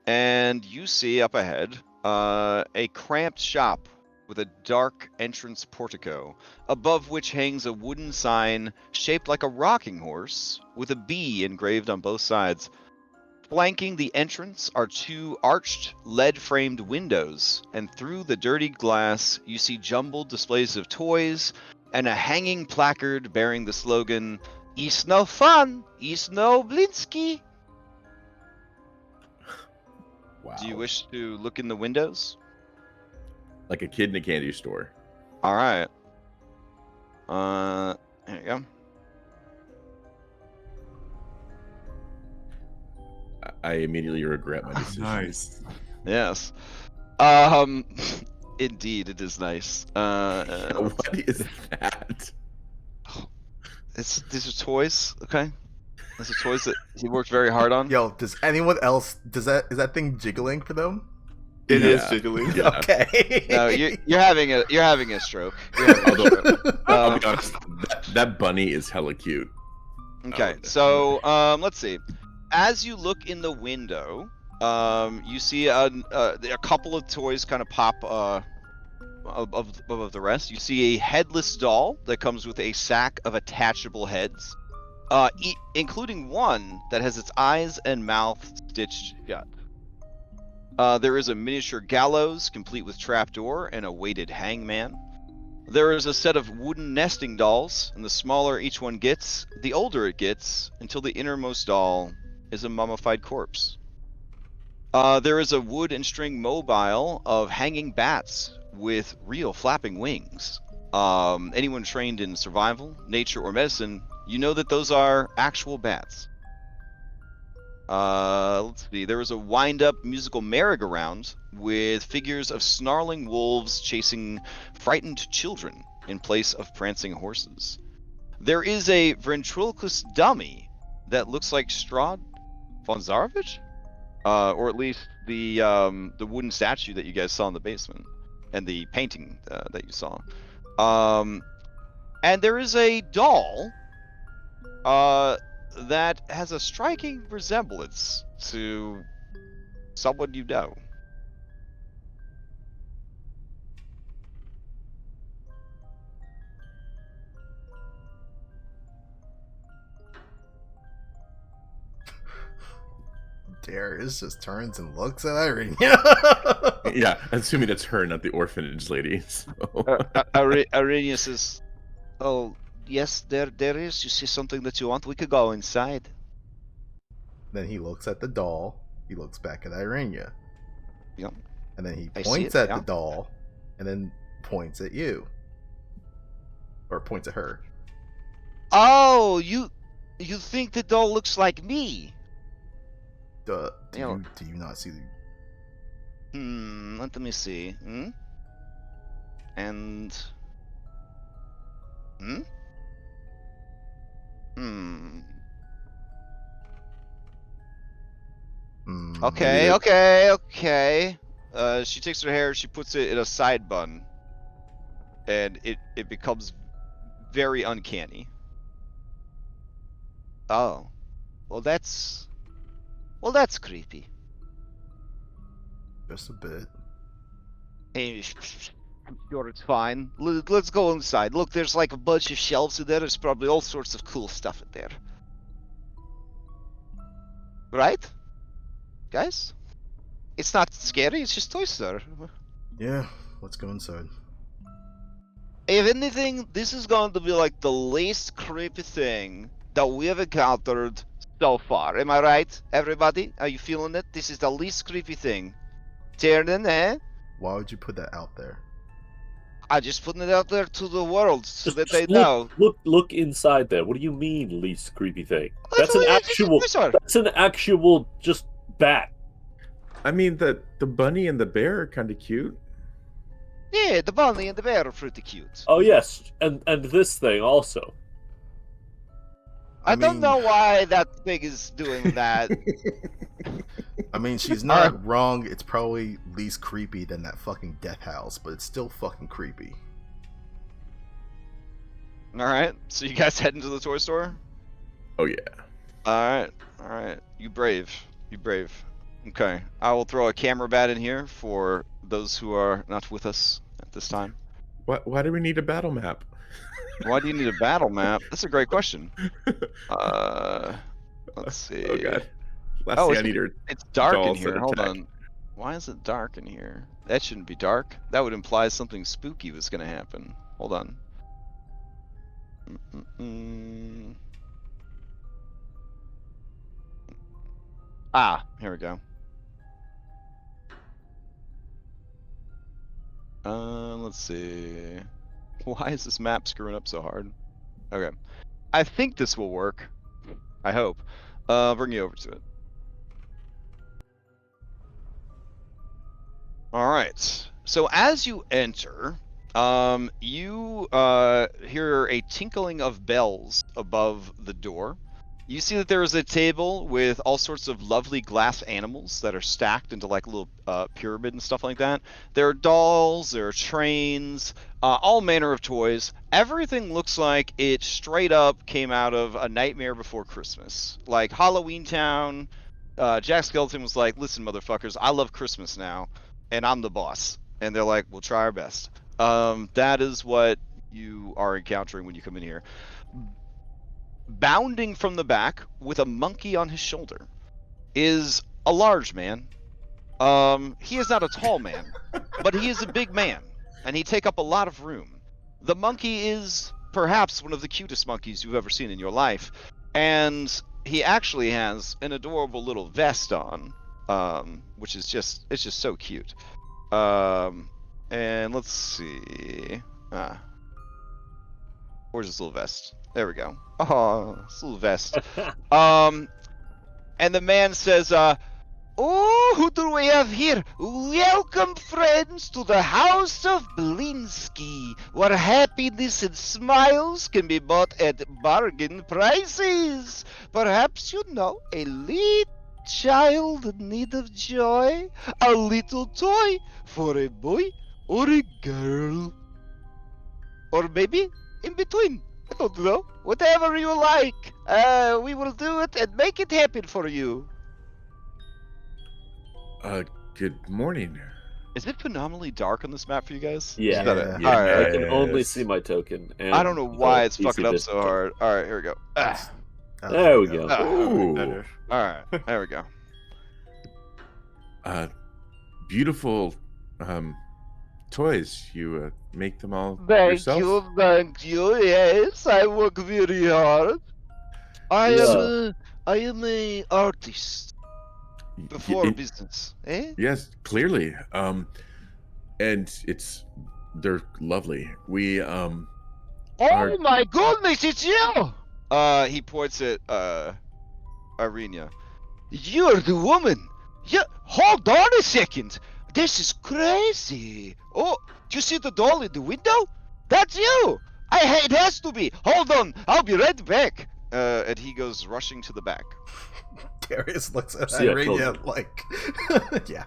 and you see up ahead a cramped shop with a dark entrance portico, above which hangs a wooden sign shaped like a rocking horse with a bee engraved on both sides. Flanking the entrance are two arched, lead-framed windows, and through the dirty glass you see jumbled displays of toys and a hanging placard bearing the slogan, "It's no fun, it's no Blinsky." Wow. Do you wish to look in the windows? Like a kid in a candy store. All right. There you go. I immediately regret my decision. Nice. Yes. Indeed, it is nice. What is that? These are toys, okay? These are toys that he worked very hard on. Yo, does anyone else is that thing jiggling for them? It is Yeah. jiggling. Yeah. Okay. No, you're having a stroke. You're having a stroke. I'll be honest, that bunny is hella cute. Okay, Oh, so let's see. As you look in the window, you see a couple of toys kind of pop above the rest. You see a headless doll that comes with a sack of attachable heads, including one that has its eyes and mouth stitched shut. There is a miniature gallows complete with trapdoor and a weighted hangman. There is a set of wooden nesting dolls, and the smaller each one gets, the older it gets, until the innermost doll is a mummified corpse. There is a wood and string mobile of hanging bats with real flapping wings. Anyone trained in survival, nature, or medicine, you know that those are actual bats. Let's see. There is a wind-up musical merry-go-round with figures of snarling wolves chasing frightened children in place of prancing horses. There is a ventriloquist dummy that looks like Strahd Isekai, or at least the wooden statue that you guys saw in the basement, and the painting that you saw. And there is a doll that has a striking resemblance to someone you know. Darius just turns and looks at Irene. Yeah, assuming it's her, not the orphanage lady. So. Arrhenius says, "Oh, yes, there is. You see something that you want? We could go inside." Then he looks at the doll. He looks back at Irenia. Yep. And then he I see points it, at yeah. the doll, and then points at you, or points at her. Oh, you think the doll looks like me? Do Yeah. you not see? Let me see. And Hmm. Okay, okay. She takes her hair, she puts it in a side bun, and it becomes very uncanny. Oh, well that's creepy. Just a bit. Hey, I'm sure it's fine. Let's go inside. Look, there's like a bunch of shelves in there. There's probably all sorts of cool stuff in there. Right? Guys? It's not scary, it's just Toy Store. Yeah, let's go inside. If anything, this is going to be like the least creepy thing that we have encountered so far. Am I right, everybody? Are you feeling it? This is the least creepy thing. Tiernan, eh? Why would you put that out there? I'm just putting it out there to the world so Just, that just they know. look inside there. What do you mean, least creepy thing? That's That's an what it is, actual. yes, sir. That's an actual just bat. I mean, the bunny and the bear are kind of cute. Yeah, the bunny and the bear are pretty cute. Oh yes, and this thing also. I don't know why that thing is doing that. I mean, she's not wrong. It's probably least creepy than that fucking death house, but it's still fucking creepy. All right, so you guys heading to the toy store? Oh yeah. All right. You brave. Okay, I will throw a camera bat in here for those who are not with us at this time. Why do we need a battle map? Why do you need a battle map? That's a great question. Let's see. Oh god. Last Oh, thing I need are it's dark in dolls here. that Hold attack. on. Why is it dark in here? That shouldn't be dark. That would imply something spooky was going to happen. Hold on. Ah, here we go. Let's see. Why is this map screwing up so hard? Okay. I think this will work. I hope. I'll bring you over to it. Alright. So as you enter, you hear a tinkling of bells above the door. You see that there is a table with all sorts of lovely glass animals that are stacked into like a little pyramid and stuff like that. There are dolls, there are trains, all manner of toys. Everything looks like it straight up came out of A Nightmare Before Christmas. Like Halloween Town, Jack Skellington was like, listen motherfuckers, I love Christmas now, and I'm the boss. And they're like, we'll try our best. That is what you are encountering when you come in here. Bounding from the back with a monkey on his shoulder is a large man. He is not a tall man, but he is a big man, and he take up a lot of room. The monkey is perhaps one of the cutest monkeys you've ever seen in your life, and he actually has an adorable little vest on, which is just so cute. And let's see. Where's his little vest? There we go. Oh, this little vest. And the man says, oh, who do we have here? Welcome, friends, to the House of Blinsky, where happiness and smiles can be bought at bargain prices. Perhaps you know a little child in need of joy, a little toy for a boy or a girl. Or maybe in between. I don't know. Whatever you like. We will do it and make it happen for you. Good morning. Is it phenomenally dark on this map for you guys? Yeah. Is that it? Yeah. Alright. I can only Yes. see my token. And I don't know why it's easy fucking up to- so hard. Alright, here we go. There we go. Ooh. Alright, there we go. Beautiful toys. You make them all Thank yourself? you. Yes, I work very hard. I Yeah. am a artist before Y- business. Eh? Yes, clearly. And they're lovely. We Oh Are- my goodness, it's you! He points at Irina. You're the woman. Yeah, hold on a second. This is crazy. Oh, do you see the doll in the window? That's you. It has to be. Hold on, I'll be right back. And he goes rushing to the back. Darius looks at See, I Irina told like, yeah.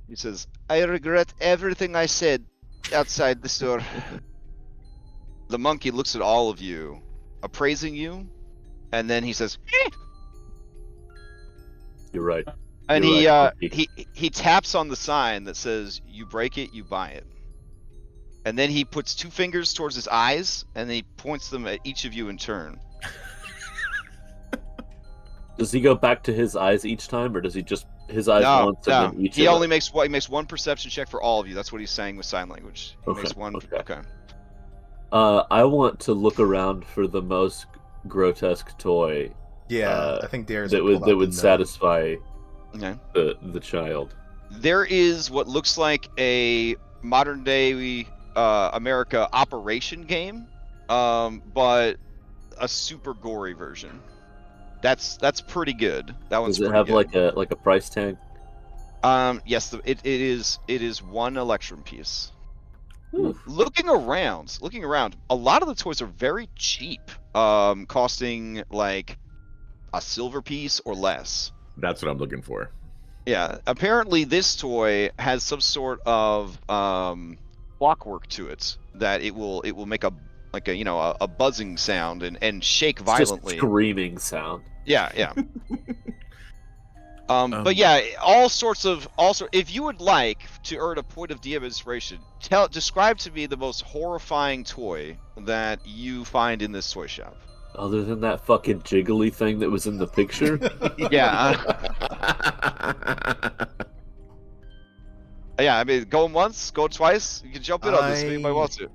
He says, I regret everything I said outside the store. The monkey looks at all of you, appraising you, and then he says, "Eh." You're right. And You're right, he taps on the sign that says, you break it, you buy it. And then he puts two fingers towards his eyes, and then he points them at each of you in turn. Does he go back to his eyes each time, or does he just his eyes once and then each? He of only them? makes one perception check for all of you. That's what he's saying with sign language. He Okay, makes one. okay. Okay. I want to look around for the most grotesque toy Yeah, I think Darius that pull would out the gnome. satisfy Okay. the child. There is what looks like a modern day America operation game, but a super gory version. That's pretty good. That one's Does it pretty have good. like a price tag? Yes, it is one Electrum piece. Ooh. Looking around, a lot of the toys are very cheap, costing like a silver piece or less. That's what I'm looking for. Yeah, apparently this toy has some sort of clockwork to it that it will make a a buzzing sound and shake It's just violently. screaming sound. Yeah. But yeah, all sorts. If you would like to earn a point of DM inspiration, describe to me the most horrifying toy that you find in this toy shop. Other than that fucking jiggly thing that was in the picture. Yeah. Yeah, I mean, going once, go twice. You can jump in on this if anybody wants to.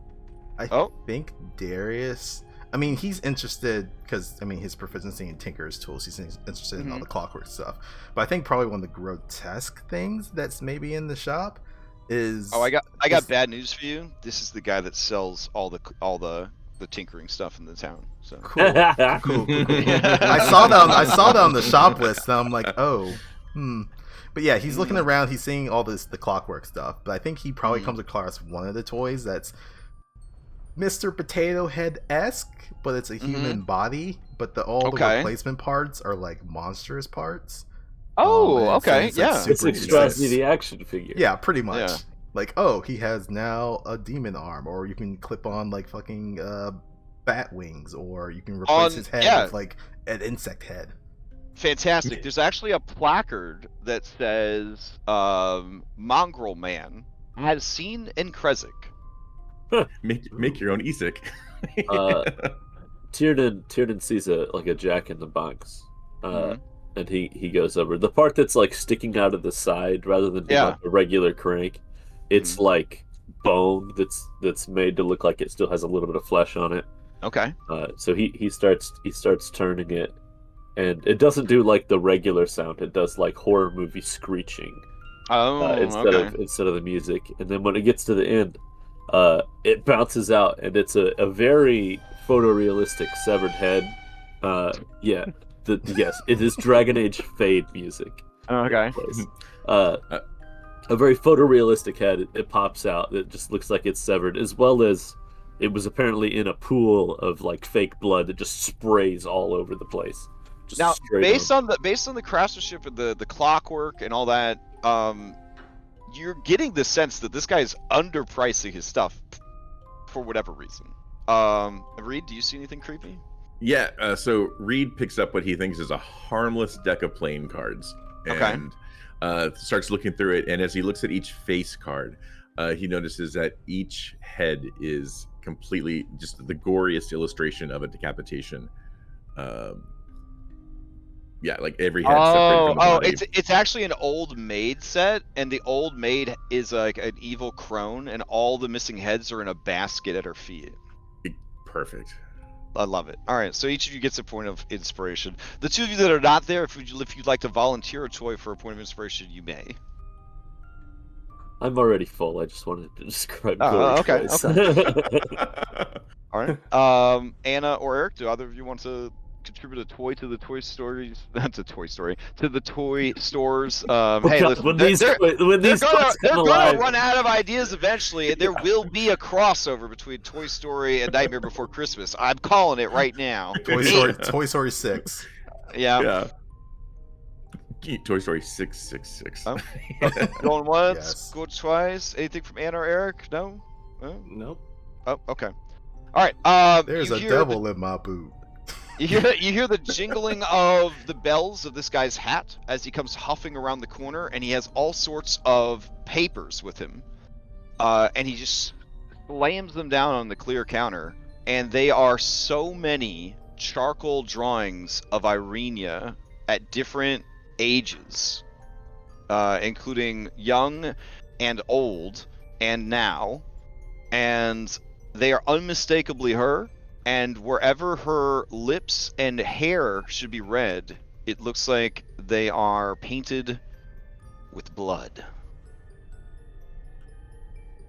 I think Darius. I mean, he's interested because his proficiency in Tinker's tools. He's interested in all the clockwork stuff. But I think probably one of the grotesque things that's maybe in the shop is. Oh, I got bad news for you. This is the guy that sells all the tinkering stuff in the town. So Cool. I saw that on the shop list, and I'm like, oh, But yeah, he's looking around. He's seeing all the clockwork stuff. But I think he probably comes across one of the toys that's Mr. Potato Head-esque, but it's a human body. But all the replacement parts are like monstrous parts. Oh, okay, yeah. It's like Strahd the action figure. Yeah, pretty much. Yeah. Like, oh, he has now a demon arm, or you can clip on like fucking bat wings, or you can replace his head with like an insect head. Fantastic. There's actually a placard that says Mongrel Man has seen in Krezk. Make your own Isaac. Tiernan sees a Jack in the Box, and he goes over the part that's like sticking out of the side rather than like a regular crank. It's like bone that's made to look like it still has a little bit of flesh on it. Okay. So he starts turning it, and it doesn't do like the regular sound. It does like horror movie screeching. Instead of the music. And then when it gets to the end, it bounces out, and it's a very photorealistic severed head. Yes, it is Dragon Age Fade music. Okay. A very photorealistic head. It pops out. It just looks like it's severed, as well as it was apparently in a pool of like fake blood that just sprays all over the place. Just now, based on the craftsmanship and the clockwork and all that, you're getting the sense that this guy is underpricing his stuff for whatever reason. Reed, do you see anything creepy? Yeah. So Reed picks up what he thinks is a harmless deck of playing cards, and starts looking through it. And as he looks at each face card, he notices that each head is completely just the goriest illustration of a decapitation. Yeah, like every head separated from the body. It's actually an old maid set, and the old maid is like an evil crone, and all the missing heads are in a basket at her feet. Perfect. I love it. All right, so each of you gets a point of inspiration. The two of you that are not there, if you'd like to volunteer a toy for a point of inspiration, you may. I'm already full. I just wanted to describe. Okay. All right. Anna or Eric, do either of you want to contribute a toy to the toy stories? That's a toy story to the toy stores. Hey, listen, they're gonna run out of ideas eventually, and there will be a crossover between Toy Story and Nightmare Before Christmas. I'm calling it right now. Toy Story 6. Yeah. Toy Story 666. Oh. Going once, going twice. Anything from Anna or Eric? No. Nope. Oh, okay. All right. There's a devil in my boot. You hear the jingling of the bells of this guy's hat as he comes huffing around the corner, and he has all sorts of papers with him, and he just slams them down on the clear counter, and they are so many charcoal drawings of Irenia at different ages, including young and old and now, and they are unmistakably her. and wherever her lips and hair should be red, it looks like they are painted with blood.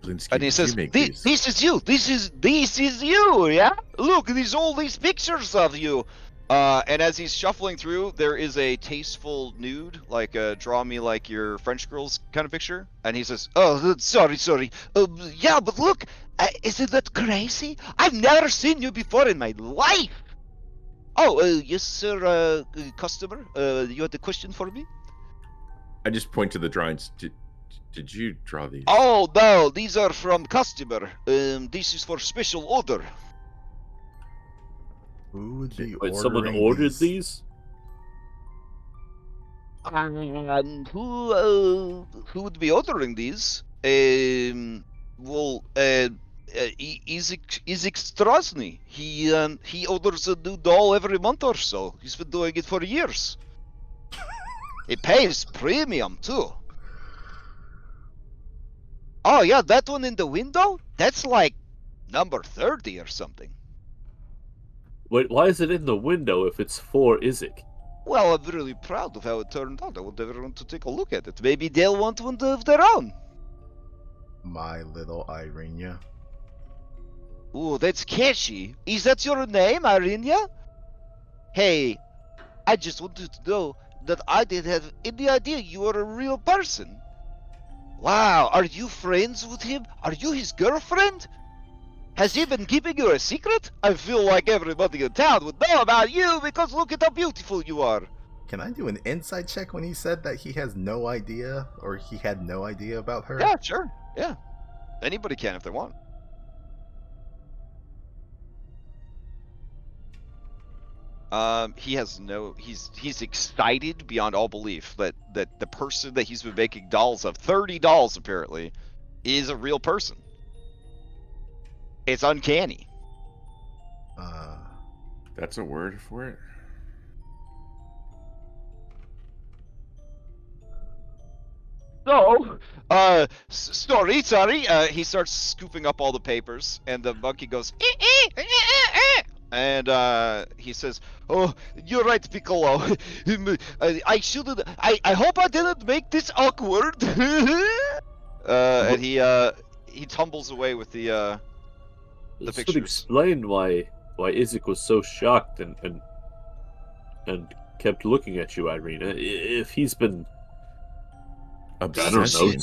Blinsky, And he did says, you make this these? is you. This is you. Yeah. Look, all these pictures of you. And as he's shuffling through, there is a tasteful nude, like draw me like your French girls kind of picture. And he says, oh, sorry. Yeah, but look, isn't that crazy? I've never seen you before in my life. Oh, yes, sir, customer. You had a question for me? I just point to the drawings. Did you draw these? Oh, no, these are from customer. This is for special order. Who would be Wait, ordering someone ordered these? And who would be ordering these? Well, Isaac Strasny. He orders a new doll every month or so. He's been doing it for years. It pays premium too. Oh yeah, that one in the window? That's like number 30 or something. Wait, why is it in the window if it's for Isaac? Well, I'm really proud of how it turned out. I want everyone to take a look at it. Maybe they'll want one of their own. My little Irenia. Ooh, that's catchy. Is that your name, Irenia? Hey, I just wanted to know that I didn't have any idea you were a real person. Wow, are you friends with him? Are you his girlfriend? Has he been keeping you a secret? I feel like everybody in town would know about you because look at how beautiful you are. Can I do an insight check when he said that he has no idea, or he had no idea about her? Yeah, sure. Yeah. Anybody can if they want. He's excited beyond all belief that the person that he's been making dolls of, 30 dolls apparently, is a real person. It's uncanny. That's a word for it. So, sorry, he starts scooping up all the papers, and the monkey goes, and he says, oh, you're right, Piccolo. I shouldn't, I hope I didn't make this awkward. And he tumbles away with the This would pictures. explain why Isaac was so shocked and kept looking at you, Irina. If he's been, I don't know, Obsession.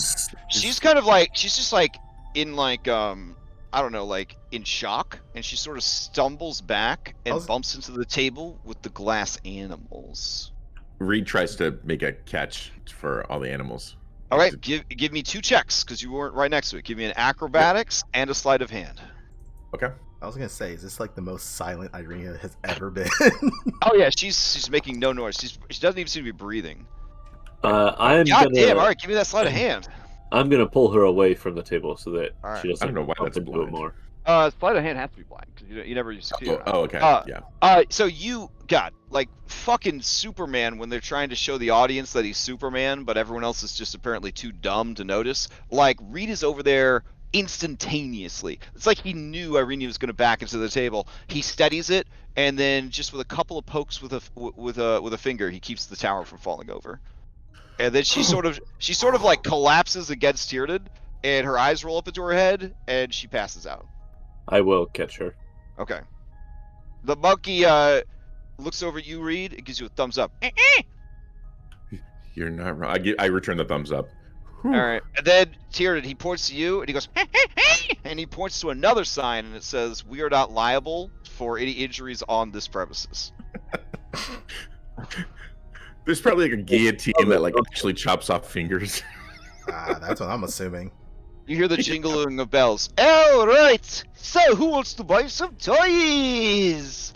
She's kind of like, she's just like in like I don't know, like in shock, and she sort of stumbles back and bumps into the table with the glass animals. Reed tries to make a catch for all the animals. All right, give me 2 checks because you weren't right next to it. Give me an acrobatics and a sleight of hand. Okay. I was gonna say, is this like the most silent Irenia has ever been? Oh yeah, she's making no noise. She doesn't even seem to be breathing. I'm God gonna. damn! All right, give me that sleight of hand. I'm gonna pull her away from the table so that All right. she doesn't I don't know why bump that's into it blind. more. Sleight of hand has to be blind because you never succeed. Okay. Yeah. So you got like fucking Superman when they're trying to show the audience that he's Superman, but everyone else is just apparently too dumb to notice. Like Reed is over there instantaneously. It's like he knew Irene was going to back into the table. He steadies it, and then just with a couple of pokes with a finger, he keeps the tower from falling over. And then she sort of like collapses against Tyrden, and her eyes roll up into her head, and she passes out. I will catch her. Okay. The monkey looks over at you, Reed. It gives you a thumbs up. You're not wrong. I return the thumbs up. All right. And then Tyrden, he points to you, and he goes, and he points to another sign, and it says, "We are not liable for any injuries on this premises." There's probably like a guillotine that like actually chops off fingers. That's what I'm assuming. You hear the jingling of bells. All right. So, who wants to buy some toys?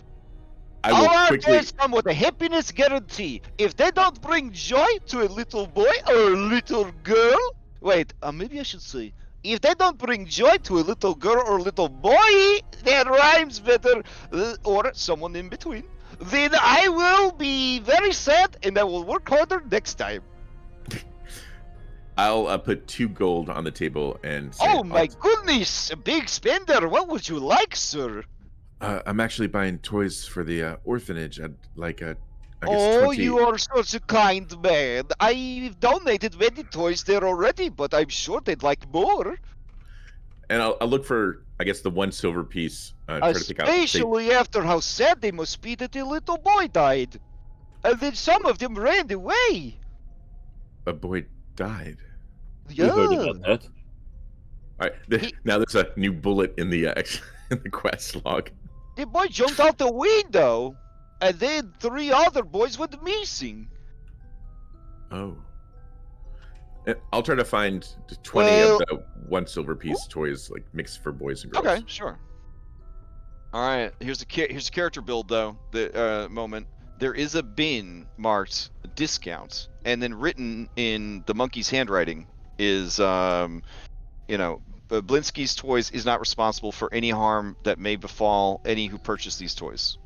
I All will our quickly. toys come with a happiness guarantee. If they don't bring joy to a little boy or a little girl, wait, maybe I should say, if they don't bring joy to a little girl or a little boy, that rhymes better, or someone in between, then I will be very sad and I will work harder next time. I'll put 2 gold on the table and say, Oh my goodness, a big spender. What would you like, sir? I'm actually buying toys for the orphanage. I'd like I guess Oh, 20. you are such a kind man. I've donated many toys there already, but I'm sure they'd like more. And I'll look for, I guess, the one silver piece. Try to pick out. Say, Especially after how sad they must be that the little boy died. And then some of them ran away. a boy died. We heard about that. All right. Now there's a new bullet in the in the quest log. The boy jumped out the window. And then 3 other boys went missing. Oh. I'll try to find 20 of the one silver piece toys, like mixed for boys and girls. Okay, sure. All right, here's a character build though. The moment there is a bin marked discount, and then written in the monkey's handwriting is, Blinsky's Toys is not responsible for any harm that may befall any who purchase these toys.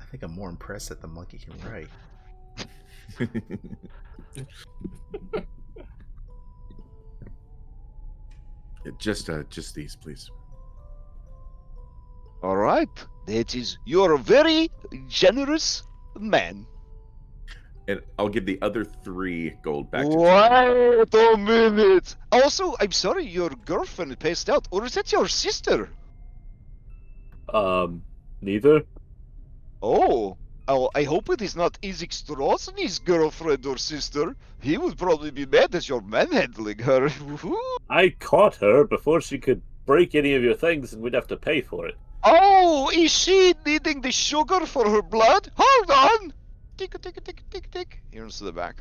I think I'm more impressed that the monkey can write. Just these, please. All right, you're a very generous man. And I'll give the other 3 gold back to Tim. Wait a minute. Also, I'm sorry your girlfriend passed out, or is that your sister? Neither. Oh, I hope it is not Isaac Strosny's girlfriend or sister. He would probably be mad at your manhandling her. I caught her before she could break any of your things, and we'd have to pay for it. Oh, is she needing the sugar for her blood? Hold on! Tick, tick, tick, tick, tick. He runs to the back.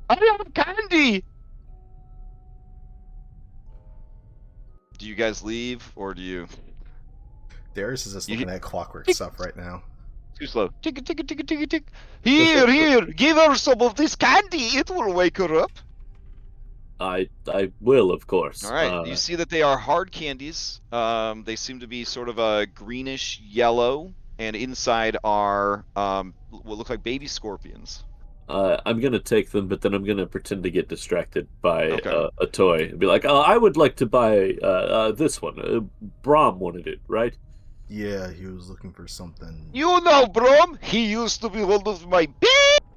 I have candy! Do you guys leave, or do you... Darius is just looking at clockwork stuff right now. Too slow. Tick, tick, tick, tick, tick. Here, give her some of this candy. It will wake her up. I will, of course. All right. You see that they are hard candies. They seem to be sort of a greenish yellow, and inside are what look like baby scorpions. I'm gonna take them, but then I'm gonna pretend to get distracted by Okay. a toy and be like, "Oh, I would like to buy this one. Brom wanted it, right?" Yeah, he was looking for something. You know, Brom, he used to be one of my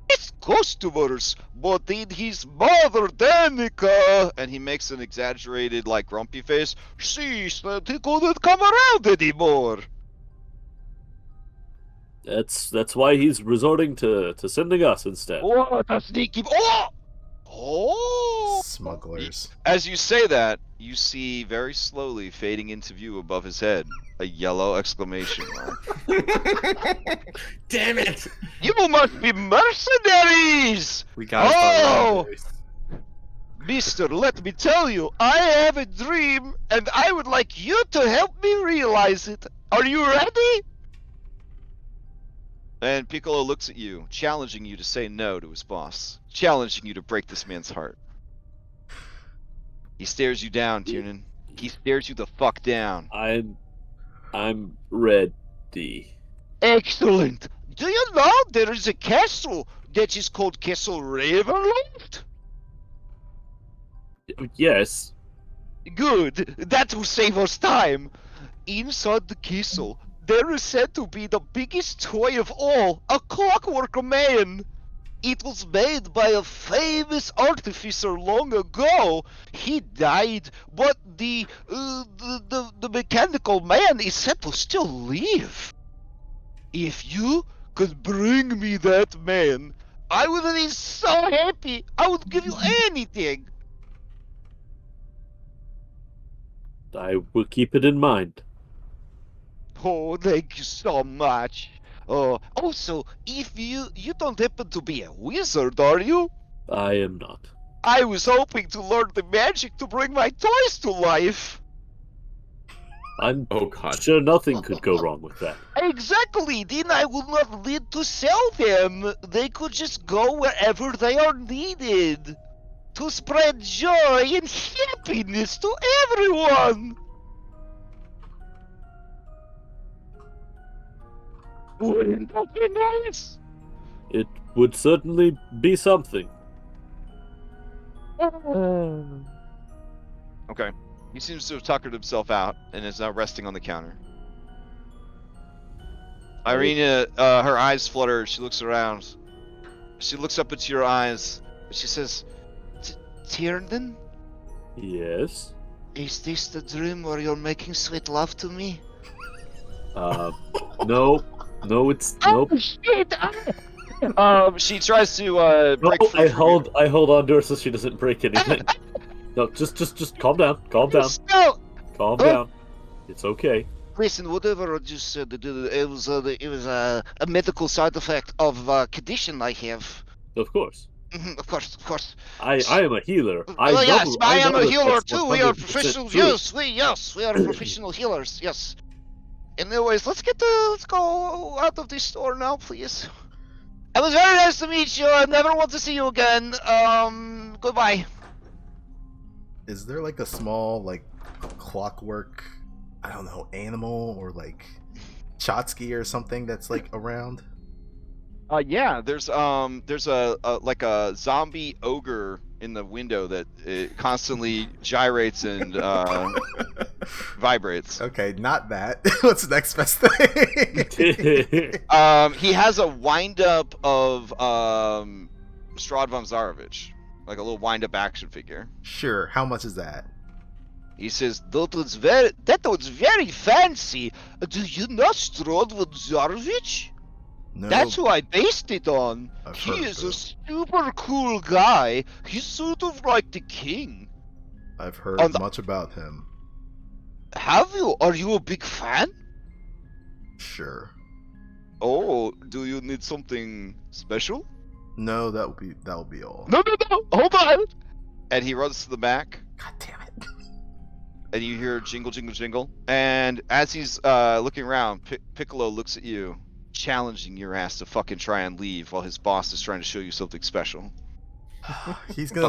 best customers, but then his mother, Danica, and he makes an exaggerated, like, grumpy face, she said he couldn't come around anymore. That's why he's resorting to sending us instead. What a sneaky... Oh! Smugglers. As you say that, you see very slowly fading into view above his head a yellow exclamation mark. Damn it! You must be mercenaries! We gotta start Oh! around this. Mister, let me tell you, I have a dream, and I would like you to help me realize it. Are you ready? And Piccolo looks at you, challenging you to say no to his boss, challenging you to break this man's heart. He stares you down, Tiernan. He stares you the fuck down. I'm ready. Excellent! Do you know there is a castle that is called Castle Ravenloft? Yes. Good, that will save us time. Inside the castle, there is said to be the biggest toy of all, a clockwork man. It was made by a famous artificer long ago. He died, but the mechanical man is said to still live. If you could bring me that man, I would be so happy. I would give you anything. I will keep it in mind. Oh, thank you so much. Also, if you don't happen to be a wizard, are you? I am not. I was hoping to learn the magic to bring my toys to life. I'm Oh god. sure nothing could go wrong with that. Exactly, then I would not need to sell them. They could just go wherever they are needed. To spread joy and happiness to everyone. Wouldn't that be nice? It would certainly be something. Okay. He seems to have tuckered himself out and is now resting on the counter. Irina, her eyes flutter. She looks around. She looks up into your eyes. She says, Tiernan, Yes. is this the dream where you're making sweet love to me? No, it's nope. Shit! She tries to No, break free. I hold on to her so she doesn't break anything. No, just calm down. Calm down. No! Calm down. It's okay. Listen, whatever I just said, it was a medical side effect of a condition I have. Of course. Of course. I am a healer. Yes, I am a that healer that's too. We are 100% professional. true. Yes, we are professional healers. Yes. Anyways, let's go out of this store now, please. It was very nice to meet you. I never want to see you again. Goodbye. Is there like a small like clockwork, I don't know, animal or like Chotsky or something that's like around? Yeah, there's a like a zombie ogre in the window that constantly gyrates and vibrates. Okay, not that. What's the next best thing? He has a wind up of Strahd von Zarovich, like a little wind up action figure. Sure. How much is that? He says that was very fancy. Do you know Strahd von Zarovich? No. That's who I based it on. I've He heard is of a super cool guy. He's sort of like the king. I've heard On the- much about him. Have you? Are you a big fan? Sure. Oh, do you need something special? No, that'll be all. No, hold on. And he runs to the back, God damn it. and you hear jingle, jingle, jingle. And as he's looking around, Piccolo looks at you, challenging your ass to fucking try and leave while his boss is trying to show you something special. He's gonna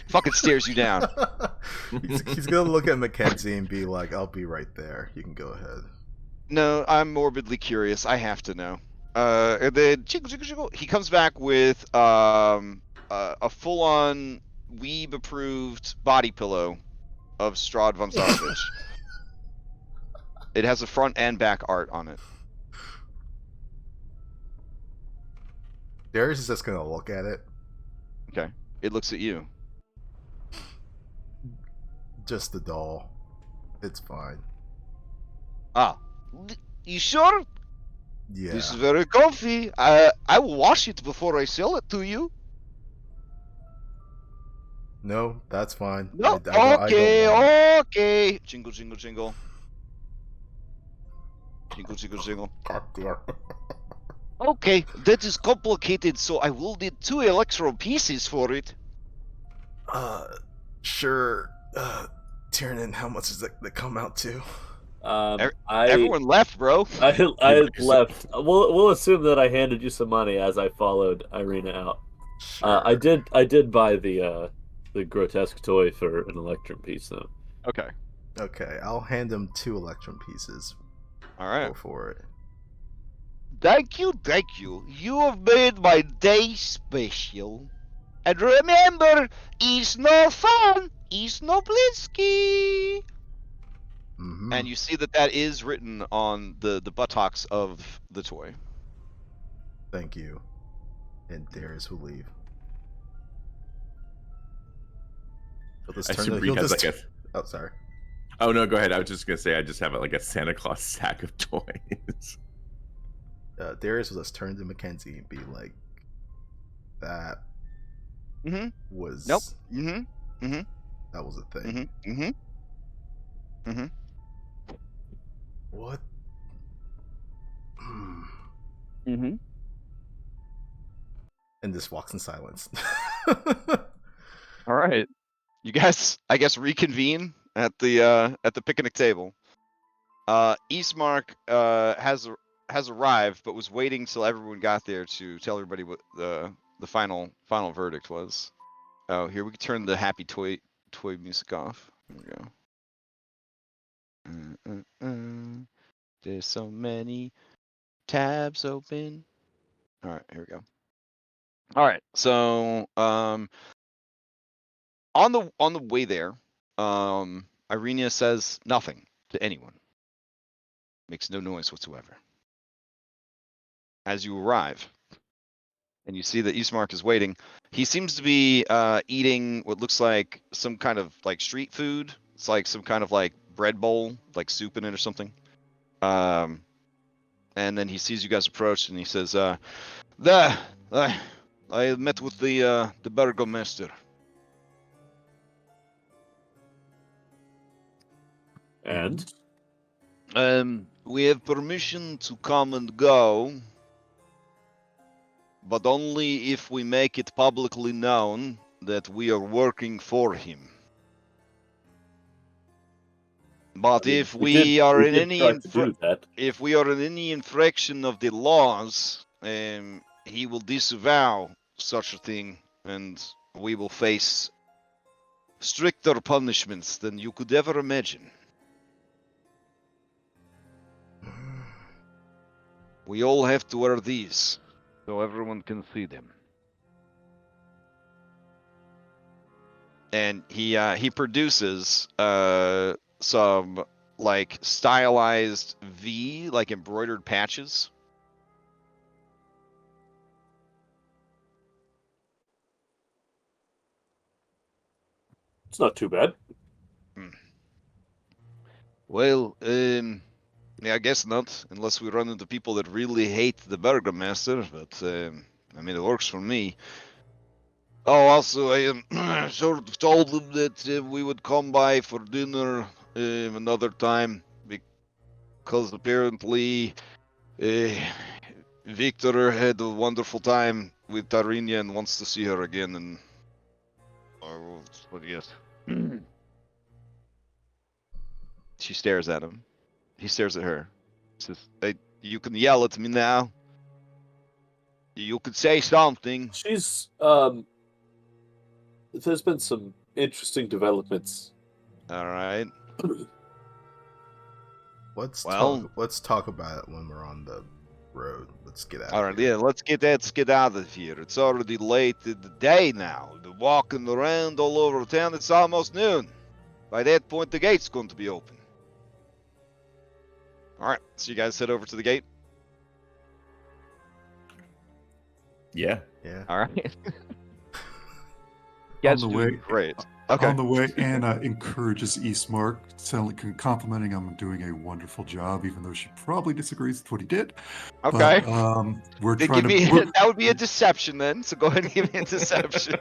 Fucking stares you down. he's gonna look at Mackenzie and be like, "I'll be right there. You can go ahead." No, I'm morbidly curious. I have to know. And then jingle, jingle, jingle. He comes back with a full-on weeb-approved body pillow of Strahd von Zarovich. It has a front and back art on it. Darius is just gonna look at it. Okay. It looks at you. Just the doll. It's fine. Ah, you sure? Yeah. This is very comfy. I will wash it before I sell it to you. No, that's fine. No, I don't want okay. Jingle, jingle, jingle. Jingle, jingle, jingle. God damn. Okay, that is complicated, so I will need 2 electro pieces for it. Sure. Tiernan, how much does that come out to? Everyone left, bro. I left. We'll assume that I handed you some money as I followed Irina out. Sure. I did buy the grotesque toy for an electrum piece though. Okay. Okay, I'll hand him 2 electrum pieces. All right. Go for it. Thank you. You have made my day special. And remember, it's no fun, it's no Blitzky. Mm-hmm. And you see that is written on the buttocks of the toy. Thank you. And Darius will leave. I assume Reed has like a. Oh, sorry. Oh no, go ahead. I was just gonna say I just have like a Santa Claus sack of toys. Darius will just turn to Mackenzie and be like, "That was Nope. That was a thing. What? And just walks in silence. All right. You guys, I guess, reconvene at the picnic table. Eastmark has arrived, but was waiting till everyone got there to tell everybody what the final verdict was. Oh, here we can turn the happy toy music off. Here we go. There's so many tabs open. All right, here we go. All right, so on the way there, I Irenia says nothing to anyone. Makes no noise whatsoever. As you arrive, and you see that Ismark is waiting, he seems to be eating what looks like some kind of like street food. It's like some kind of like bread bowl, like soup in it or something. And then he sees you guys approach, and he says, "There, I met with the burgomaster." And We have permission to come and go, but only if we make it publicly known that we are working for him. But if we are in any try to do that. if we are in any infraction of the laws, he will disavow such a thing, and we will face stricter punishments than you could ever imagine. We all have to wear these, so everyone can see them. And he produces some like stylized V, like embroidered patches. It's not too bad. Well, yeah, I guess not, unless we run into people that really hate the burgomaster, but I mean, it works for me. Oh, also, I sort of told them that we would come by for dinner another time, because apparently Victor had a wonderful time with Tarinia and wants to see her again, and... What yes. She stares at him. He stares at her. Says, "Hey, you can yell at me now. You could say something." She's there's been some interesting developments. All right. Let's Well- talk about it when we're on the road. Let's get out. All right, yeah, let's get out of here. It's already late in the day now. They're walking around all over town. It's almost noon. By that point, the gate's going to be open. All right, so you guys head over to the gate. Yeah. Yeah. All right. On the way, Great. Okay. On the way, Anna encourages Eastmark, complimenting him on doing a wonderful job, even though she probably disagrees with what he did. Okay. But, we're Then trying give me, to. that would be a deception then. So go ahead and give me a deception.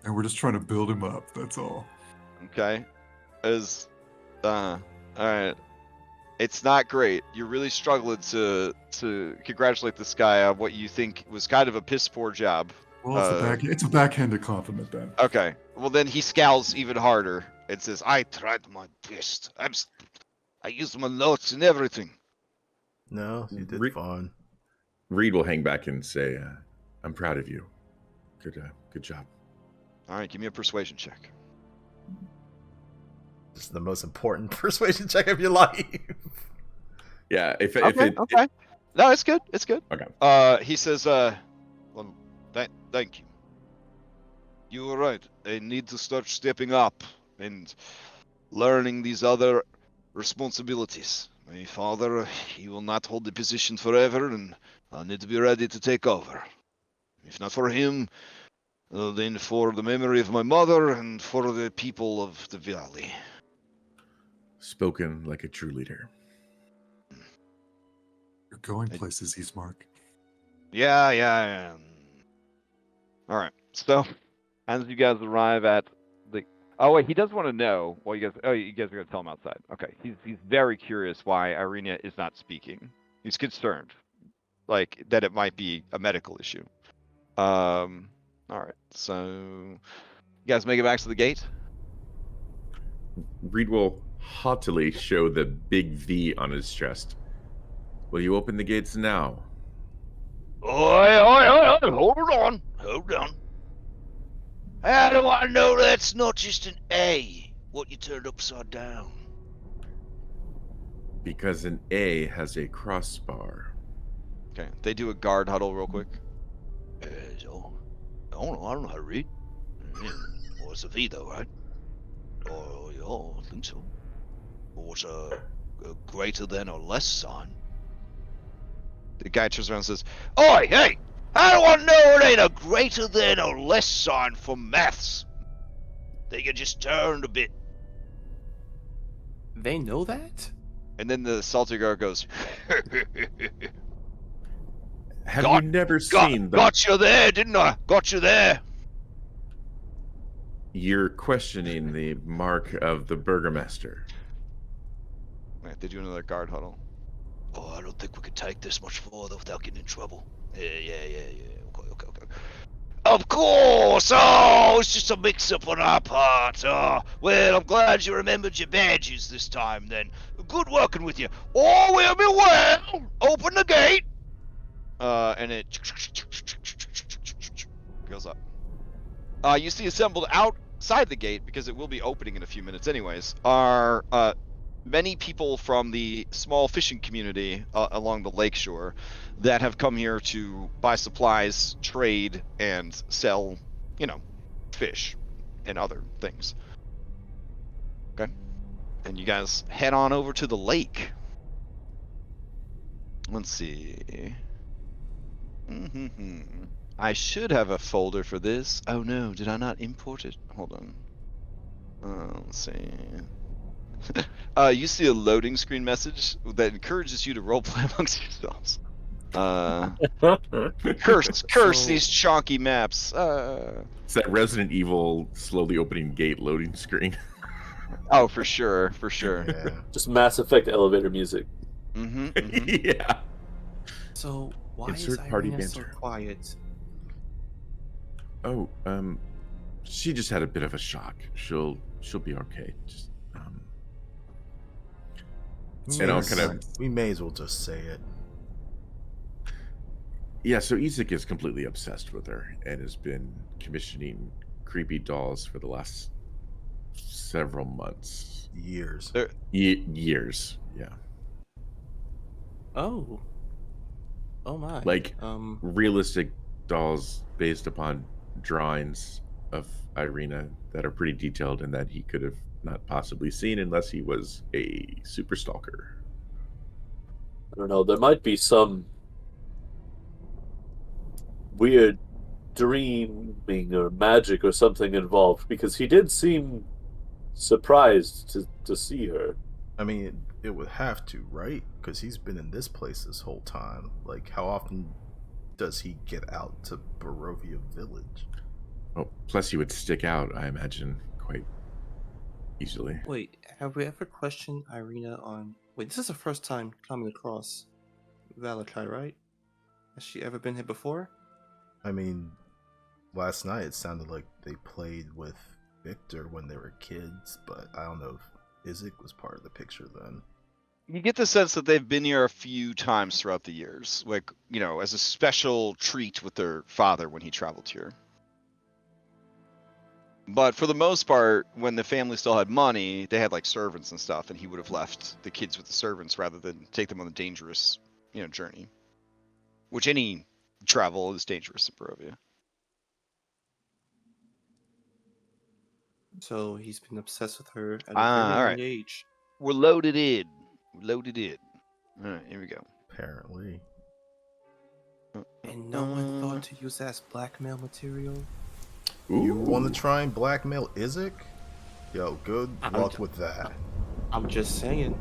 And we're just trying to build him up. That's all. Okay. All right. It's not great. You're really struggling to congratulate this guy on what you think was kind of a piss poor job. Well, it's a backhanded compliment then. Okay. Well, then he scowls even harder and says, "I tried my best. I used my notes and everything." No, you did Re- fine. Reed will hang back and say, "I'm proud of you. Good job." All right. Give me a persuasion check. This is the most important persuasion check of your life. Yeah. If Okay. No, it's good. It's good. Okay. He says, "Well, thank you. You were right. I need to start stepping up and learning these other responsibilities. My father, he will not hold the position forever, and I need to be ready to take over. If not for him, then for the memory of my mother and for the people of the valley." Spoken like a true leader. You're going places, Eastmark. Yeah. All right. So, as you guys arrive at the... Oh, wait, he does want to know why you guys... Oh, you guys are going to tell him outside. Okay. He's very curious why Irenia is not speaking. He's concerned. Like, that it might be a medical issue. All right. So, you guys make it back to the gate? Reed will haughtily show the big V on his chest. Will you open the gates now? Oi, hold on. How do I know that's not just an A, what you turned upside down? Because an A has a crossbar. Okay, they do a guard huddle real quick. So, I don't know how to read. Well, it's a V though, right? Oh, yeah, I think so. What's a greater than or less sign? The guy turns around and says, "Oi, hey! How do I know it ain't a greater than or less sign for maths? They get just turned a bit." They know that? And then the salty guard goes, Have Got- you never seen the? Got you there, didn't I? Got you there. You're questioning the mark of the burgomaster. Right, they do another guard huddle. Oh, I don't think we can take this much further without getting in trouble. Yeah. Okay. Of course! Oh, it's just a mix-up on our part. Oh, well, I'm glad you remembered your badges this time, then. Good working with you. All will be well! Open the gate! And it goes up. You see assembled outside the gate, because it will be opening in a few minutes anyways, are many people from the small fishing community along the lakeshore that have come here to buy supplies, trade, and sell, fish and other things. Okay? And you guys head on over to the lake. Let's see. I should have a folder for this. Oh no, did I not import it? Hold on. Let's see. You see a loading screen message that encourages you to roleplay amongst yourselves. Curse these chonky maps. It's that Resident Evil slowly opening gate loading screen. Oh, for sure. Yeah. Just Mass Effect elevator music. Yeah. So why Insert is party Irina so banter. quiet? Oh, she just had a bit of a shock. She'll be okay. Just We may as well just say it. Yeah, so Isaac is completely obsessed with her and has been commissioning creepy dolls for the last several months. Years. Years, yeah. Oh my. Like realistic dolls based upon drawings of Irina that are pretty detailed and that he could have not possibly seen unless he was a super stalker. I don't know. There might be some weird dreaming or magic or something involved, because he did seem surprised to see her. I mean, it would have to, right? Because he's been in this place this whole time. Like, how often does he get out to Barovia Village? Oh, plus he would stick out, I imagine, quite easily. Wait, have we ever questioned Irina on... Wait, this is the first time coming across Vallaki, right? Has she ever been here before? I mean, last night it sounded like they played with Victor when they were kids, but I don't know if Isaac was part of the picture then. You get the sense that they've been here a few times throughout the years, like, as a special treat with their father when he traveled here. But for the most part, when the family still had money, they had like servants and stuff, and he would have left the kids with the servants rather than take them on the dangerous, journey. Which any travel is dangerous in Barovia. So he's been obsessed with her at a All very right. young age. We're loaded in. All right, here we go. Apparently. And no one thought to use that as blackmail material? You Ooh. want to try and blackmail Isaac? Yo, good I'm luck t- with that. I'm just saying.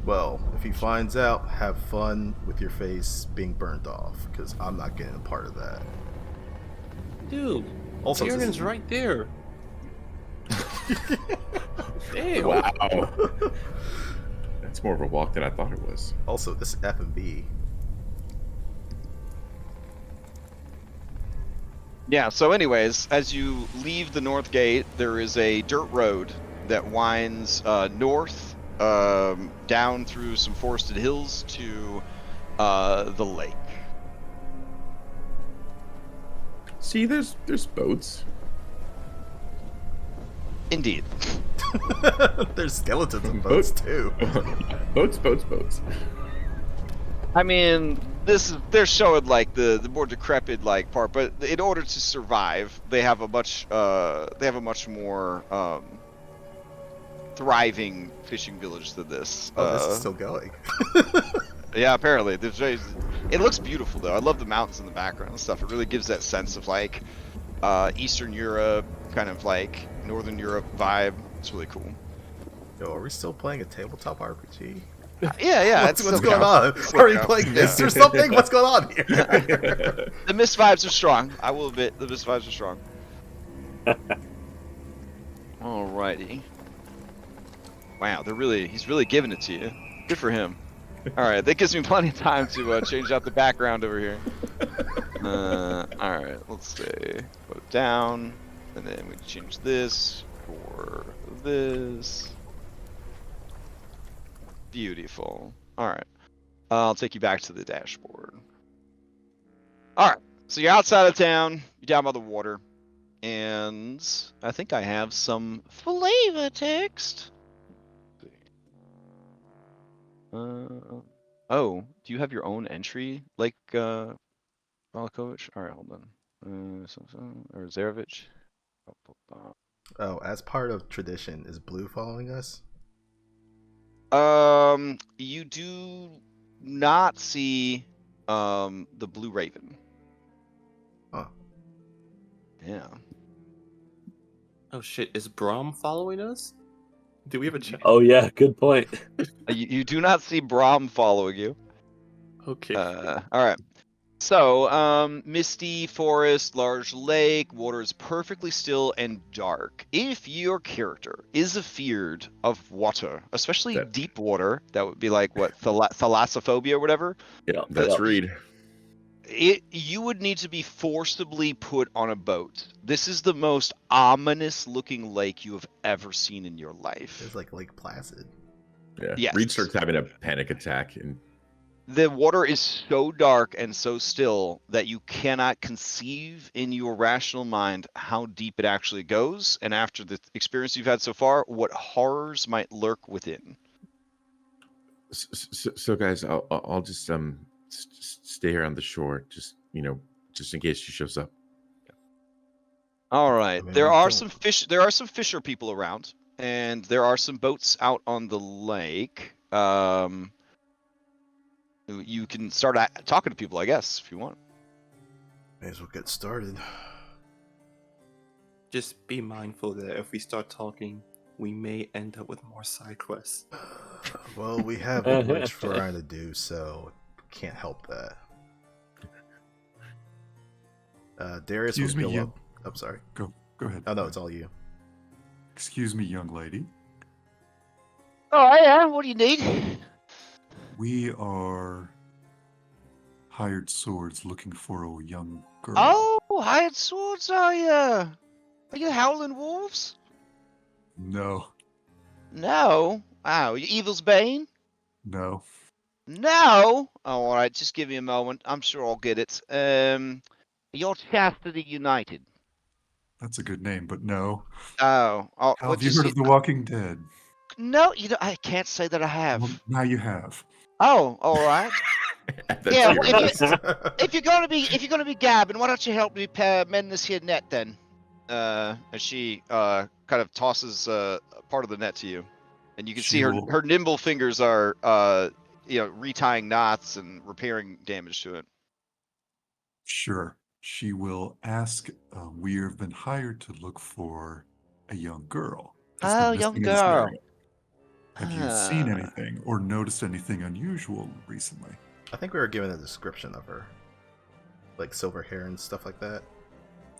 Well, if he finds out, have fun with your face being burnt off, because I'm not getting a part of that. Dude, Also, Tyrion's right there. Damn. Wow. That's more of a walk than I thought it was. Also, this F&B. Yeah, so anyways, as you leave the north gate, there is a dirt road that winds north, down through some forested hills to the lake. See, there's boats. Indeed. There's skeletons in boats too. boats. I mean, they're showing like the more decrepit like part, but in order to survive, they have a much more thriving fishing village than this. Oh, this is still going. Yeah, apparently. It looks beautiful though. I love the mountains in the background and stuff. It really gives that sense of like Eastern Europe, kind of like Northern Europe vibe. It's really cool. Yo, are we still playing a tabletop RPG? Yeah. What's going on? Are you playing Mist or something? What's going on here? The Mist vibes are strong. I will admit, the Mist vibes are strong. Alrighty. Wow, he's really giving it to you. Good for him. Alright, that gives me plenty of time to change out the background over here. Alright, let's say, put it down, and then we change this for this. Beautiful. Alright. I'll take you back to the dashboard. Alright, so you're outside of town, you're down by the water, and I think I have some flavor text. Oh, do you have your own entry, like, Vallaki? Alright, hold on. Or Zarevich? Oh, as part of tradition, is Blue following us? You do not see, the Blue Raven. Huh. Yeah. Oh shit, is Braum following us? Do we have a chat? Oh yeah, good point. You do not see Braum following you. Okay. Alright. So, misty forest, large lake, water is perfectly still and dark. If your character is afeared of water, especially That- deep water, that would be like what, thalassophobia or whatever, Yeah, That's yeah. Reed. you would need to be forcibly put on a boat. This is the most ominous looking lake you have ever seen in your life. It's like Lake Placid. Yeah. Yes. Reed starts having a panic attack, and The water is so dark and so still that you cannot conceive in your rational mind how deep it actually goes, and after the experience you've had so far, what horrors might lurk within. so guys, I'll just stay here on the shore, just just in case she shows up. All right, I mean, there we are don't- some fish. There are some fisher people around, and there are some boats out on the lake. You can start talking to people, I guess, if you want. May as well get started. Just be mindful that if we start talking, we may end up with more side quests. Well, we have a bridge for Ryan to do, so can't help that. Darius Excuse will me, go you- up. I'm sorry. Go ahead. Oh no, it's all you. Excuse me, young lady. Oh yeah, what do you need? We are hired swords looking for a young girl. Oh, hired swords, are you? Are you howling wolves? No, No. Wow, you Evil's Bane? no. No. Oh, all right, just give me a moment. I'm sure I'll get it. You're Chastity United. That's a good name, but no. Oh, How well, have you just heard of The Walking Dead? no. I can't say that I Well, have. now you have. Oh, all right. That's Yeah, your well, list. If you're gonna be gabbing, why don't you help me mend this here net then? As she kind of tosses part of the net to you, and you can see She her will- her nimble fingers are retying knots and repairing damage to it. Sure. She will ask. We have been hired to look for a young girl. that's been Oh, missing young in this girl. area. Have you seen Ah. anything or noticed anything unusual recently? I think we were given a description of her, like silver hair and stuff like that.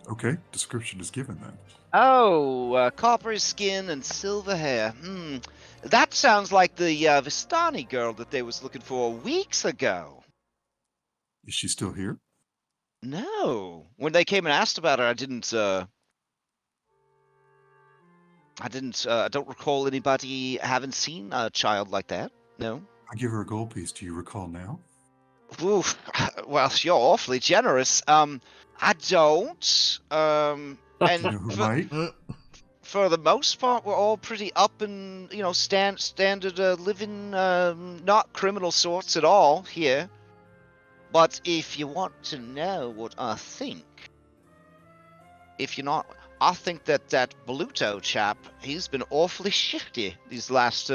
Okay, description is given then. Oh, coppery skin and silver hair. That sounds like the Vistani girl that they was looking for weeks ago. Is she still here? No, when they came and asked about her, I don't recall anybody having seen a child like that. No. I give her a gold piece. Do you recall now? Oof. Well, you're awfully generous. I don't. Do you And know who might? for the most part, we're all pretty up and standard living, not criminal sorts at all here. But if you want to know what I think, if you're not, I think that Bluto chap, he's been awfully shifty these last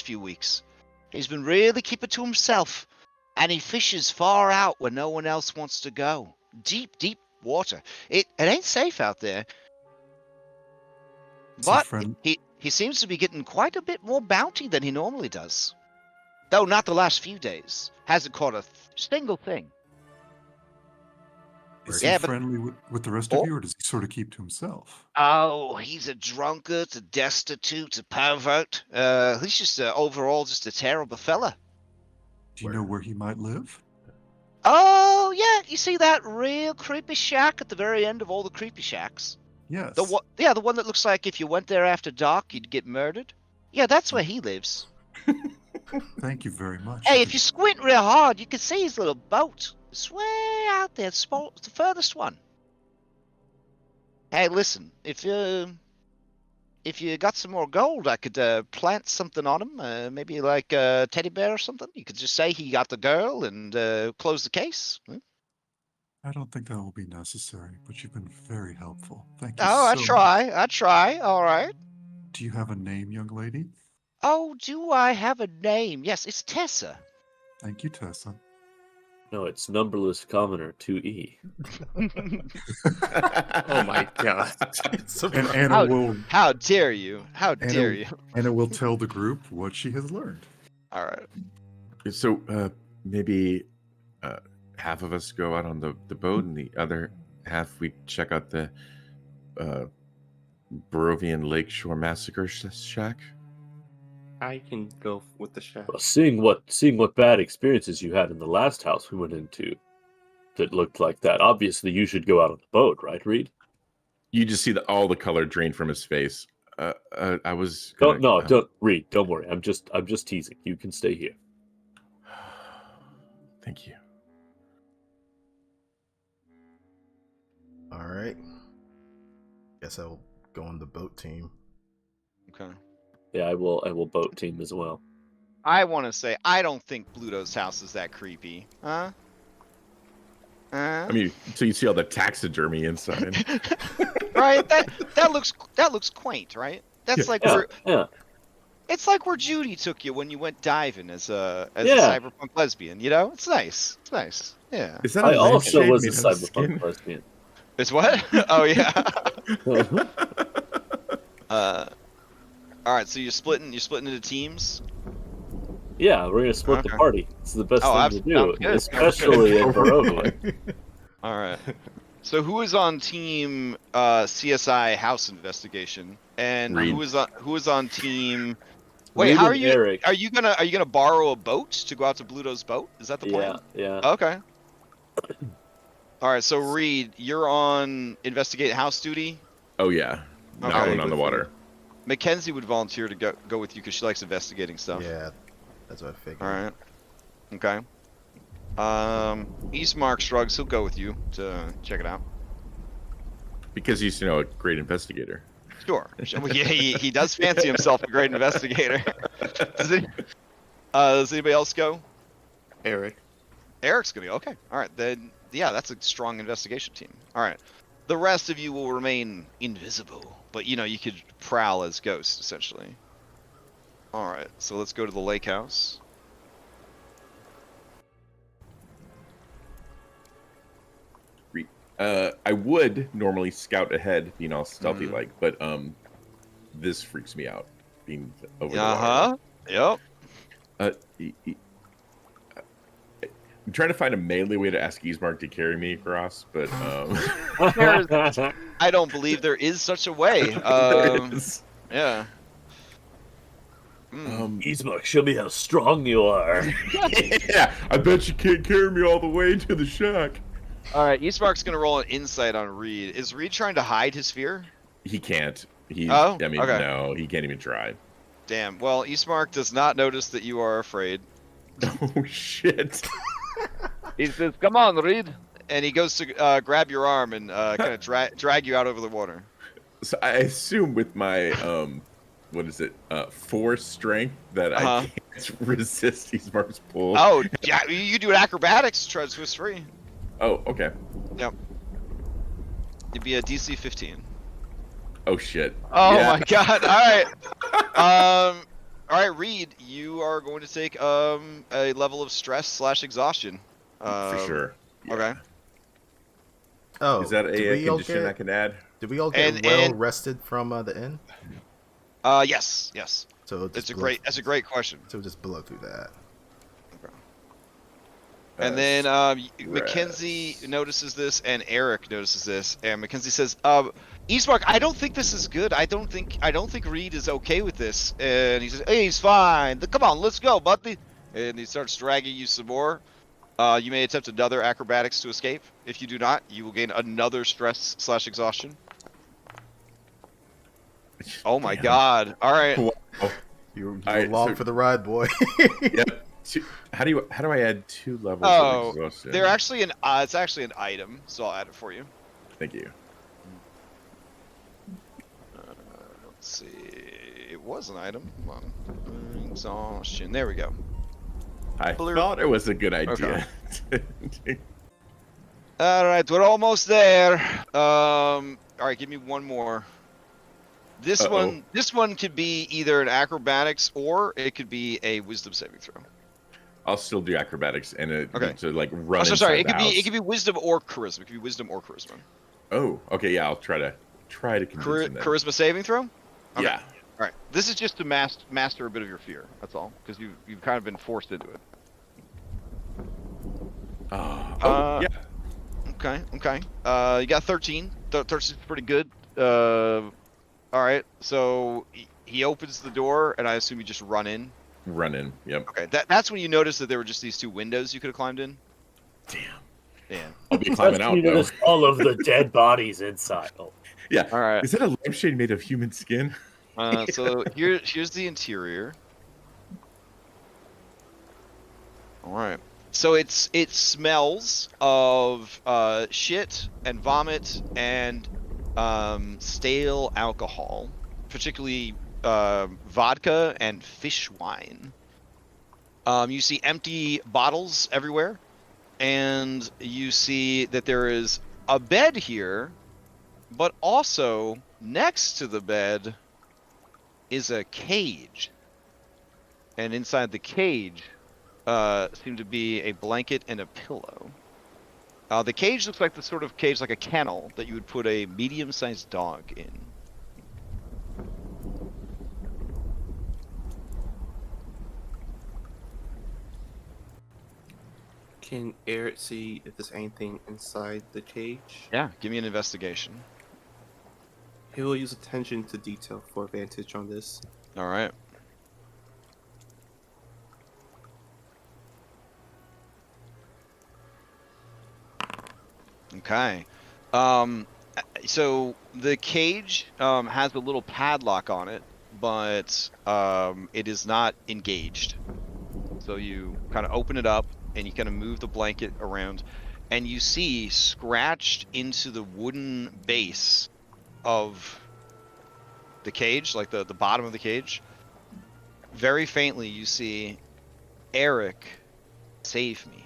few weeks. He's been really keeping to himself, and he fishes far out where no one else wants to go. Deep, deep water. It ain't safe out there. So But friend, he seems to be getting quite a bit more bounty than he normally does. Though not the last few days. Hasn't caught a single thing. is Yeah, he but- friendly with the rest Oh. of you, or does he sort of keep to himself? Oh, he's a drunkard, a destitute, a pervert. He's just overall just a terrible fella. Do you know where he might live? Oh, yeah, you see that real creepy shack at the very end of all the creepy shacks? Yes. The one that looks like if you went there after dark, you'd get murdered. Yeah, that's where he lives. Thank you very much. Hey, if you squint real hard, you can see his little boat. It's way out there. It's the furthest one. Hey, listen, if you got some more gold, I could plant something on him. Maybe like a teddy bear or something. You could just say he got the girl and close the case. I don't think that will be necessary, but you've been very helpful. Thank you Oh, so I much. try. All right. Do you have a name, young lady? Oh, do I have a name? Yes, it's Tessa. Thank you, Tessa. No, it's numberless commoner 2E. Oh my god. And Anna How dare you? How dare you? Anna will tell the group what she has learned. All right. So maybe half of us go out on the boat, and the other half we check out the Barovian Lakeshore Massacre Shack. I can go with the shack. Well, seeing what bad experiences you had in the last house we went into that looked like that, obviously you should go out on the boat, right, Reed? You just see all the color drain from his face. I was gonna, Don't Reed. Don't worry. I'm just teasing. You can stay here. Thank you. All right. Guess I'll go on the boat team. Okay. Yeah, I will boat team as well. I want to say I don't think Bluto's house is that creepy. Huh? I mean, so you see all the taxidermy inside. Right? That looks quaint, right? That's like where it's like where Judy took you when you went diving as a cyberpunk lesbian. You know, it's nice. It's nice. Yeah. Is that I a also lampshade was a made out of cyberpunk skin? lesbian. It's what? Oh yeah. All right. So you're splitting into teams. Yeah, we're gonna split the Okay. party. It's the best thing to do, sounds good. especially in Barovia. All right. So who is on team CSI house investigation, and Reed. who is on team? Wait, Reed how are and you? Eric. Are you gonna borrow a boat to go out to Bluto's boat? Is that the plan? Yeah. Okay. All right. So Reed, you're on investigate house duty. Oh yeah, not Okay. one on the water. Mackenzie would volunteer to go with you because she likes investigating stuff. Yeah, that's what I figured. All right. Okay. Eastmark shrugs. He'll go with you to check it out. Because he's a great investigator. Sure. Well, yeah, he does fancy himself a great investigator. Does anybody else go? Eric. Eric's gonna go. Okay. All right. Then yeah, that's a strong investigation team. All right. The rest of you will remain invisible, but you could prowl as ghosts essentially. All right. So let's go to the lake house. I would normally scout ahead, being all stealthy like, but this freaks me out, being over the water. Yep. I'm trying to find a melee way to ask Ismark to carry me across, but I don't believe there is such a way. there is. Yeah. Ismark, show me how strong you are. Yeah, I bet you can't carry me all the way to the shack. All right, Eastmark's gonna roll an insight on Reed. Is Reed trying to hide his fear? He can't. Okay. No, he can't even try. Damn. Well, Eastmark does not notice that you are afraid. Oh shit! He says, "Come on, Reed," and he goes to grab your arm and kind of drag you out over the water. So I assume with my what is it? 4 strength that I Uh-huh. can't resist Ismar's pull. Oh, yeah, you can do an acrobatics to try to twist free. Oh, okay. Yep. It'd be a DC 15. Oh shit. Oh Yeah. my god! All right, Reed, you are going to take a level of stress / exhaustion. For sure. Yeah. Okay. Oh, Is that did a we all condition I get? can add? Did we all get And- well and- rested from the inn? Yes. So it'll just That's a great question. So we'll just blow through that. And then Stress. Mackenzie notices this, and Eric notices this, and Mackenzie says, "Eastmark, I don't think this is good. I don't think Reed is okay with this." And he says, "Hey, he's fine. Come on, let's go, buddy." And he starts dragging you some more. You may attempt another acrobatics to escape. If you do not, you will gain another stress / exhaustion. Oh my Damn. god! All right. Wow. You're All right, along so- for the ride, boy. Yep. How do I add 2 levels Oh, of exhaustion? they're actually it's actually an item, so I'll add it for you. Thank you. Let's see. It was an item. Come on. Exhaustion. There we go. I Blue. thought it was a good idea. All right, we're almost there. All right, give me one more. This Uh-oh. one could be either an acrobatics or it could be a wisdom saving throw. I'll still do acrobatics and Okay. to like run. Oh, so sorry. inside It the could be wisdom or charisma. It could be wisdom or charisma. Oh, okay. Yeah, I'll try to convince him then. Charisma saving throw. Okay. Yeah. All right. This is just to master a bit of your fear. That's all, because you've kind of been forced into it. Yeah. Okay. You got 13. 13 is pretty good. All right. So he opens the door, and I assume you just run in. Run in. Yep. Okay. That's when you notice that there were just these 2 windows you could have climbed in. Damn. Yeah. I'll be climbing That's out when you though. notice all of the dead bodies inside. Oh, Yeah. All right. Is that a lampshade made of human skin? So here's the interior. All right. So it smells of shit and vomit and stale alcohol, particularly vodka and fish wine. You see empty bottles everywhere, and you see that there is a bed here, but also next to the bed is a cage, and inside the cage seemed to be a blanket and a pillow. The cage looks like the sort of cage, like a kennel, that you would put a medium-sized dog in. Can Eric see if there's anything inside the cage? Yeah, give me an investigation. He will use attention to detail for advantage on this. All right. Okay. So the cage has a little padlock on it, but it is not engaged. So you kind of open it up and you kind of move the blanket around, and you see scratched into the wooden base of the cage, like the bottom of the cage, very faintly you see, "Eric, save me."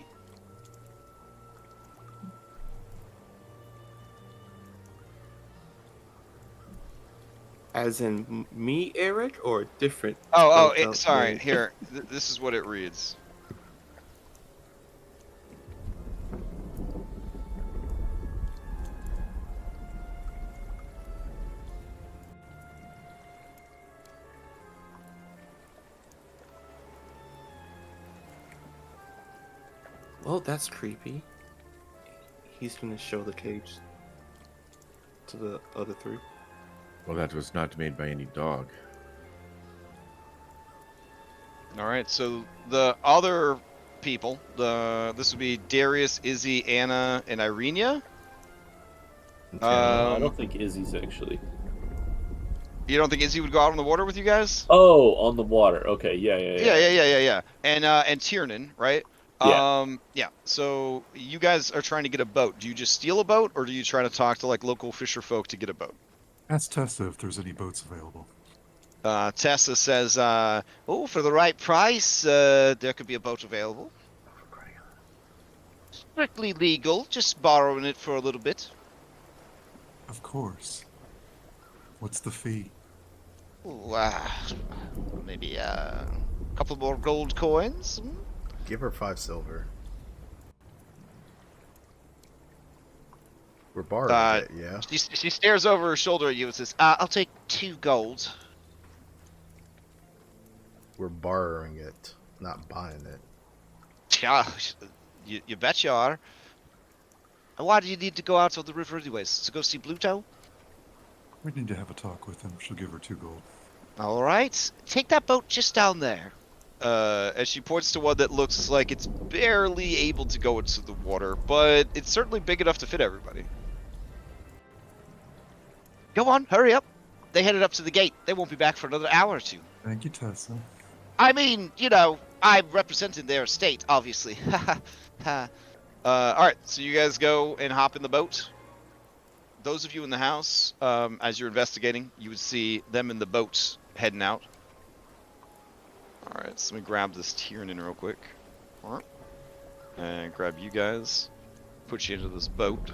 As in me, Eric, or different? Sorry. name? Here, this is what it reads. Well, that's creepy. He's gonna show the cage to the other 3. Well, that was not made by any dog. All right, so the other people, this would be Darius, Izzy, Anna, and Irenia. I don't think Izzy's actually. You don't think Izzy would go out on the water with you guys? Oh, on the water. Okay, yeah. Yeah. And Tiernan, right? Yeah. Yeah. So you guys are trying to get a boat. Do you just steal a boat, or do you try to talk to like local fisher folk to get a boat? Ask Tessa if there's any boats available. Tessa says, "Oh, for the right price, there could be a boat available. Strictly legal, just borrowing it for a little bit. Of course. What's the fee? Ooh, maybe a couple more gold coins. Hmm? Give her 5 silver. We're borrowing it, yeah. She stares over her shoulder at you and says, "I'll take 2 gold." We're borrowing it, not buying it. Yeah, you bet you are. And why do you need to go out on the river anyways? To go see Bluto? We need to have a talk with him. She'll give her 2 gold. All right, take that boat just down there. As she points to one that looks like it's barely able to go into the water, but it's certainly big enough to fit everybody. Go on, hurry up. They headed up to the gate. They won't be back for another hour or 2. Thank you, Tessa. I mean, you know, I'm representing their estate, obviously. Alright, so you guys go and hop in the boat. Those of you in the house, as you're investigating, you would see them in the boat heading out. Alright, so let me grab this Tyrannin real quick. And grab you guys. Put you into this boat.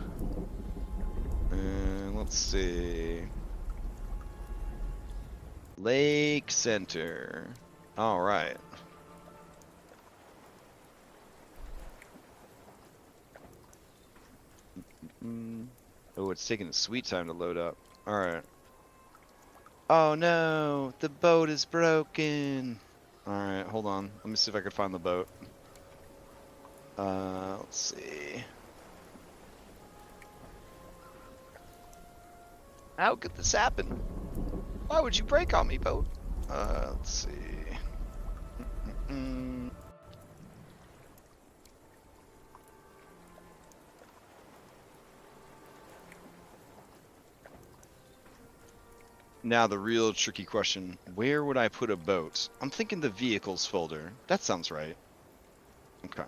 And let's see. Lake Center. Alright. Oh, it's taking a sweet time to load up. Alright. Oh no, the boat is broken. Alright, hold on. Let me see if I can find the boat. Let's see. How could this happen? Why would you break on me, boat? Let's see. Now the real tricky question, where would I put a boat? I'm thinking the vehicles folder. That sounds right. Okay.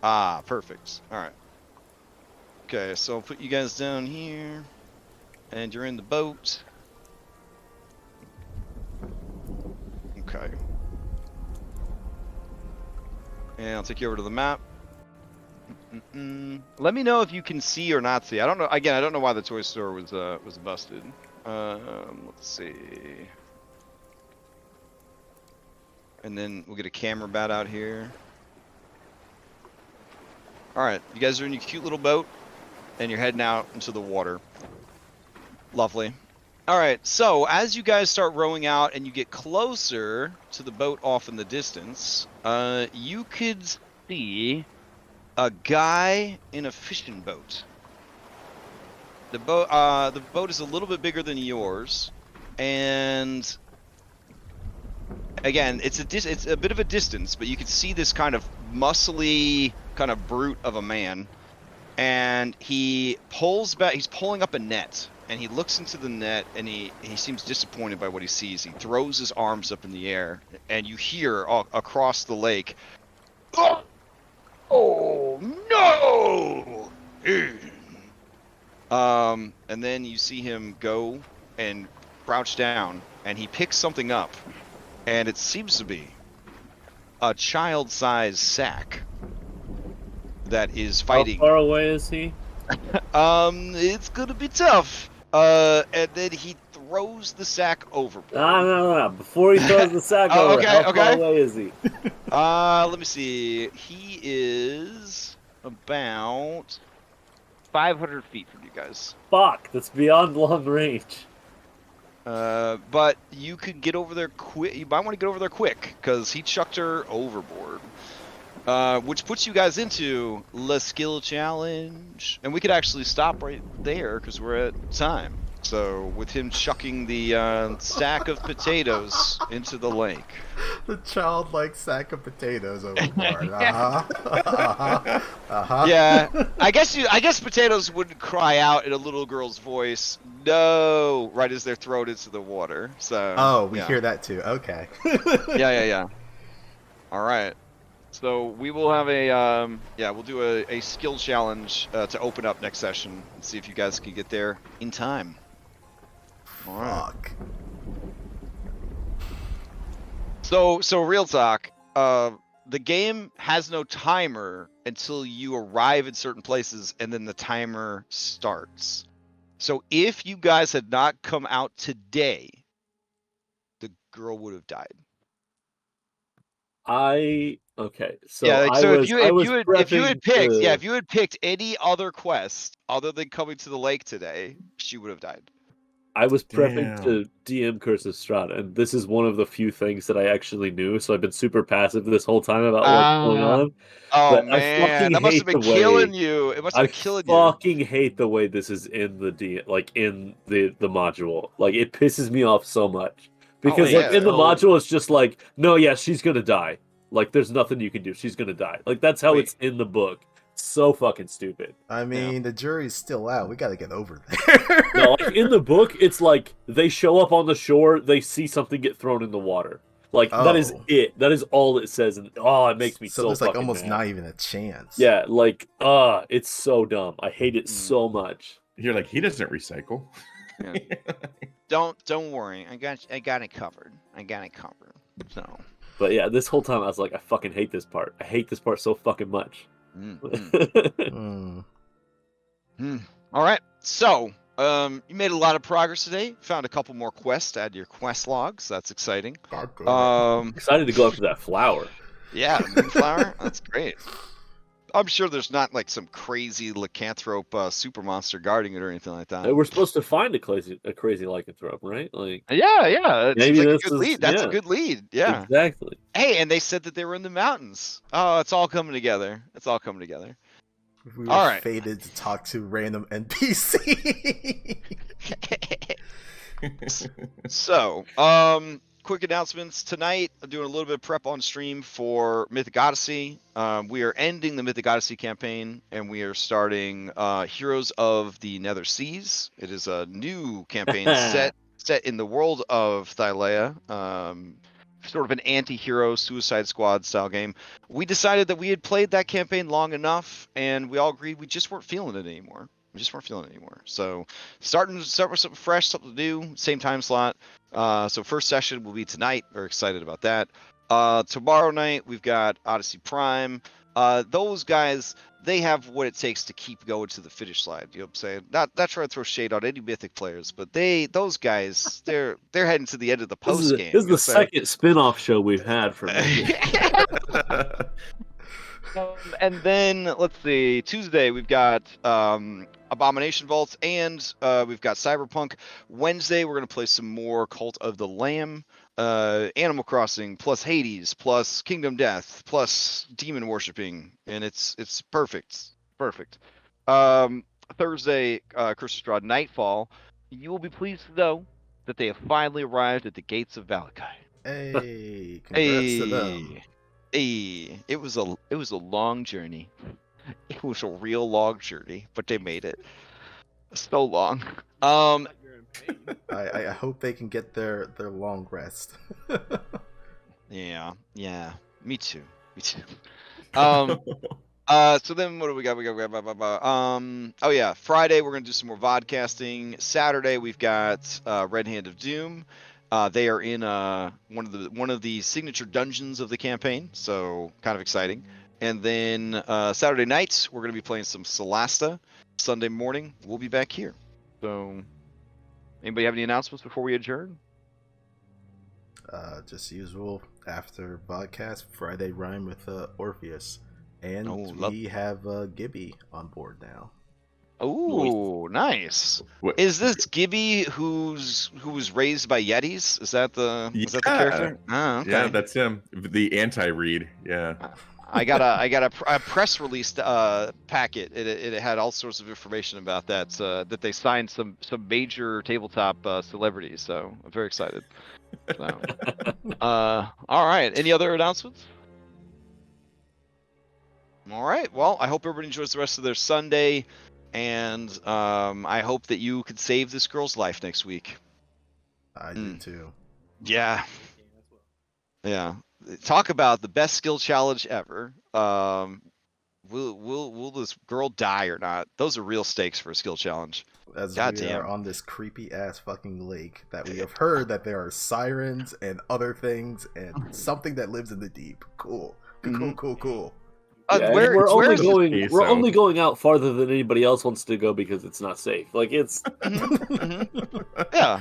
Ah, perfect. Alright. Okay, so I'll put you guys down here. And you're in the boat. Okay. And I'll take you over to the map. Let me know if you can see or not see. I don't know. Again, I don't know why the toy store was busted. Let's see. And then we'll get a camera bat out here. All right, you guys are in your cute little boat, and you're heading out into the water. Lovely. All right, so as you guys start rowing out and you get closer to the boat off in the distance, you could see a guy in a fishing boat. The boat is a little bit bigger than yours, and again, it's a bit of a distance, but you can see this kind of muscly, kind of brute of a man, and he pulls back. He's pulling up a net, and he looks into the net, and he seems disappointed by what he sees. He throws his arms up in the air, and you hear across the lake, "Oh no!" And then you see him go and crouch down, and he picks something up, and it seems to be a child-sized sack that is fighting. How far away is he? It's gonna be tough. And then he throws the sack overboard. No. Before he throws the sack over, okay, how okay. far away is he? Let me see. He is about 500 feet from you guys. Fuck, that's beyond long range. But you could get over there quick. You might want to get over there quick, because he chucked her overboard. Which puts you guys into the skill challenge. And we could actually stop right there, because we're at time. So, with him chucking the sack of potatoes into the lake. The childlike sack of potatoes overboard. Yeah, I guess potatoes wouldn't cry out in a little girl's voice, "No!" right as they're thrown into the water. So. Oh, we yeah. hear that too. Okay. Yeah. All right. So we will have we'll do a skill challenge to open up next session and see if you guys can get there in time. All right. Fuck. So real talk. The game has no timer until you arrive in certain places, and then the timer starts. So if you guys had not come out today, the girl would have died. Okay. So Yeah, like I so was if you had prepping picked to, if you had picked any other quest other than coming to the lake today, she would have died. I was prepping Damn. to DM Curse of Strahd, and this is one of the few things that I actually knew. So I've been super passive this whole time about what's going on. Oh But I man, fucking that must have hate been the way killing you. It must have I been killing you. fucking hate the way this is in the like in the module. Like it pisses me off so much Oh because like yeah. in the So- module it's just like no, yeah, she's gonna die. Like there's nothing you can do. She's gonna die. Like that's how Wait. it's in the book. It's so fucking stupid. I mean, the jury's still out. We gotta get over there. No, like in the book, it's like they show up on the shore, they see something get thrown in the water. Like that is Oh. it. That is all it says, and it makes me so there's like fucking almost mad. not even a chance. Yeah, like it's so dumb. I hate it so much. You're like, he doesn't recycle. Yeah. Don't worry. I got it covered. I got it covered. So. But yeah, this whole time I was like, I fucking hate this part. I hate this part so fucking much. Mm. All right. So, you made a lot of progress today. Found a couple more quests to add to your quest logs. That's exciting. God damn it. Excited to go after that flower. Yeah, Moonflower. That's great. I'm sure there's not like some crazy lycanthrope super monster guarding it or anything like that. We're supposed to find a crazy lycanthrope, right? Like Yeah, it maybe seems like a this good is lead. That's a yeah, good lead. Yeah. exactly. Hey, and they said that they were in the mountains. Oh, it's all coming together. It's all coming together. We were All right. fated to talk to random NPC. So, quick announcements. Tonight, I'm doing a little bit of prep on stream for Mythic Odyssey. We are ending the Mythic Odyssey campaign, and we are starting Heroes of the Nether Seas. It is a new campaign set in the world of Thylea. Sort of an anti-hero Suicide Squad style game. We decided that we had played that campaign long enough, and we all agreed we just weren't feeling it anymore. So start with something fresh, something new, same time slot. So first session will be tonight. We're excited about that. Tomorrow night we've got Odyssey Prime. Those guys, they have what it takes to keep going to the finish line. You know what I'm saying? Not trying to throw shade on any Mythic players, but those guys, they're heading to the end of the post game. This is the second spin-off show we've had for me. And then let's see, Tuesday we've got Abomination Vaults, and we've got Cyberpunk. Wednesday we're gonna play some more Cult of the Lamb, Animal Crossing, plus Hades, plus Kingdom Death, plus demon worshipping, and it's perfect. Thursday, Curse of Strahd Nightfall. You will be pleased to know that they have finally arrived at the gates of Vallaki. Hey, congrats to them. Hey, it was a long journey. It was a real long journey, but they made it. So long. I hope they can get their long rest. Yeah. Me too. So then what do we got? Oh yeah, Friday we're gonna do some more vodcasting. Saturday we've got Red Hand of Doom. They are in one of the signature dungeons of the campaign, so kind of exciting. And then Saturday nights we're gonna be playing some Solasta. Sunday morning we'll be back here. So, anybody have any announcements before we adjourn? Just usual after podcast Friday rhyme with Orpheus, and we have Gibby on board now. Oh, nice. What- Is this Gibby who was raised by Yetis? Is that the character? Ah, okay. Yeah, that's him. The anti-read. Yeah. I got a press release packet. It had all sorts of information about that. That they signed some major tabletop celebrities. So I'm very excited. So, all right. Any other announcements? All right. Well, I hope everybody enjoys the rest of their Sunday, and I hope that you can save this girl's life next week. I do too. Yeah. Yeah. Talk about the best skill challenge ever. will this girl die or not? Those are real stakes for a skill challenge. As God we are damn. on this creepy ass fucking lake that we have heard that there are sirens and other things and something that lives in the deep. Cool. Mhm. Cool. Yeah, and where we're only is it? going. Peace We're out. only going out farther than anybody else wants to go because it's not safe. Like it's. Yeah.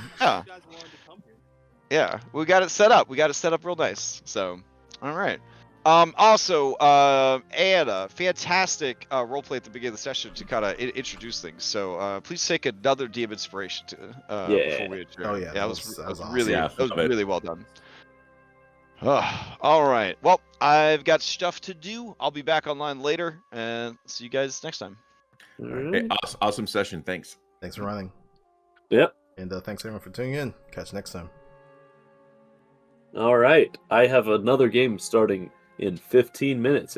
Yeah, we got it set up. We got it set up real nice. So, all right. Also, Anna, fantastic roleplay at the beginning of the session to kind of introduce things. So, please take another DM inspiration to before we adjourn. Oh, yeah, that was awesome. really Yeah, that was love it. really well done. All right. Well, I've got stuff to do. I'll be back online later, and see you guys next time. All right. Hey, awesome session. Thanks. Thanks for running. Yep. And thanks everyone for tuning in. Catch you next time. All right. I have another game starting in 15 minutes.